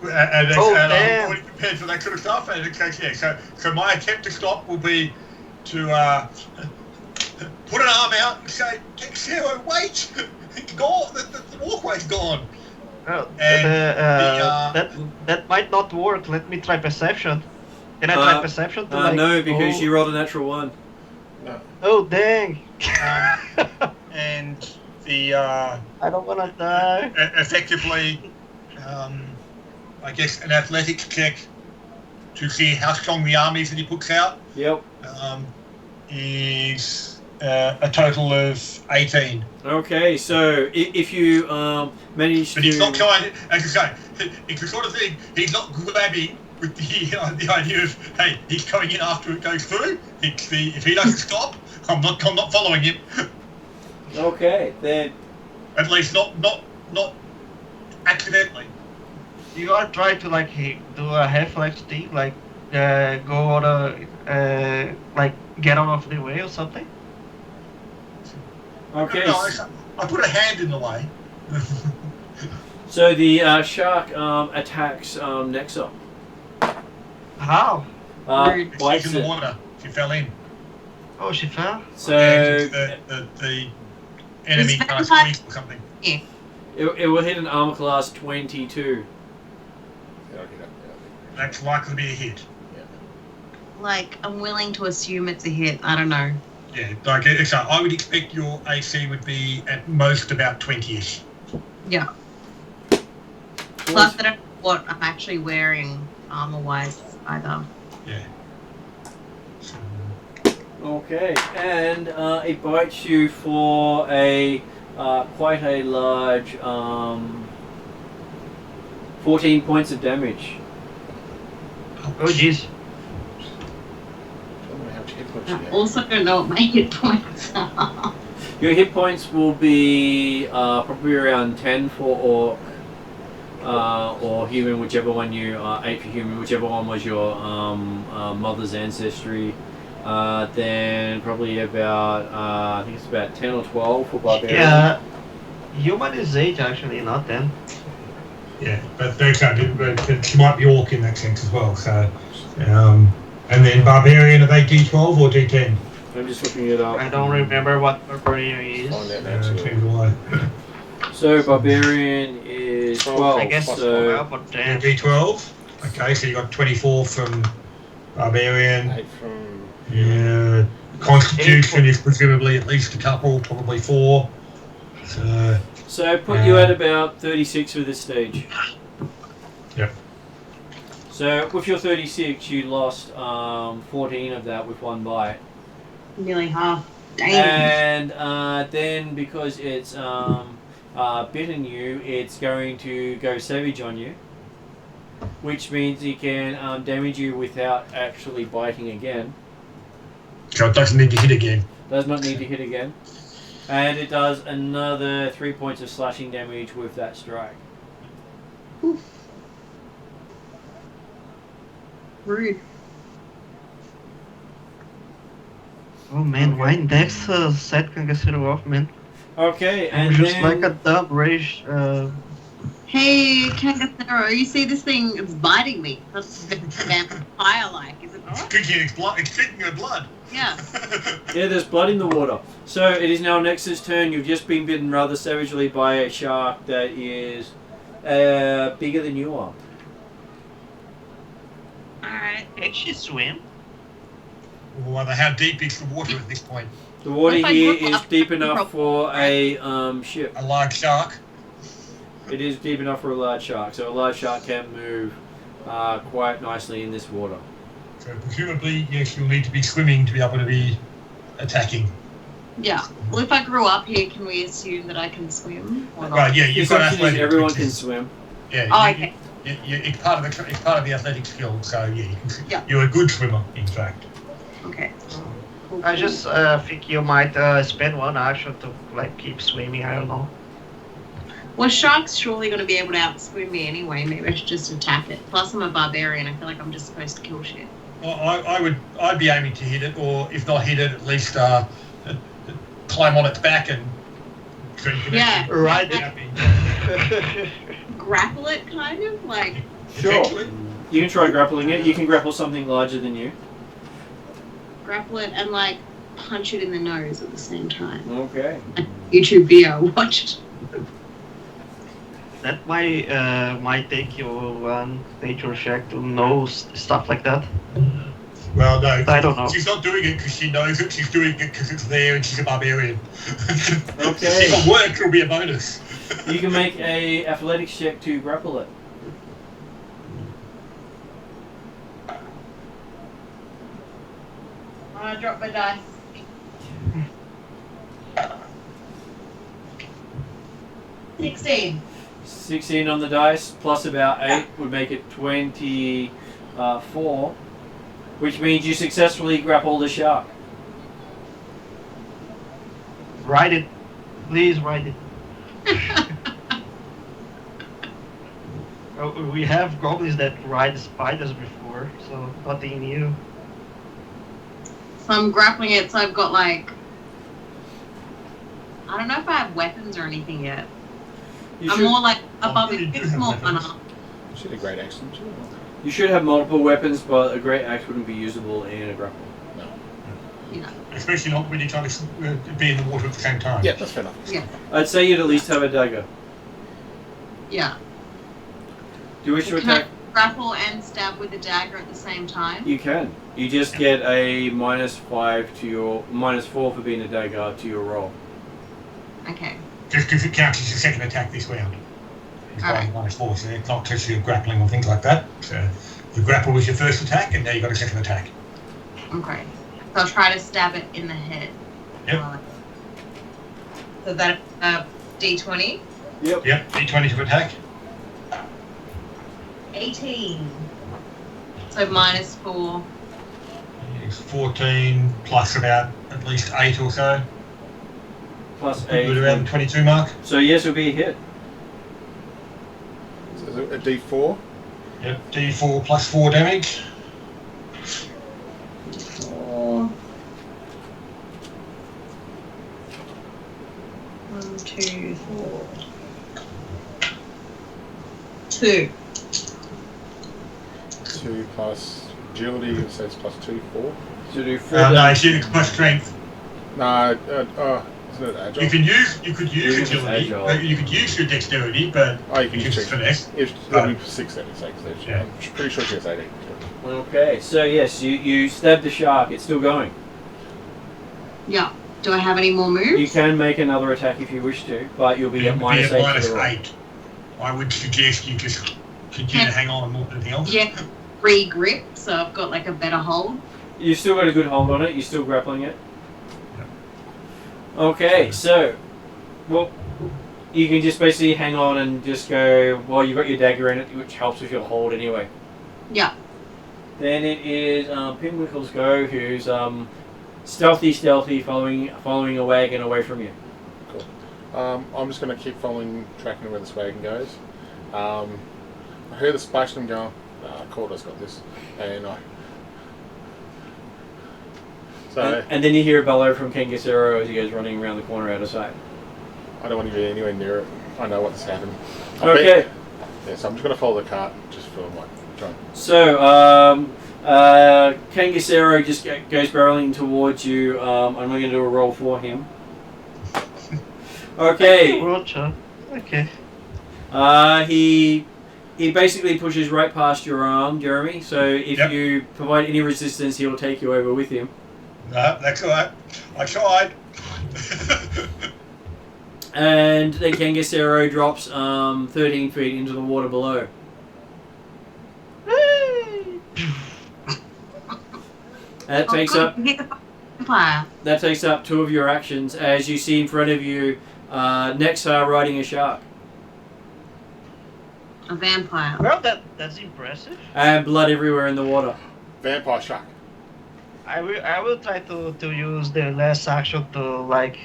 And Oh, I'm damn. already prepared for that sort of stuff. And yeah, so my attempt to stop will be to put an arm out and say, Sarah, wait! Go, the walkway's gone. Well, And that might not work. Let me try perception. Can I try perception? To No, because oh. you rolled a natural 1. No. Oh dang! And the I don't wanna die. effectively, I guess an athletics check to see how strong the arm is that he puts out Yep. is a total of 18. Okay, so if you manage But to... he's not trying, as I say, it's the sort of thing, he's not grabbing with the idea of, hey, he's coming in after it goes through. It's the, if he doesn't stop, I'm not following him. Okay, then... At least not accidentally. You are trying to like do a reflex thing, like go on a like get out of the way or something. Okay, No, I put a hand in the way. so the shark attacks Nexa. How? She's Bites in the it. water. She fell in. Oh, she fell. So... And the enemy kind of squeaks or something. Yeah. It will hit an armor class 22. Yeah, okay, yeah. That's likely to be a hit. Like, I'm willing to assume it's a hit. I don't know. Yeah, like so I would expect your AC would be at most about 20-ish. Yeah. Plus, I don't know what I'm actually wearing armor-wise either. Yeah. So, Okay, and it bites you for a quite a large 14 points of damage. Oh jeez. Don't know how much hit points you I have. also don't know what my hit points are. Your hit points will be probably around 10 for orc or human, whichever one you 8 for human, whichever one was your mother's ancestry. Then probably about I think it's about 10 or 12 for barbarian. Yeah. Human is 8 actually, not 10. yeah, but she might be orc in that sense as well. So, and then barbarian, are they D12 or D10? I'm just looking it up. I don't remember what barbarian is. Find that now too. Neither do I. So barbarian is 12. I guess So but Yeah, D12. Okay, so you got 24 from barbarian. 8 from... Yeah. Constitution is presumably at least a couple, probably 4. So put you at about 36 for this stage. Yep. So with your 36, you lost 14 of that with one bite. Nearly half. Damn. And then because it's bitten you, it's going to go savage on you, which means it can damage you without actually biting again. So it doesn't need to hit again. Does not need to hit again. And it does another 3 points of slashing damage with that strike. Rude. Oh man, why Dex set can get off, man? Okay, I'm and just then like a dumb rage. Hey, Kangathero, you see this thing? It's biting me. That's vampire-like, is it It's not? drinking its blood. It's drinking your blood. Yeah. yeah, there's blood in the water. So it is now Nex's turn. You've just been bitten rather savagely by a shark that is bigger than you are. Alright. Can she swim? Well, how deep is the water at this point? The water If I here look is up, deep I can enough for a ship. A large shark? It is deep enough for a large shark, so a large shark can move quite nicely in this water. So presumably, yes, you'll need to be swimming to be able to be attacking. Yeah. Well, if I grew up here, can we assume that I can swim? Or not? Right, yeah, The you've got assumption is athletics. everyone which can is- swim. Yeah, Oh, okay. it's part of the athletic skill. So yeah, you can. Yeah. You're a good swimmer, in fact. Okay. Cool, I cool. just think you might spend one action to like keep swimming. I don't know. Well, shark's surely going to be able to outswim me anyway. Maybe I should just attack it. Plus, I'm a barbarian. I feel like I'm just supposed to kill shit. Well, I'd be aiming to hit it, or if not hit it, at least climb on its back and. So you can Yeah. actually- Right. Grapple it, kind of? Like, Potentially. You can try grappling it. You can grapple something larger than you. grapple it and, like, punch it in the nose at the same time. Okay. YouTube video I watched. That might take you one nature check to know stuff like that. Well, no. I don't know. She's not doing it because she knows it. She's doing it because it's there and she's a barbarian. Okay. If it works, it'll be a bonus. You can make a athletics check to grapple it. I dropped my dice. $16. 16 on the dice, plus about 8 would make it 24, which means you successfully grapple the shark. Ride it, please ride it. We have goblins that ride spiders before, so nothing new. So I'm grappling it, so I've got, like... I don't know if I have weapons or anything yet. You I'm should, more like above you it. do It's have more weapons. fun. You should have great accent too. you should have multiple weapons, but a great axe wouldn't be usable in a grapple. Yeah. Especially not when you're trying to be in the water at the same time. Yeah, that's fair enough. Yeah. I'd say you'd at least have a dagger. Yeah. Do you wish to Can I attack? grapple and stab with the dagger at the same time? You can. You just get a -4 for being a dagger to your roll. Okay. Just because it counts as your second attack this round. It's Alright. -4, so it's not just your grappling or things like that. So the grapple was your first attack, and now you got a second attack. Okay. So I'll try to stab it in the head. Yep. So that D20. Yep. Yep, D20 to attack. 18. So -4. It's 14 plus about at least 8 or so. Plus Good around 8. the 22 mark. So yes, it'll be a hit. So is it a D4? Yep, D4 plus 4 damage. 4. 1, 2, 4. 2. 2 plus agility, it says plus 2, 4. So do 4 No, damage. it's plus strength. No, isn't it agile? You could use Yeah, it's agility. agile. You could use your dexterity, but Oh, you can it's use finesse. It'll be 6 then, it's 6. Yeah. I'm pretty sure she has 18. Okay, so yes, you stab the shark. It's still going. Yeah. Do I have any more moves? You can make another attack if you wish to, but you'll be It at would be -8 at to the roll. -8. I would suggest you just continue to hang on more than anything else. Yeah. Re-grip, so I've got like a better hold. You've still got a good hold on it. You're still grappling it. Okay, so, well, you can just basically hang on and just go, well, you've got your dagger in it, which helps with your hold anyway. Yeah. Then it is Pinwickle's go, who's stealthy, following a wagon away from you. I'm just going to keep tracking where this wagon goes. I hear the splash and I'm going, Corda's got this. And And then you hear a bellow from King Gisero as he goes running around the corner out of sight. I don't want to be anywhere near it. I know what's happened. Okay. Yeah, so I'm just going to follow the cart just for like trying. So, King Gisero just goes barreling towards you. I'm going to do a roll for him. Okay. Roger. Okay. He basically pushes right past your arm, Jeremy. So if you provide any resistance, he'll take you over with him. No, that's alright. I tried. And then Kangasero drops 13 feet into the water below. That takes up 2 of your actions as you see in front of you Nexa riding a shark. A vampire. Well, that's impressive. And blood everywhere in the water. Vampire shark. I will try to use the last action to like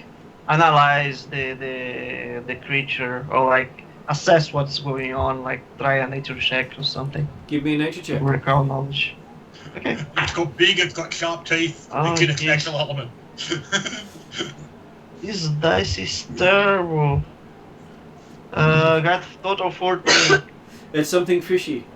analyze the creature or like assess what's going on, like try a nature check or something. Give me a nature check. Recall knowledge. Okay. It's got big, it's got sharp teeth, Oh, it's in a geez. natural element. This dice is terrible. Got total 14. It's something fishy.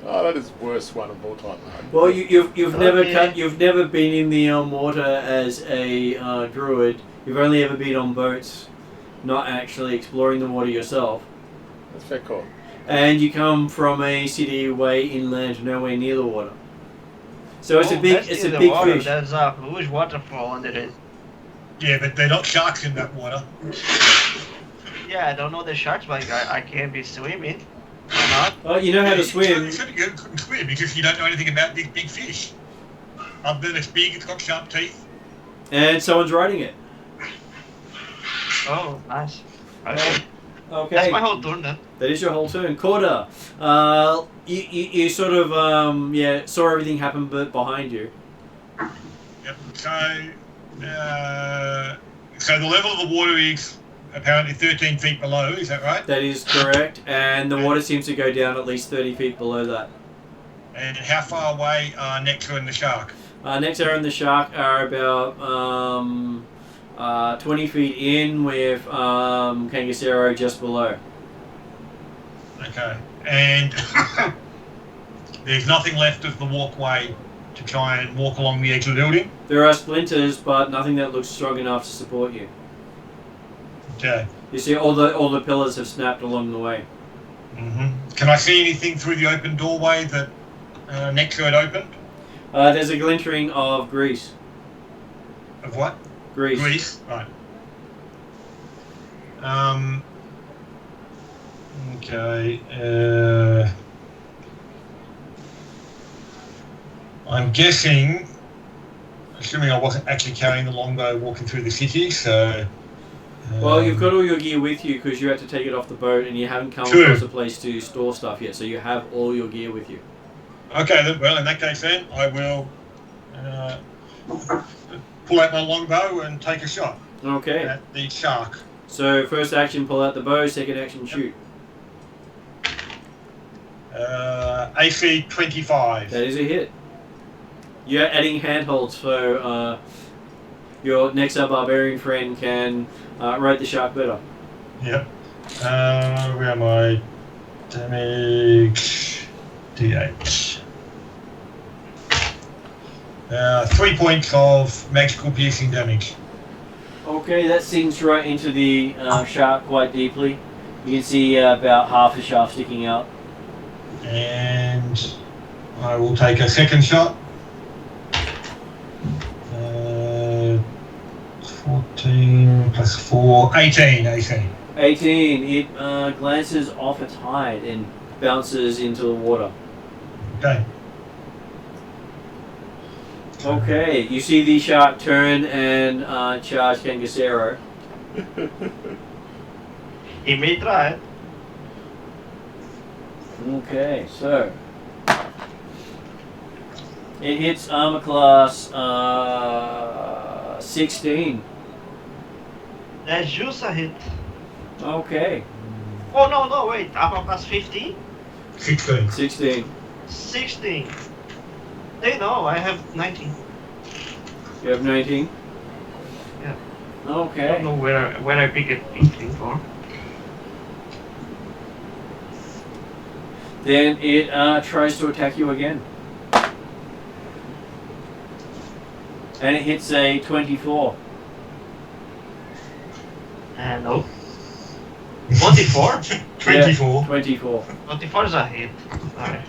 Oh, that is the worst one of all time. Well, you've never Okay. you've never been in the water as a druid. You've only ever been on boats, not actually exploring the water yourself. That's fair call. And you come from a city way inland, nowhere near the water. So it's a big water. fish. There's a huge waterfall under it. Yeah, but they're not sharks in that water. Yeah, I don't know the sharks, but I can't be swimming. Why not? Oh, you know how to swim. You couldn't swim because you don't know anything about these big fish. Other than it's big, it's got sharp teeth. And someone's riding it. Oh, nice. Okay. Okay. That's my whole turn then. That is your whole turn. Corda, you sort of saw everything happen but behind you. Yep. So the level of the water is apparently 13 feet below. Is that right? That is correct, and the water seems to go down at least 30 feet below that. And how far away are Nectar and the shark? Nexa and the shark are about 20 feet in with Kangasero just below. Okay. And There's nothing left of the walkway to try and walk along the edge of the building. There are splinters, but nothing that looks strong enough to support you. Okay. You see, all the pillars have snapped along the way. Can I see anything through the open doorway that Nexa had opened? There's a glintering of grease. Of what? Grease. Grease. Right. Okay. I'm guessing, assuming I wasn't actually carrying the longbow walking through the city, so... Well, you've got all your gear with you because you had to take it off the boat and you haven't come True. across a place to store stuff yet, so you have all your gear with you. Okay, then, well, in that case then, I will pull out my longbow and take a shot Okay. at the shark. So, first action, pull out the bow, second action, shoot. AC 25. That is a hit. You're adding handholds, so your Nexa barbarian friend can rate the shark better. Yep. Where am I? Damage D8. 3 points of magical piercing damage. Okay, that sinks right into the shark quite deeply. You can see about half the shaft sticking out. And I will take a second shot. 14 plus 4, 18 AC. 18. It glances off its hide and bounces into the water. Okay. Okay, you see the shark turn and charge Kangasero. He may try it. Okay, so it hits armor class 16. That's just a hit. Okay, Oh no, wait. Armor class 15? 16. 16. 16. They know, I have 19. You have 19? Yeah. I Okay. don't know where I pick it for. Then it tries to attack you again. And it hits a 24. No. 24? 24. Yeah, 24. 24 is a hit. Alright.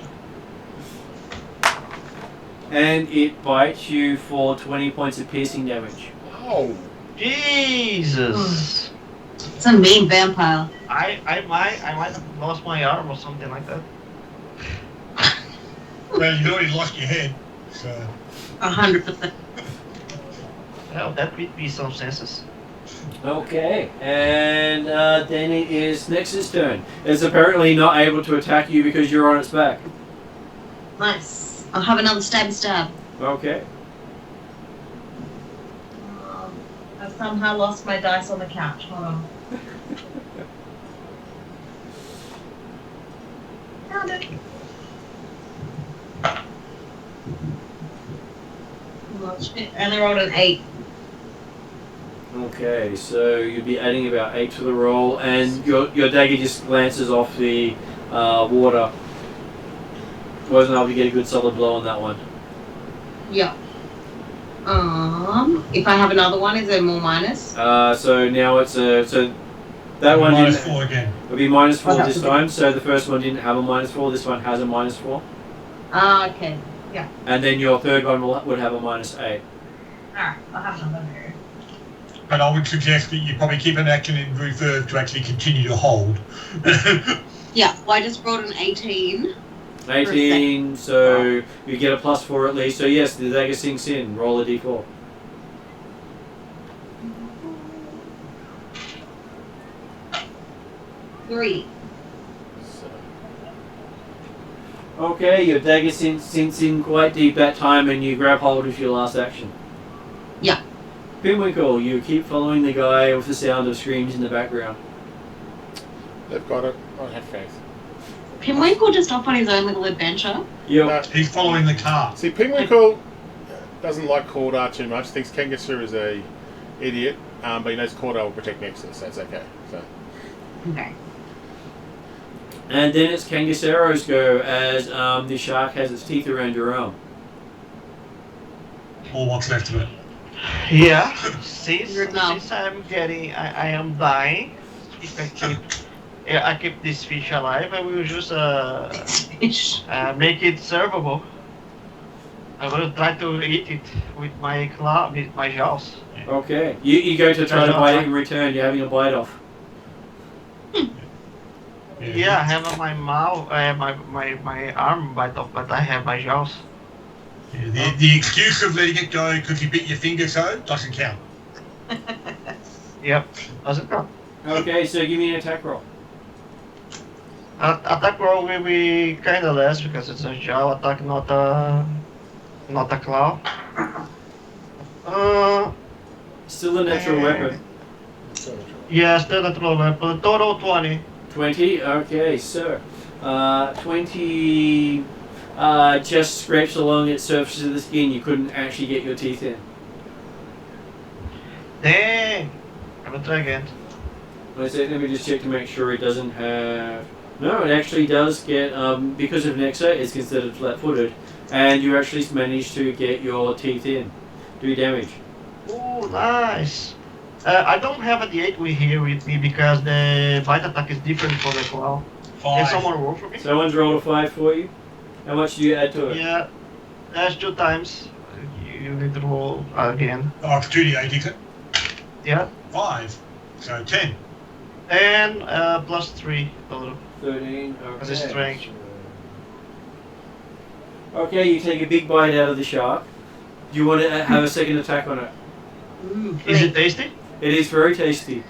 And it bites you for 20 points of piercing damage. Oh, Jesus! It's a mean vampire. I might have lost my arm or something like that. Well, you already lost your head, so... 100%. Well, that would be some senses. Okay, and then it is Nex's turn. It's apparently not able to attack you because you're on its back. Nice. I'll have another stab. Okay. I've somehow lost my dice on the couch. Hold on. Found it. And they rolled an 8. Okay, so you'd be adding about 8 to the roll, and your dagger just glances off the water. Wasn't able to get a good solid blow on that one. Yeah. If I have another one, is there more minus? So now it's so that one minus didn't, 4 again. it'll be minus 4 Oh, this time. So the first one didn't have a minus 4. This one has a minus 4, Okay. and then your third one would have a minus 8. Alright, I'll have another here. But I would suggest that you probably keep an action in reserve to actually continue to hold. Yeah, well, I just rolled an 18. 18, so you get a plus 4 at least. So yes, the dagger sinks in. Roll a d4. Three. Okay, your dagger sinks in quite deep that time, and you grab hold of your last action. Yeah. Pinwinkle, you keep following the guy with the sound of screams in the background. they've got it. I have faith. Pinwinkle just off on his own little adventure. Yep. He's following the car. See, Pinwinkle doesn't like Cordar too much. Thinks Kangasoo is a idiot, but he knows Cordar will protect Nexus. That's okay. So Okay. And then it's Kangasero's go as the shark has its teeth around your arm. Or what's left of it. Yeah, since Your mouth. I am dying. If I keep this fish alive, I will just Fish. make it servable. I will try to eat it with my claw, with my jaws. Okay. You go to try to bite it in return. You're having a bite off. Yeah, I have my mouth, my arm bite off, but I have my jaws. Yeah, the excuse of letting it go because you bit your finger so doesn't count. Yep, doesn't count. Okay, so give me an attack roll. Attack roll will be kind of less because it's a jaw attack, not a claw. Still a natural weapon. Yeah, still natural weapon. Total 20. 20? Okay, so 20 just scrapes along its surface of the skin. You couldn't actually get your teeth in. Dang! I will try again. Let me just check to make sure it doesn't have... No, it actually does get, because of Nexa, it's considered flat-footed, and you actually managed to get your teeth in. Do damage. Oh, nice! I don't have a D8 here with me because the bite attack is different for the claw. Can 5. someone roll for me? Someone's rolled a 5 for you. How much do you add to it? Yeah, that's 2 times. You need to roll again. Oh, it's 2d8, is it? Yeah, 5. So 10. and plus 3 total. 13. As a strength. Okay, you take a big bite out of the shark. Do you want to have a second attack on it? Is it tasty? It is very tasty.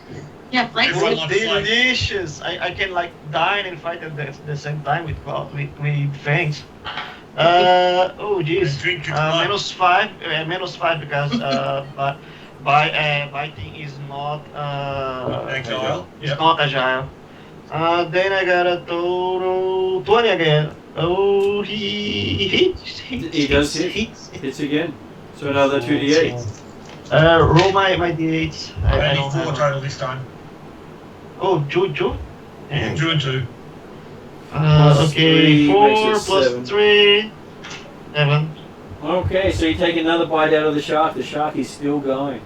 Yeah, like Everyone Oh, loves flight. delicious! I can like dine and fight at the same time with fangs. Oh jeez. Drink its blood. -5 because but biting is not Agile. It's Yep. not agile. Then I got a total 20 again. Oh, he hits. He does hit. Hits again. So another 2d8. Roll my d8s. I Only don't 4 have. total this time. Oh, two. Yeah, 2 and 2. Plus Okay, 3 4 makes it plus 7. 3, 7. Okay, so you take another bite out of the shark. The shark is still going.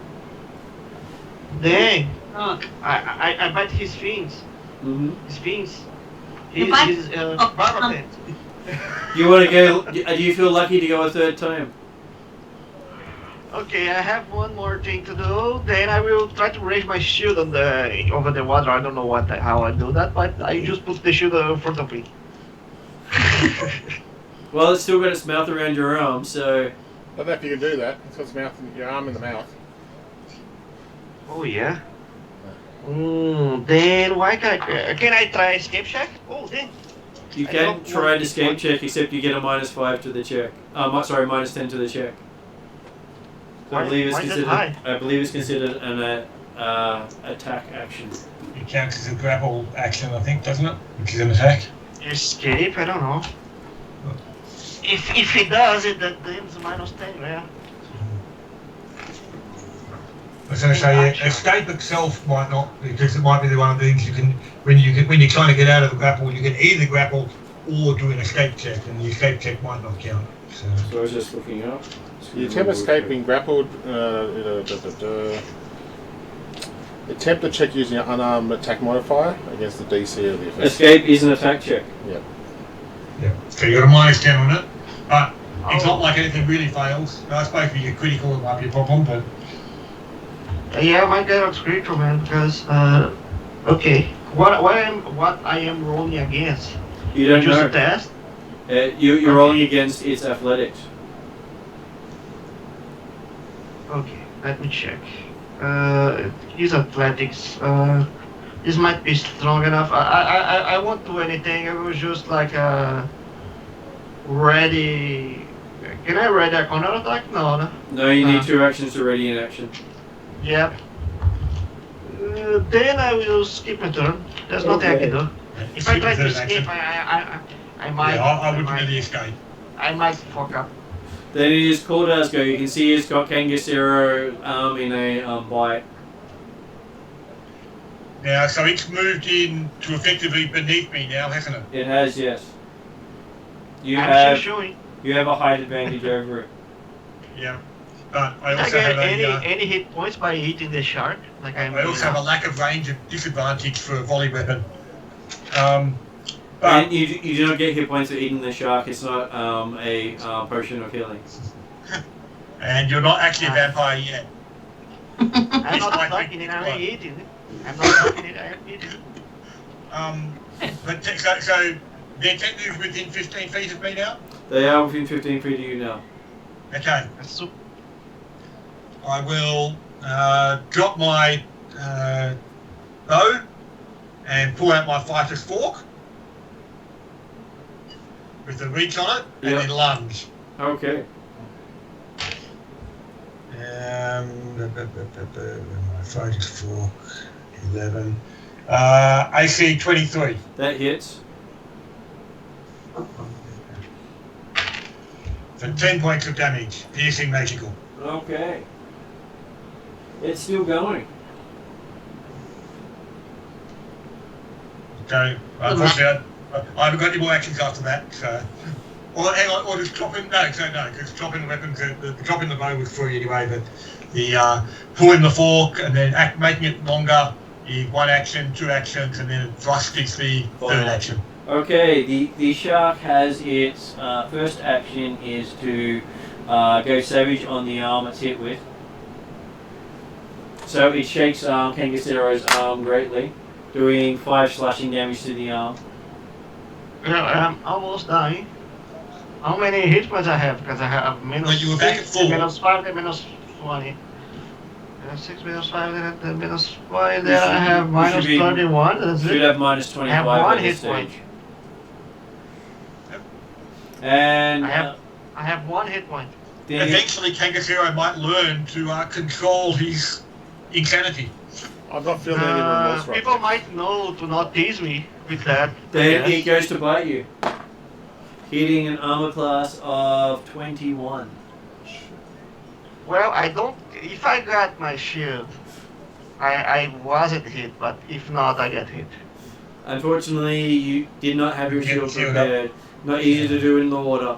Dang! Oh, I bite his fins. Mm-hmm. His fins. You His, bite- his oh, barbican. You want to go? Do you feel lucky to go a third time? Okay, I have one more thing to do. Then I will try to raise my shield on over the water. I don't know how I do that, but I just put the shield in front of me. Well, it's still got its mouth around your arm, so I don't know if you can do that. It's got its mouth, your arm in the mouth. Oh yeah. Then why can I try escape check? Oh then. you I can don't try want an this escape one. check, except you get a -5 to the check. Sorry, -10 to the check. So I Why- believe it's why is it considered. high? I believe it's considered an attack action. It counts as a grapple action, I think, doesn't it? Which is an attack. Escape? I don't know. If it does, then it's -10. Yeah. I was going to say, yeah, escape itself might not, because it might be the one of the things you can, when you're trying to get out of the grapple, you can either grapple or do an escape check, and the escape check might not count. So I was just looking up. You attempt escaping grappled. Attempt to check using your unarmed attack modifier against the DC of the offense. Escape is an attack check. Yep. yeah, so you got a -10 on it, but it's Oh. not like anything really fails. I suppose if you're critical, it might be a problem, but Yeah, my character's critical, man. Because okay, what I am rolling against? You don't Just a know. test. You're rolling against its athletics. Okay, let me check. His athletics. This might be strong enough. I won't do anything. I was just like ready. Can I ready a counter attack? No. No, you need 2 actions to ready an action. Yep. Then I will skip my turn. There's nothing I can do. If I try to escape, I might. yeah, I wouldn't really escape. I might fuck up. Then it is Cordar's go. You can see he's got Kangasero in a bite. Now, so it's moved in to effectively beneath me now, hasn't it? It has, yes. You I'm have still showing. you have a height advantage over it. Yeah. But I Did I also get have any hit points by hitting the shark? Like I also have a lack of range and disadvantage for a volley weapon. And But you do not get hit points for eating the shark. It's not a potion of healing. and you're not actually a vampire yet. I'm It's not like sucking it, I'm blood. eating it. I'm not sucking it, I'm eating it. But so they're technically within 15 feet of me now. They are within 15 feet of you now. Okay. That's so I will drop my bow and pull out my fighter's fork with the reach on it, and Yep. then lunge. Okay. My fighter's fork, 11. AC 23. That hits. For 10 points of damage, piercing magical. Okay. It's still going. Okay, unfortunately, I haven't got any more actions after that, so. Or hang on, or just dropping, because dropping the weapons, the dropping the bow was free anyway, but the pulling the fork and then making it longer is 1 action, 2 actions, and then thrust is the 3rd action. Okay, the shark has its first action is to go savage on the arm it's hit with. So it shakes Kangasero's arm greatly, doing 5 slashing damage to the arm. I'm almost dying. How many hit points I have? Because I have minus Well, you were back 6, at 4. minus 5, and minus 20. Minus 6, minus 5, and minus 20. Then I have minus 31. That's Should it. have minus 25 I have 1 at hit this stage. point. And I have 1 hit point. the, Eventually, Kangasero might learn to control his insanity. I'm not feeling any remorse right People now. might know to not tease me with that. then Yes. it goes to bite you, hitting an armor class of 21. Well, I don't. If I got my shield, I wasn't hit, but if not, I get hit. Unfortunately, you did not have your Yeah, shield shield prepared. Not easy to do in the water.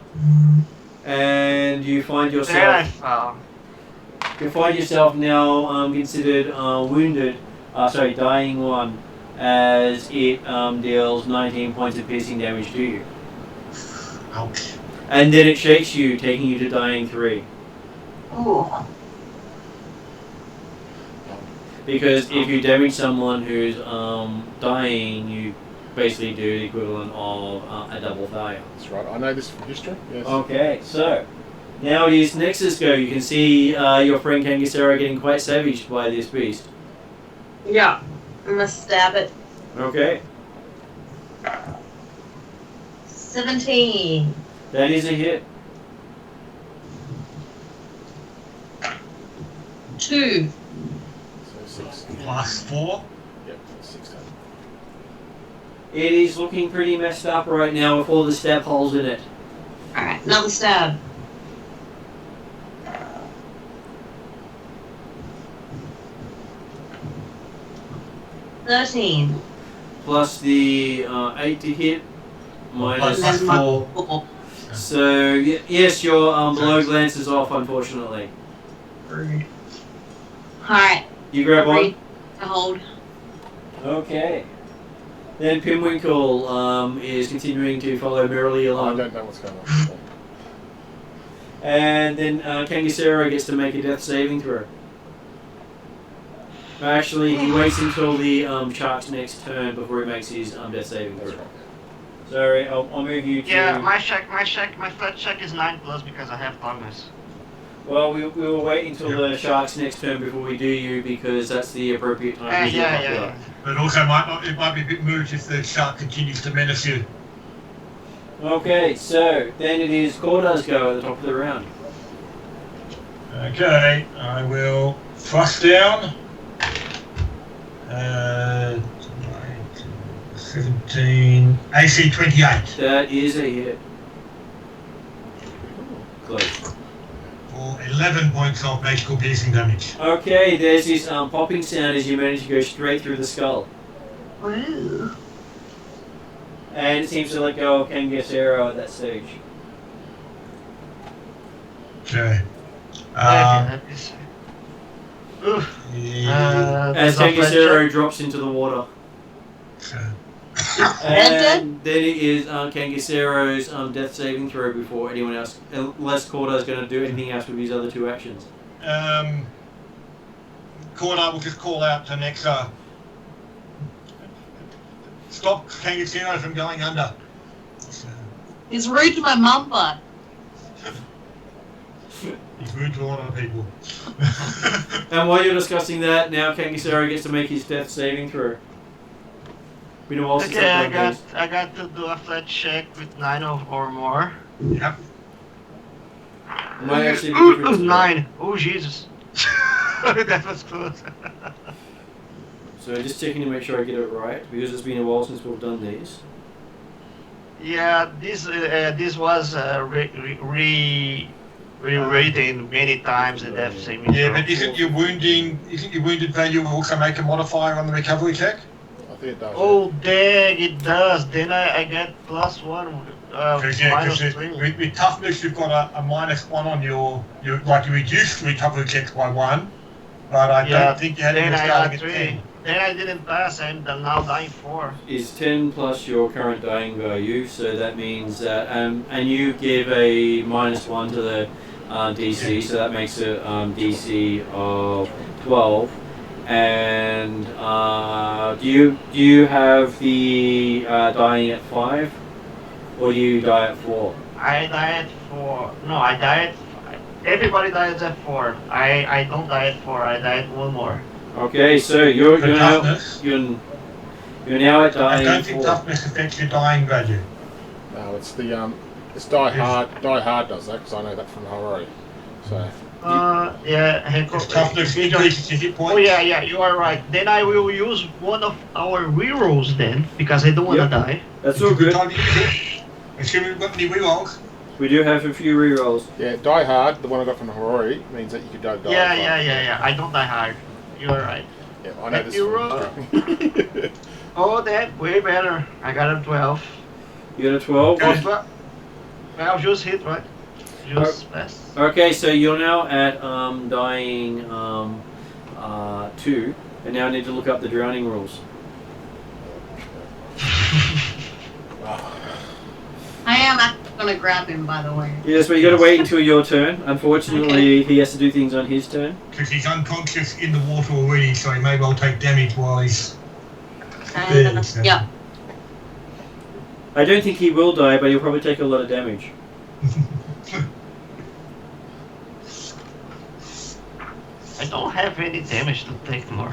And you find Then I yourself fell. now considered wounded, dying 1, as it deals 19 points of piercing damage to you. Ouch. And then it shakes you, taking you to dying 3. Oh, Because if you damage someone who's dying, you basically do the equivalent of a double failure. That's right. I know this from history. Yes. Okay, so now it is Nexus go. You can see your friend Kangasero getting quite savaged by this beast. Yeah. I'm gonna stab it. Okay, 17. that is a hit. 2. So 6. Plus 4. Yep, 16. It is looking pretty messed up right now with all the stab holes in it. Alright, another stab. $13. Plus the 8 to hit, minus Plus And my 4. 4. So yes, your blow glances off. Unfortunately, Rude. Alright. you grab on. I hold. Okay. Then Pinwinkle is continuing to follow merrily I along. don't know what's going on. So. And then Kangasero gets to make a death saving throw. Actually, he waits until the shark's next turn before he makes his death saving That's throw. right. Sorry, I'll move you to... Yeah, my flat check is 9+ because I have Thomas. Well, we will wait until the shark's next turn before we do you, because that's the appropriate time to do Yeah. But also, it might be a bit moved if the shark continues to menace you. Okay, so then it is Corda's go at the top of the round. Okay, I will thrust down. 17, AC 28 That is a hit. Close. for for 11 points of magical piercing damage. Okay, there's this popping sound as you manage to go straight through the skull. Wow. And it seems to let go of Kangasero at that stage. Okay. Oof. Yeah. As there's a flat Kangasero check. drops into the water. Okay. And then it is Kangasero's death saving throw before anyone else, unless Corda is going to do anything else with his other two actions. Corda will just call out to Nexa. Stop Kangasero from going under. So, He's rude to my mum, but he's rude to a lot of people. And while you're discussing that, now Kangasero gets to make his death saving throw. Been a while since Okay, I've done these. I got to do a flat check with 9 or more. Yep. Might actually be different. 9. Oh Jesus. That was close. So just checking to make sure I get it right, because it's been a while since we've done these. Yeah, this was rewritten many times. The death saving. Yeah, throw. but isn't your wounded value also make a modifier on the recovery check? I think it does. Oh dang, it does. Then I get +1. Because -3. with toughness you've got a -1 on your like you reduced recovery checks by 1, but I don't think you had then any I starting got at 3. 10. Then I didn't pass. I'm now dying 4. Is 10 plus your current dying value, so that means that, and you give a -1 to the DC, so that makes it DC of 12. And do you have the dying at 5, or do you die at 4? I died 4. No, I died. Everybody dies at 4. I don't die at 4. I died 1 more. Okay, so you're For now toughness, you're now at I dying don't think 4. toughness affects your dying value. No, it's the it's Die Hard. Die Hard does that because I know that from Horror. So Yeah. If toughness increases your hit points. Oh yeah, you are right. Then I will use one of our rerolls then, because I don't want to Yep. die. That's all good. Time to use it. Assuming we've got any rerolls. We do have a few rerolls. yeah, Die Hard, the one I got from Horror, means that you could go Die Hard. Yeah. I don't die hard. You are right. Yeah, I know this. You one. Oh, that way better. I got a 12. You got a 12? Oh, 12 just hit, right? Just pass. Okay, so you're now at dying 2, and now I need to look up the drowning rules. I am actually gonna grab him, by the way. Yes, but you got to wait until your turn. Unfortunately, he has to do things on his turn. Because he's unconscious in the water already, so he may well take damage while he's so. Yeah. I don't think he will die, but he'll probably take a lot of damage. I don't have any damage to take more.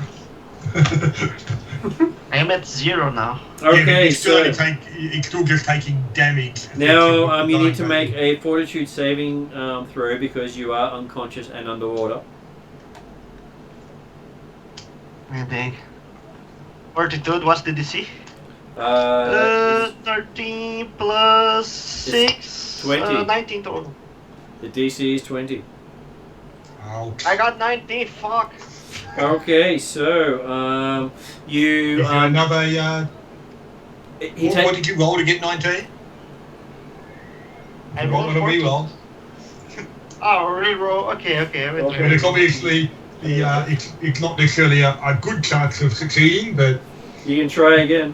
I am at 0 now. Okay, he's still, so he's still just taking damage. now you need to make a fortitude saving throw because you are unconscious and underwater. Dang. Fortitude, what's the DC? 13 plus 6. 20. 19 total. The DC is 20. Oh, I got 19, fuck. Okay, so you is there another? he What did you roll to get 19? I You rolled rolled on a 14. reroll. Oh, reroll. Okay. But it's obviously it's not necessarily a good chance of succeeding, but you can try again.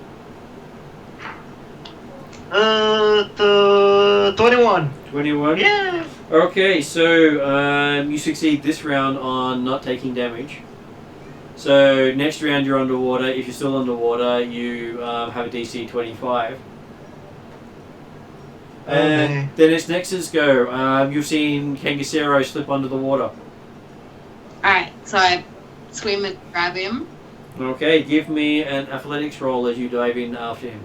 21. 21. Yeah. Okay, so you succeed this round on not taking damage. So next round you're underwater. If you're still underwater, you have a DC 25. And Okay. then it's Nexus go. You've seen Kangasero slip under the water. Alright, so I swim and grab him. Okay, give me an athletics roll as you dive in after him.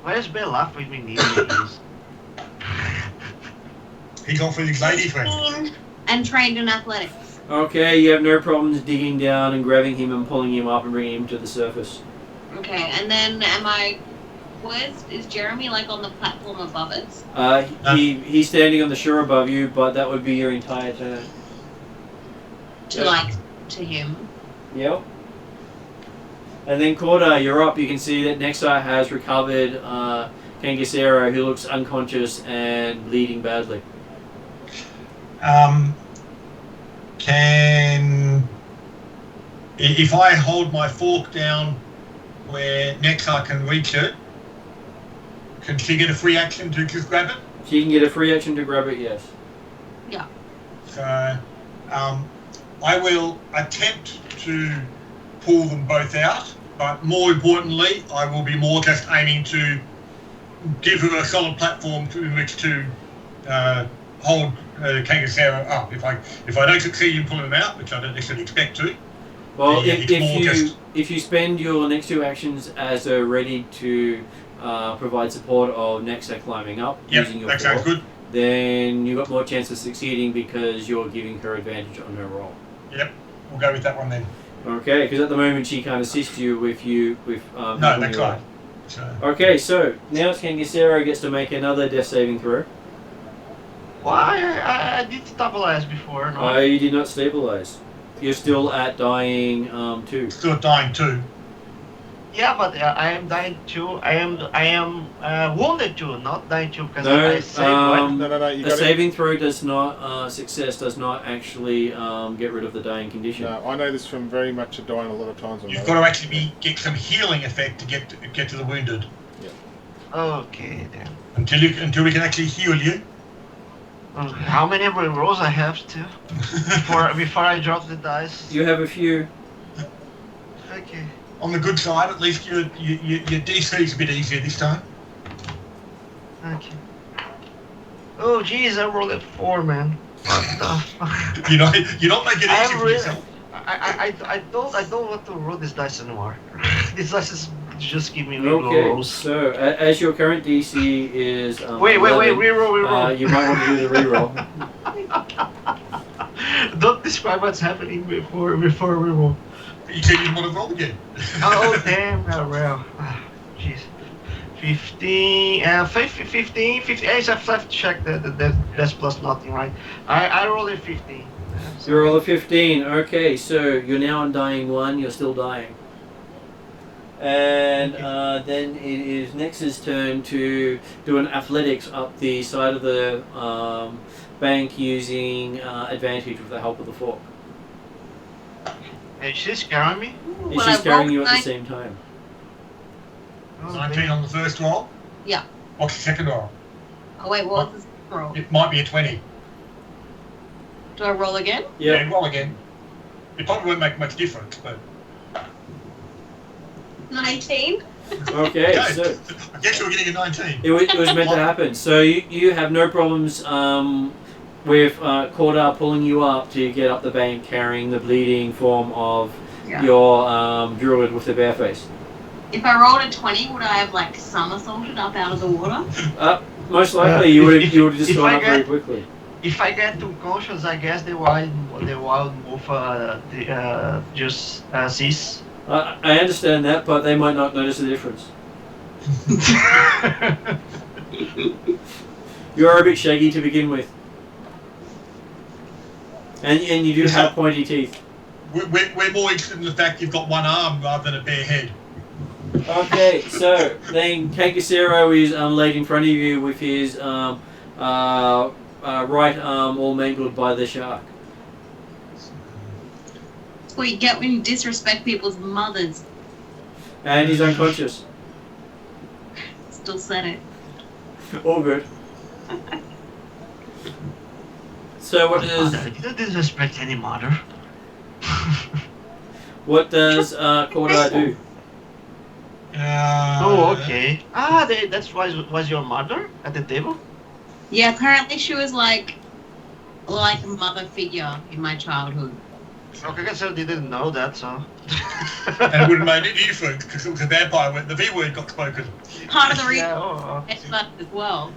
Where's Bill laugh with me knees? he's off with his lady friend. And trained in athletics. Okay, you have no problems digging down and grabbing him and pulling him up and bringing him to the surface. Okay, and then am I Is Jeremy like on the platform above us? He's standing on the shore above you, but that would be your entire turn. To him. Yep. And then Corda, you're up. You can see that Nexa has recovered Kangasero, who looks unconscious and bleeding badly. If I hold my fork down where Nexa can reach it, can she get a free action to just grab it? She can get a free action to grab it, yes. Yeah. So, I will attempt to pull them both out, but more importantly, I will be more just aiming to give her a solid platform to which to hold Kangasero up. If I don't succeed in pulling them out, which I don't necessarily expect to. Well, if you spend your next 2 actions as a ready to provide support of Nexa climbing up using your that sounds fork, good. then you've got more chance of succeeding because you're giving her advantage on her roll. Yep, we'll go with that one then. Okay, because at the moment she can't assist you with No, that's right. So. Okay, so now Kangasero gets to make another death saving throw. Why? I did stabilize before. No? You did not stabilize. You're still at dying 2. Still at dying 2. Yeah, but I am dying too. I am wounded too, not dying too, because No, I saved one. No. A saving throw does not success does not actually get rid of the dying condition. No, I know this from very much dying a lot of times. You've got to actually get some healing effect to get to the wounded. Yeah. Okay then. Until we can actually heal you. How many rolls I have to before I drop the dice? You have a few. Okay. On the good side, at least your DC is a bit easier this time. Okay. Oh jeez, I rolled a 4, man. What the fuck? You're not making it easy for yourself. I don't want to roll this dice anymore. This dice is just give me low Okay, rolls. so as your current DC is Wait, 11, reroll. you might want to do the reroll. Don't describe what's happening before reroll. You said you want to roll again. Oh damn, well, jeez. 15, 15. I just have to check that's plus nothing, right? I rolled a 15. You roll a 15. Okay, so you're now on dying 1. You're still dying. And then it is Nex's turn to do an athletics up the side of the bank using advantage with the help of the fork. And she's carrying me? And she's carrying you at the same time. 19 on the first roll? Yeah. What's the second roll? Oh wait, what was the second roll? It might be a 20. Do I roll again? Yeah. Roll again. It probably won't make much difference, but... 19. Okay, so... I guess you were getting a 19. It was meant to happen. So you have no problems with Corda pulling you up to get up the bank carrying the bleeding form of your druid with the bare face. If I rolled a 20, would I have like somersaulted up out of the water? Most likely you would have just gone up very quickly. If I get too conscious, I guess the wild wolf just cease. I understand that, but they might not notice the difference. You're a bit shaggy to begin with. And you do have pointy teeth. We're more interested in the fact you've got one arm rather than a bare head. Okay, so then Kangasero is laid in front of you with his right arm all mangled by the shark. That's what you get when you disrespect people's mothers. And he's unconscious. Still said it. All good. So what does... You don't disrespect any mother. What does Corda do? Oh, okay. That's was your mother at the table? Yeah, apparently she was like a mother figure in my childhood. Okay, I guess I didn't know that, so. And it wouldn't have made any difference because it was a vampire when the V word got spoken. Part of the reason Yeah, as well.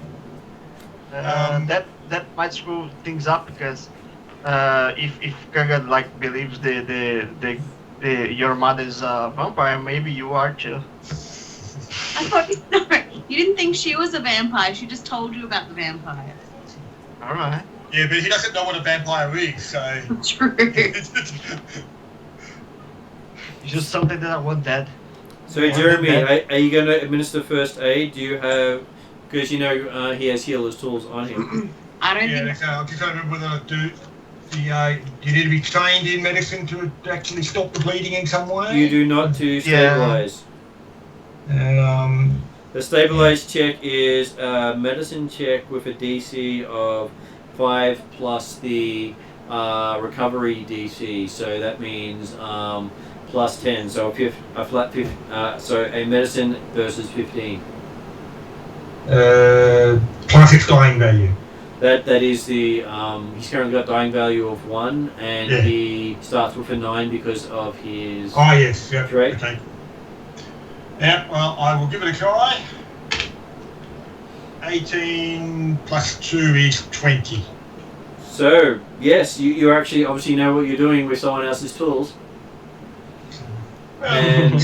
That might screw things up because if Kaga like believes the your mother's a vampire, maybe you are too. I thought you didn't think she was a vampire. She just told you about the vampire. All right. Yeah, but he doesn't know what a vampire is, so. True. It's just something that I want dead. So Jeremy, are you going to administer first aid? Do you have, because you know he has healer's tools on him. I don't Yeah, think. so I just don't remember whether I do. You need to be trained in medicine to actually stop the bleeding in some way. You do not to stabilize. The stabilize check is a medicine check with a DC of 5 plus the recovery DC. So that means plus 10. So a flat 50. So a medicine versus 15. Plus its dying value. That is the he's currently got dying value of 1, and he starts with a 9 because of his. Oh yes, yeah. Trait. Okay. Yeah, well, I will give it a try. 18 plus 2 is 20. So yes, you actually obviously know what you're doing with someone else's tools. And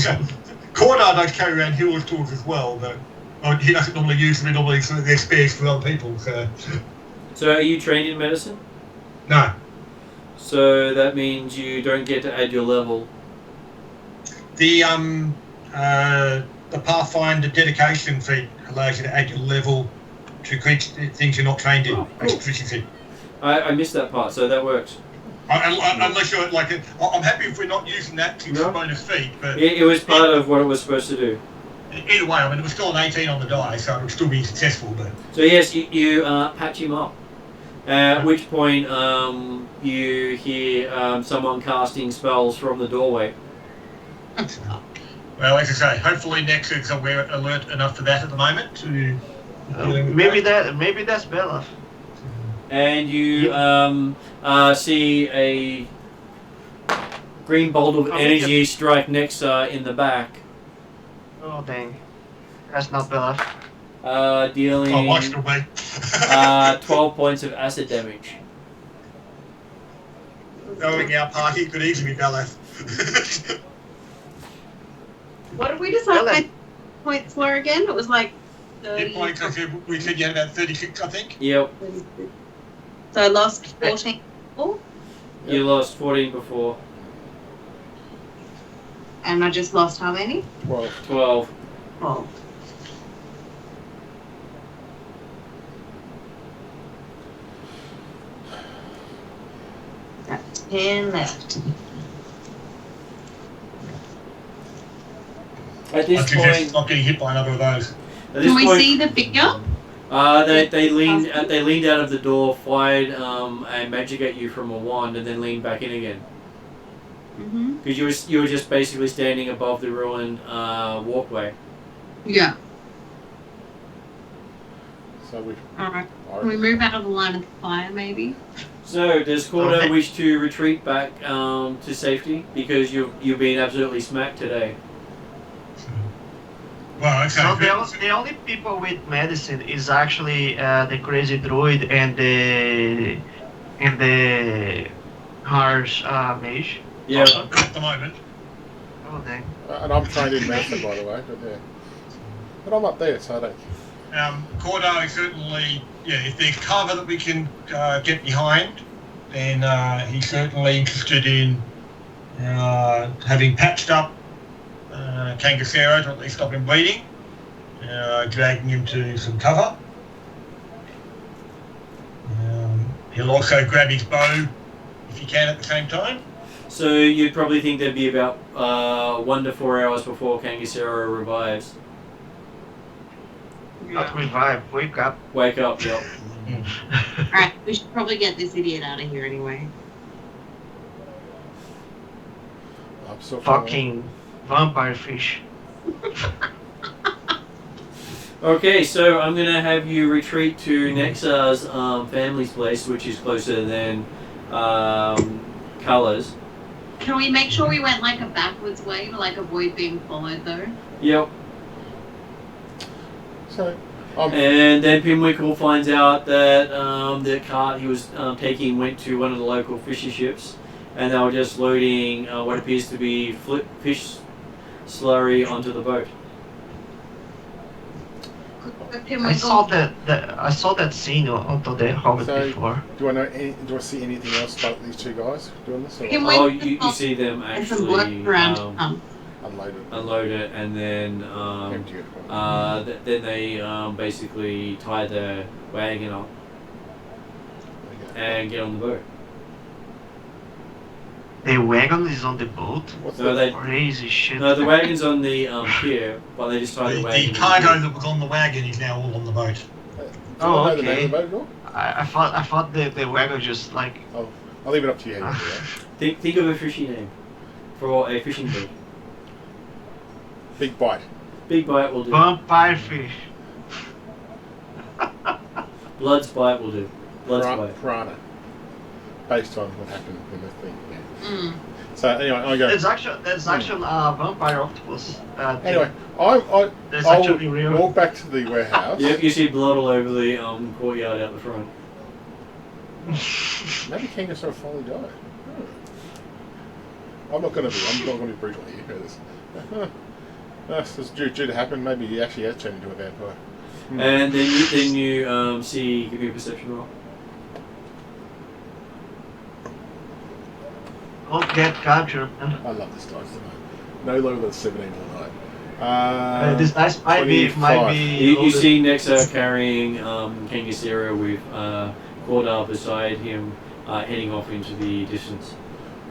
Cordar does carry around healer's tools as well, but he doesn't normally use them. Normally they're spares for other people. So are you trained in medicine? No. So that means you don't get to add your level. The Pathfinder dedication feat allows you to add your level to things you're not trained in. Oh, cool. Feat. I missed that part, so that works. Unless you're like, I'm happy if we're not using that to promote a feat, but It was part of what it was supposed to do. Either way, I mean, it was still an 18 on the die, so it would still be successful. But so yes, you patch him up. At which point you hear someone casting spells from the doorway. Well, as I say, hopefully Nexus are alert enough for that at the moment to. Maybe that's Bella. And you see a green bolt of energy strike Nexa in the back. Oh dang, that's not Bella. Dealing 12 points of acid damage. Knowing our party could easily be Bella. What did we decide my points were again? It was like 30. Points, we said you had about 36, I think. Yep. So I lost 14 before? You lost 14 before. And I just lost how many? 12. Oh. That's 10 left. At this point, not getting hit by another of those. Can we see the figure? They leaned out of the door, fired a magic at you from a wand, and then leaned back in again. Because you were just basically standing above the ruined walkway. Yeah. So we. Alright. Can we move out of the line of fire, maybe? So does Cordo wish to retreat back to safety because you've been absolutely smacked today? Well, okay. So the only people with medicine is actually the crazy druid and the harsh mage. Yeah. At the moment. Oh dang. And I'm trained in medicine, by the way, but I'm up there, so I don't. Cordo is certainly, if there's cover that we can get behind, then he's certainly interested in having patched up Kangasero to at least stop him bleeding, dragging him to some cover. He'll also grab his bow if he can at the same time. So you'd probably think there'd be about 1 to 4 hours before Kangasero revives. Not revive, wake up. Wake up, yep. Alright, we should probably get this idiot out of here anyway. I'm so Fucking vampire fish. Okay, so I'm going to have you retreat to Nexa's family's place, which is closer than Colors. Can we make sure we went like a backwards way to like avoid being followed though? Yep. So, and then Pinwickle finds out that the cart he was taking went to one of the local fisher ships, and they were just loading what appears to be fish slurry onto the boat. I saw that scene on the Hobbit So, before. do I see anything else about these two guys doing this? Or Can we- Oh, you see them And some work actually around. unload it, and then empty it. then they basically tie the wagon up and get on the boat. The wagon is on the boat. What's No, that? they Crazy shit. no, the wagon's on the pier, but they just tie the wagon. The cargo that was on the wagon is now all on the boat. Do Oh, I know the okay. name of the boat at all? I thought the wagon just like. Oh, I'll leave it up to you. How you do that. Think of a fishy name for a fishing boat. Big bite. Big Bite will do. Vampire fish. Blood's Bite will do. Blood's Bite. Piranha. Based on what happened in the thing. Yeah. Mm. So anyway, I go. That's actual vampire octopus. Anyway, That's I'll actually real. walk back to the warehouse. Yep, you see blood all over the courtyard out the front. Maybe King is sort of finally died. I'm not going to be brutal here. This is due to happen. Maybe he actually has turned into a vampire. And then you see. Give me a perception roll. Don't get captured. I love this dice. No lower than 17 all night. This dice might be 25. You loaded. see Nexa carrying Kangasira with Cordar beside him, heading off into the distance.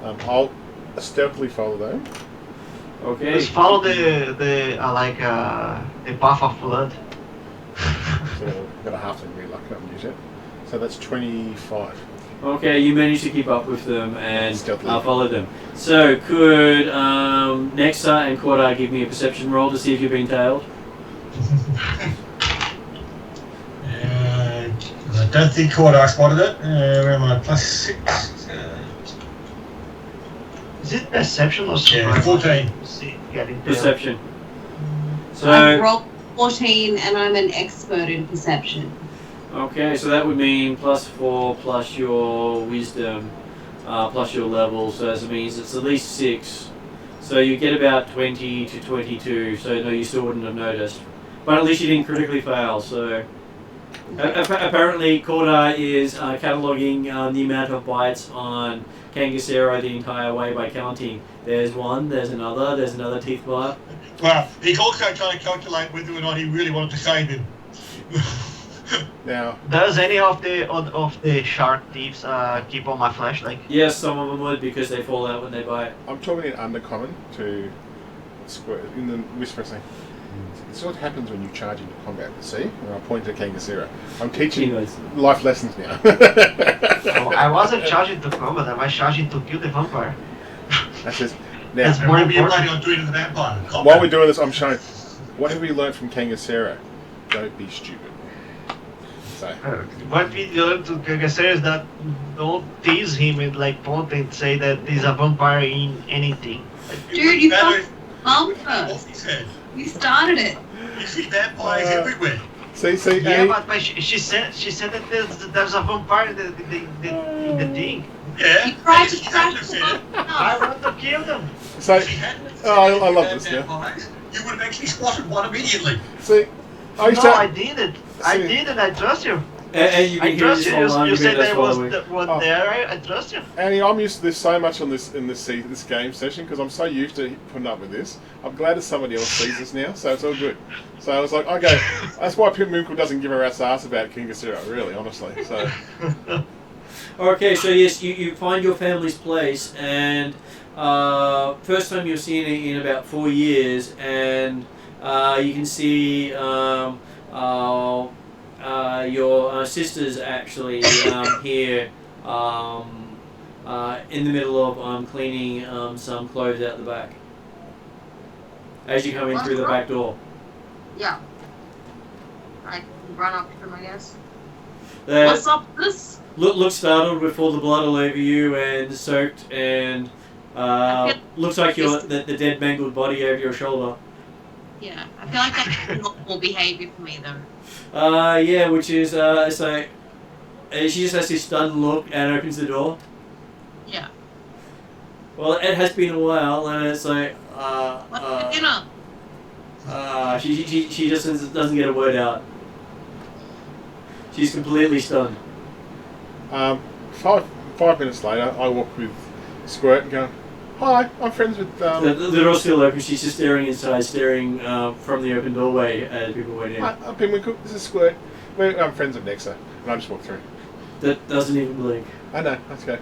I'll stealthily follow them. Okay. Just follow the path of blood. So I've got a half to reluck up and use it. So that's 25. Okay, you managed to keep up with them and Stealthily. follow them. So could Nexa and Cordar give me a perception roll to see if you've been tailed? I don't think Cordar spotted it. Where am I? +6. Is it perception or Yeah, 14. See, getting there. Perception. I So rolled 14 and I'm an expert in perception. okay, so that would mean +4 plus your wisdom plus your level, so that means it's at least 6. So you get about 20 to 22. So no, you still wouldn't have noticed, but at least you didn't critically fail. So apparently, Cordar is cataloguing the amount of bites on Kangasira the entire way by counting. There's one, there's another teeth bite. Well, he's also trying to calculate whether or not he really wanted to save him. Now, Does any of the shark thieves keep on my flashlight? Yes, some of them would because they fall out when they bite. I'm talking in undercommon to Square in the whisper saying, this is what happens when you charge into combat. See? And I point to Kangasira. I'm teaching Anyways. life lessons now. Oh, I wasn't charging to combat, I was charging to kill the vampire. That's just, That's now, more Whatever you're important. planning on doing to the vampire. while we're doing this, I'm showing, what have we learned from Kangasira? Don't be stupid. So, What we learned to Kangasira is that don't tease him and like point and say that he's a vampire in anything. Dude, you Better fucked if- up off his head. You started it. You see vampires everywhere. see, Yeah, Annie, but she said that there's a vampire in the thing. Yeah. You tried and to if she crash hadn't the have said- I want to kill them. so, if she hadn't have said oh, I anything love about this, yeah. vampires, you would have actually spotted one immediately. see, I used No, to, I didn't. I See. didn't. I trust you. And you I can hear trust this you. online You said that's there was following. Oh. there. I trust you. Annie, I'm used to this so much on this game session because I'm so used to putting up with this. I'm glad that somebody else sees this now, so it's all good. So I was like, okay, that's why Pim Moonkel doesn't give a rat's ass about Kangasira, really, honestly. So Okay, so yes, you find your family's place, and first time you've seen it in about 4 years, and you can see your sisters actually here in the middle of cleaning some clothes out the back. As you come in through the back door. Yeah. I run up to him, I guess. They What's up with this? look startled with all the blood all over you and soaked, and looks like the dead mangled body over your shoulder. Yeah, I feel like that's normal behavior for me though. Yeah, which is so she just has this stunned look and opens the door. Yeah. Well, it has been a while, and it's like What's for dinner? she just doesn't get a word out. She's completely stunned. 5 minutes later, I walk with Squirt and go, "Hi, I'm friends with." The door's still open. She's just staring inside, staring from the open doorway as people went in. Hi, I'm Pinwinkle. This is Squirt. I'm friends with Nexa, and I just walk through. That doesn't even blink. I know. Let's go.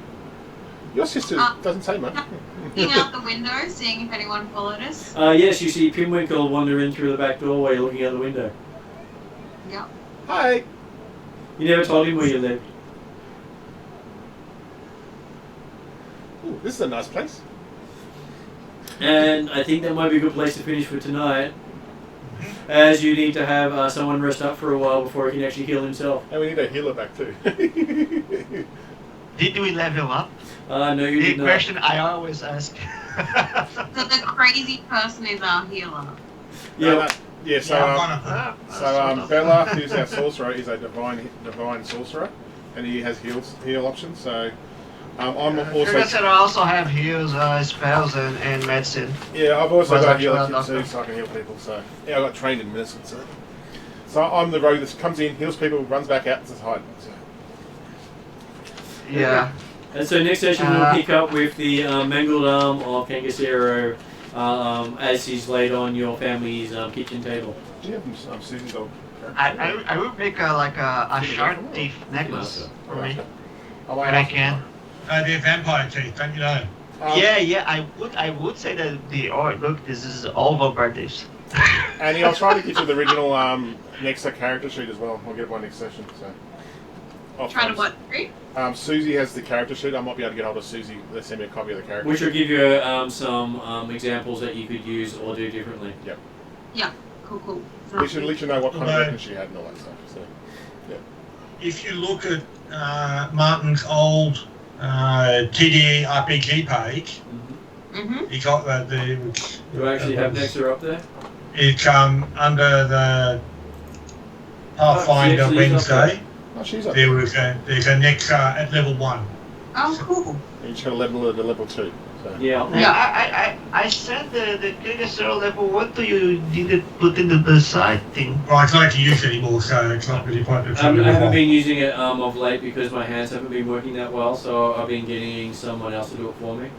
Your sister doesn't say much. Looking out the window, seeing if anyone followed us. Yes, you see Pinwinkle wander in through the back doorway, looking out the window. Yep. Hi. You never told him where you lived. Ooh, this is a nice place. And I think that might be a good place to finish for tonight, as you need to have someone rest up for a while before he can actually heal himself. And we need a healer back too. Did we level up? No, you The did not. question I always ask. So the crazy person is our healer. Yeah. Yeah. So, Yeah, one of them. so Bella, who's our sorcerer, is a divine sorcerer, and he has heal options. So, I'm also. I also have heals, spells, and medicine. Yeah, I've also Was got I heal trained options too, doctor? so I can heal people. So, yeah, I got trained in medicine. So I'm the rogue that comes in, heals people, runs back out, and says hi. So. Yeah. And so next session we'll pick up with the mangled arm of Kangasero as he's laid on your family's kitchen table. Do you have Susie's dog? I would make a shark teeth necklace for me when I can. They're vampire teeth, don't you know? Yeah, I would say that look, this is all vampire teeth. And I'll try to get you the original Nexa character sheet as well. I'll get one next session. So. Trying to what? Three? Susie has the character sheet. I might be able to get hold of Susie. Let's send me a copy of the character Which sheet. will give you some examples that you could use or do differently. Yep. Yeah. Cool. At least you know what kind of weapon she had and all that stuff. So, yeah. If you look at Martin's old TDE RPG page, Mm-hmm. he got the Do I actually have Nexa up there? it's under the Pathfinder she's up Wednesday. Oh, she's up. There's a Nexa at level 1. Oh, cool. You just got to level her to level 2. So. Yeah. Yeah, I said the Kangasero level 1 to you didn't put in the side thing. Well, I don't have to use it anymore, so it's not really quite the I haven't been using it of late because my hands haven't been working that well, so I've been getting someone else to do it for me.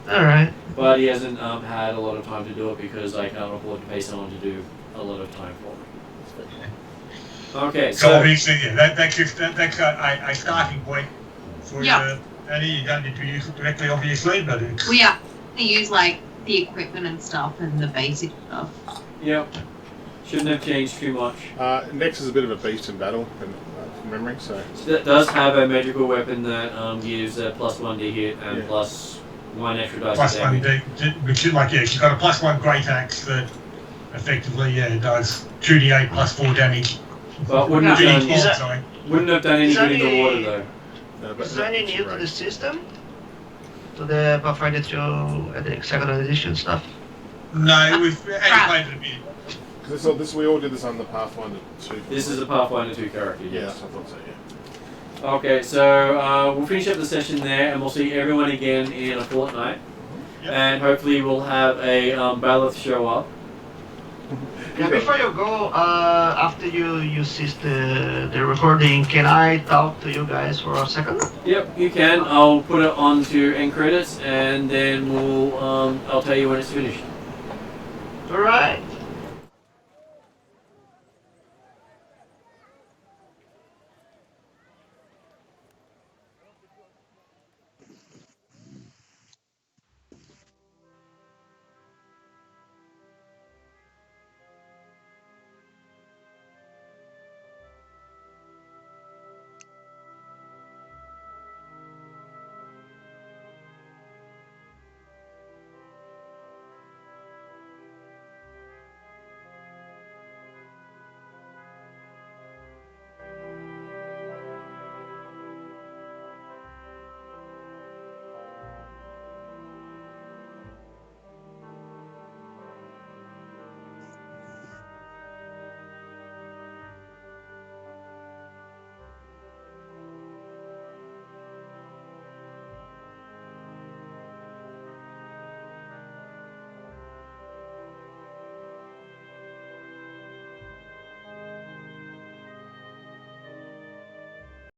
Alright. But he hasn't had a lot of time to do it because I can't afford to pay someone to do a lot of time for me. Okay, So so obviously, yeah, that's a starting point for Yeah. Annie. You don't need to use it directly, obviously, but it's... We are to use like the equipment and stuff and the basic stuff. yep, shouldn't have changed too much. Nex is a bit of a beast in battle, from memory. So. That does have a magical weapon that gives a +1 to hit and Yeah. +1 extra dice Plus to one, damage. which is like, yeah, she's got a +1 great axe that effectively, does 2d8 +4 damage. But wouldn't have Yeah. done, Is that- sorry. wouldn't have done any is good in that the a- water though. No, but Is there any it's new to great. the system? To the Pathfinder 2 and the second edition stuff? No, we've only played it a bit. Because we all did this on the Pathfinder 2. This is a Pathfinder 2 character, Yes, yes. I thought so, yeah. Okay, so we'll finish up the session there and we'll see everyone again in a fortnight. Yep. And hopefully we'll have a Baleth show up. Yeah, before you go, after you cease the recording, can I talk to you guys for a second? Yep, you can. I'll put it onto end credits and then I'll tell you when it's finished. Alright.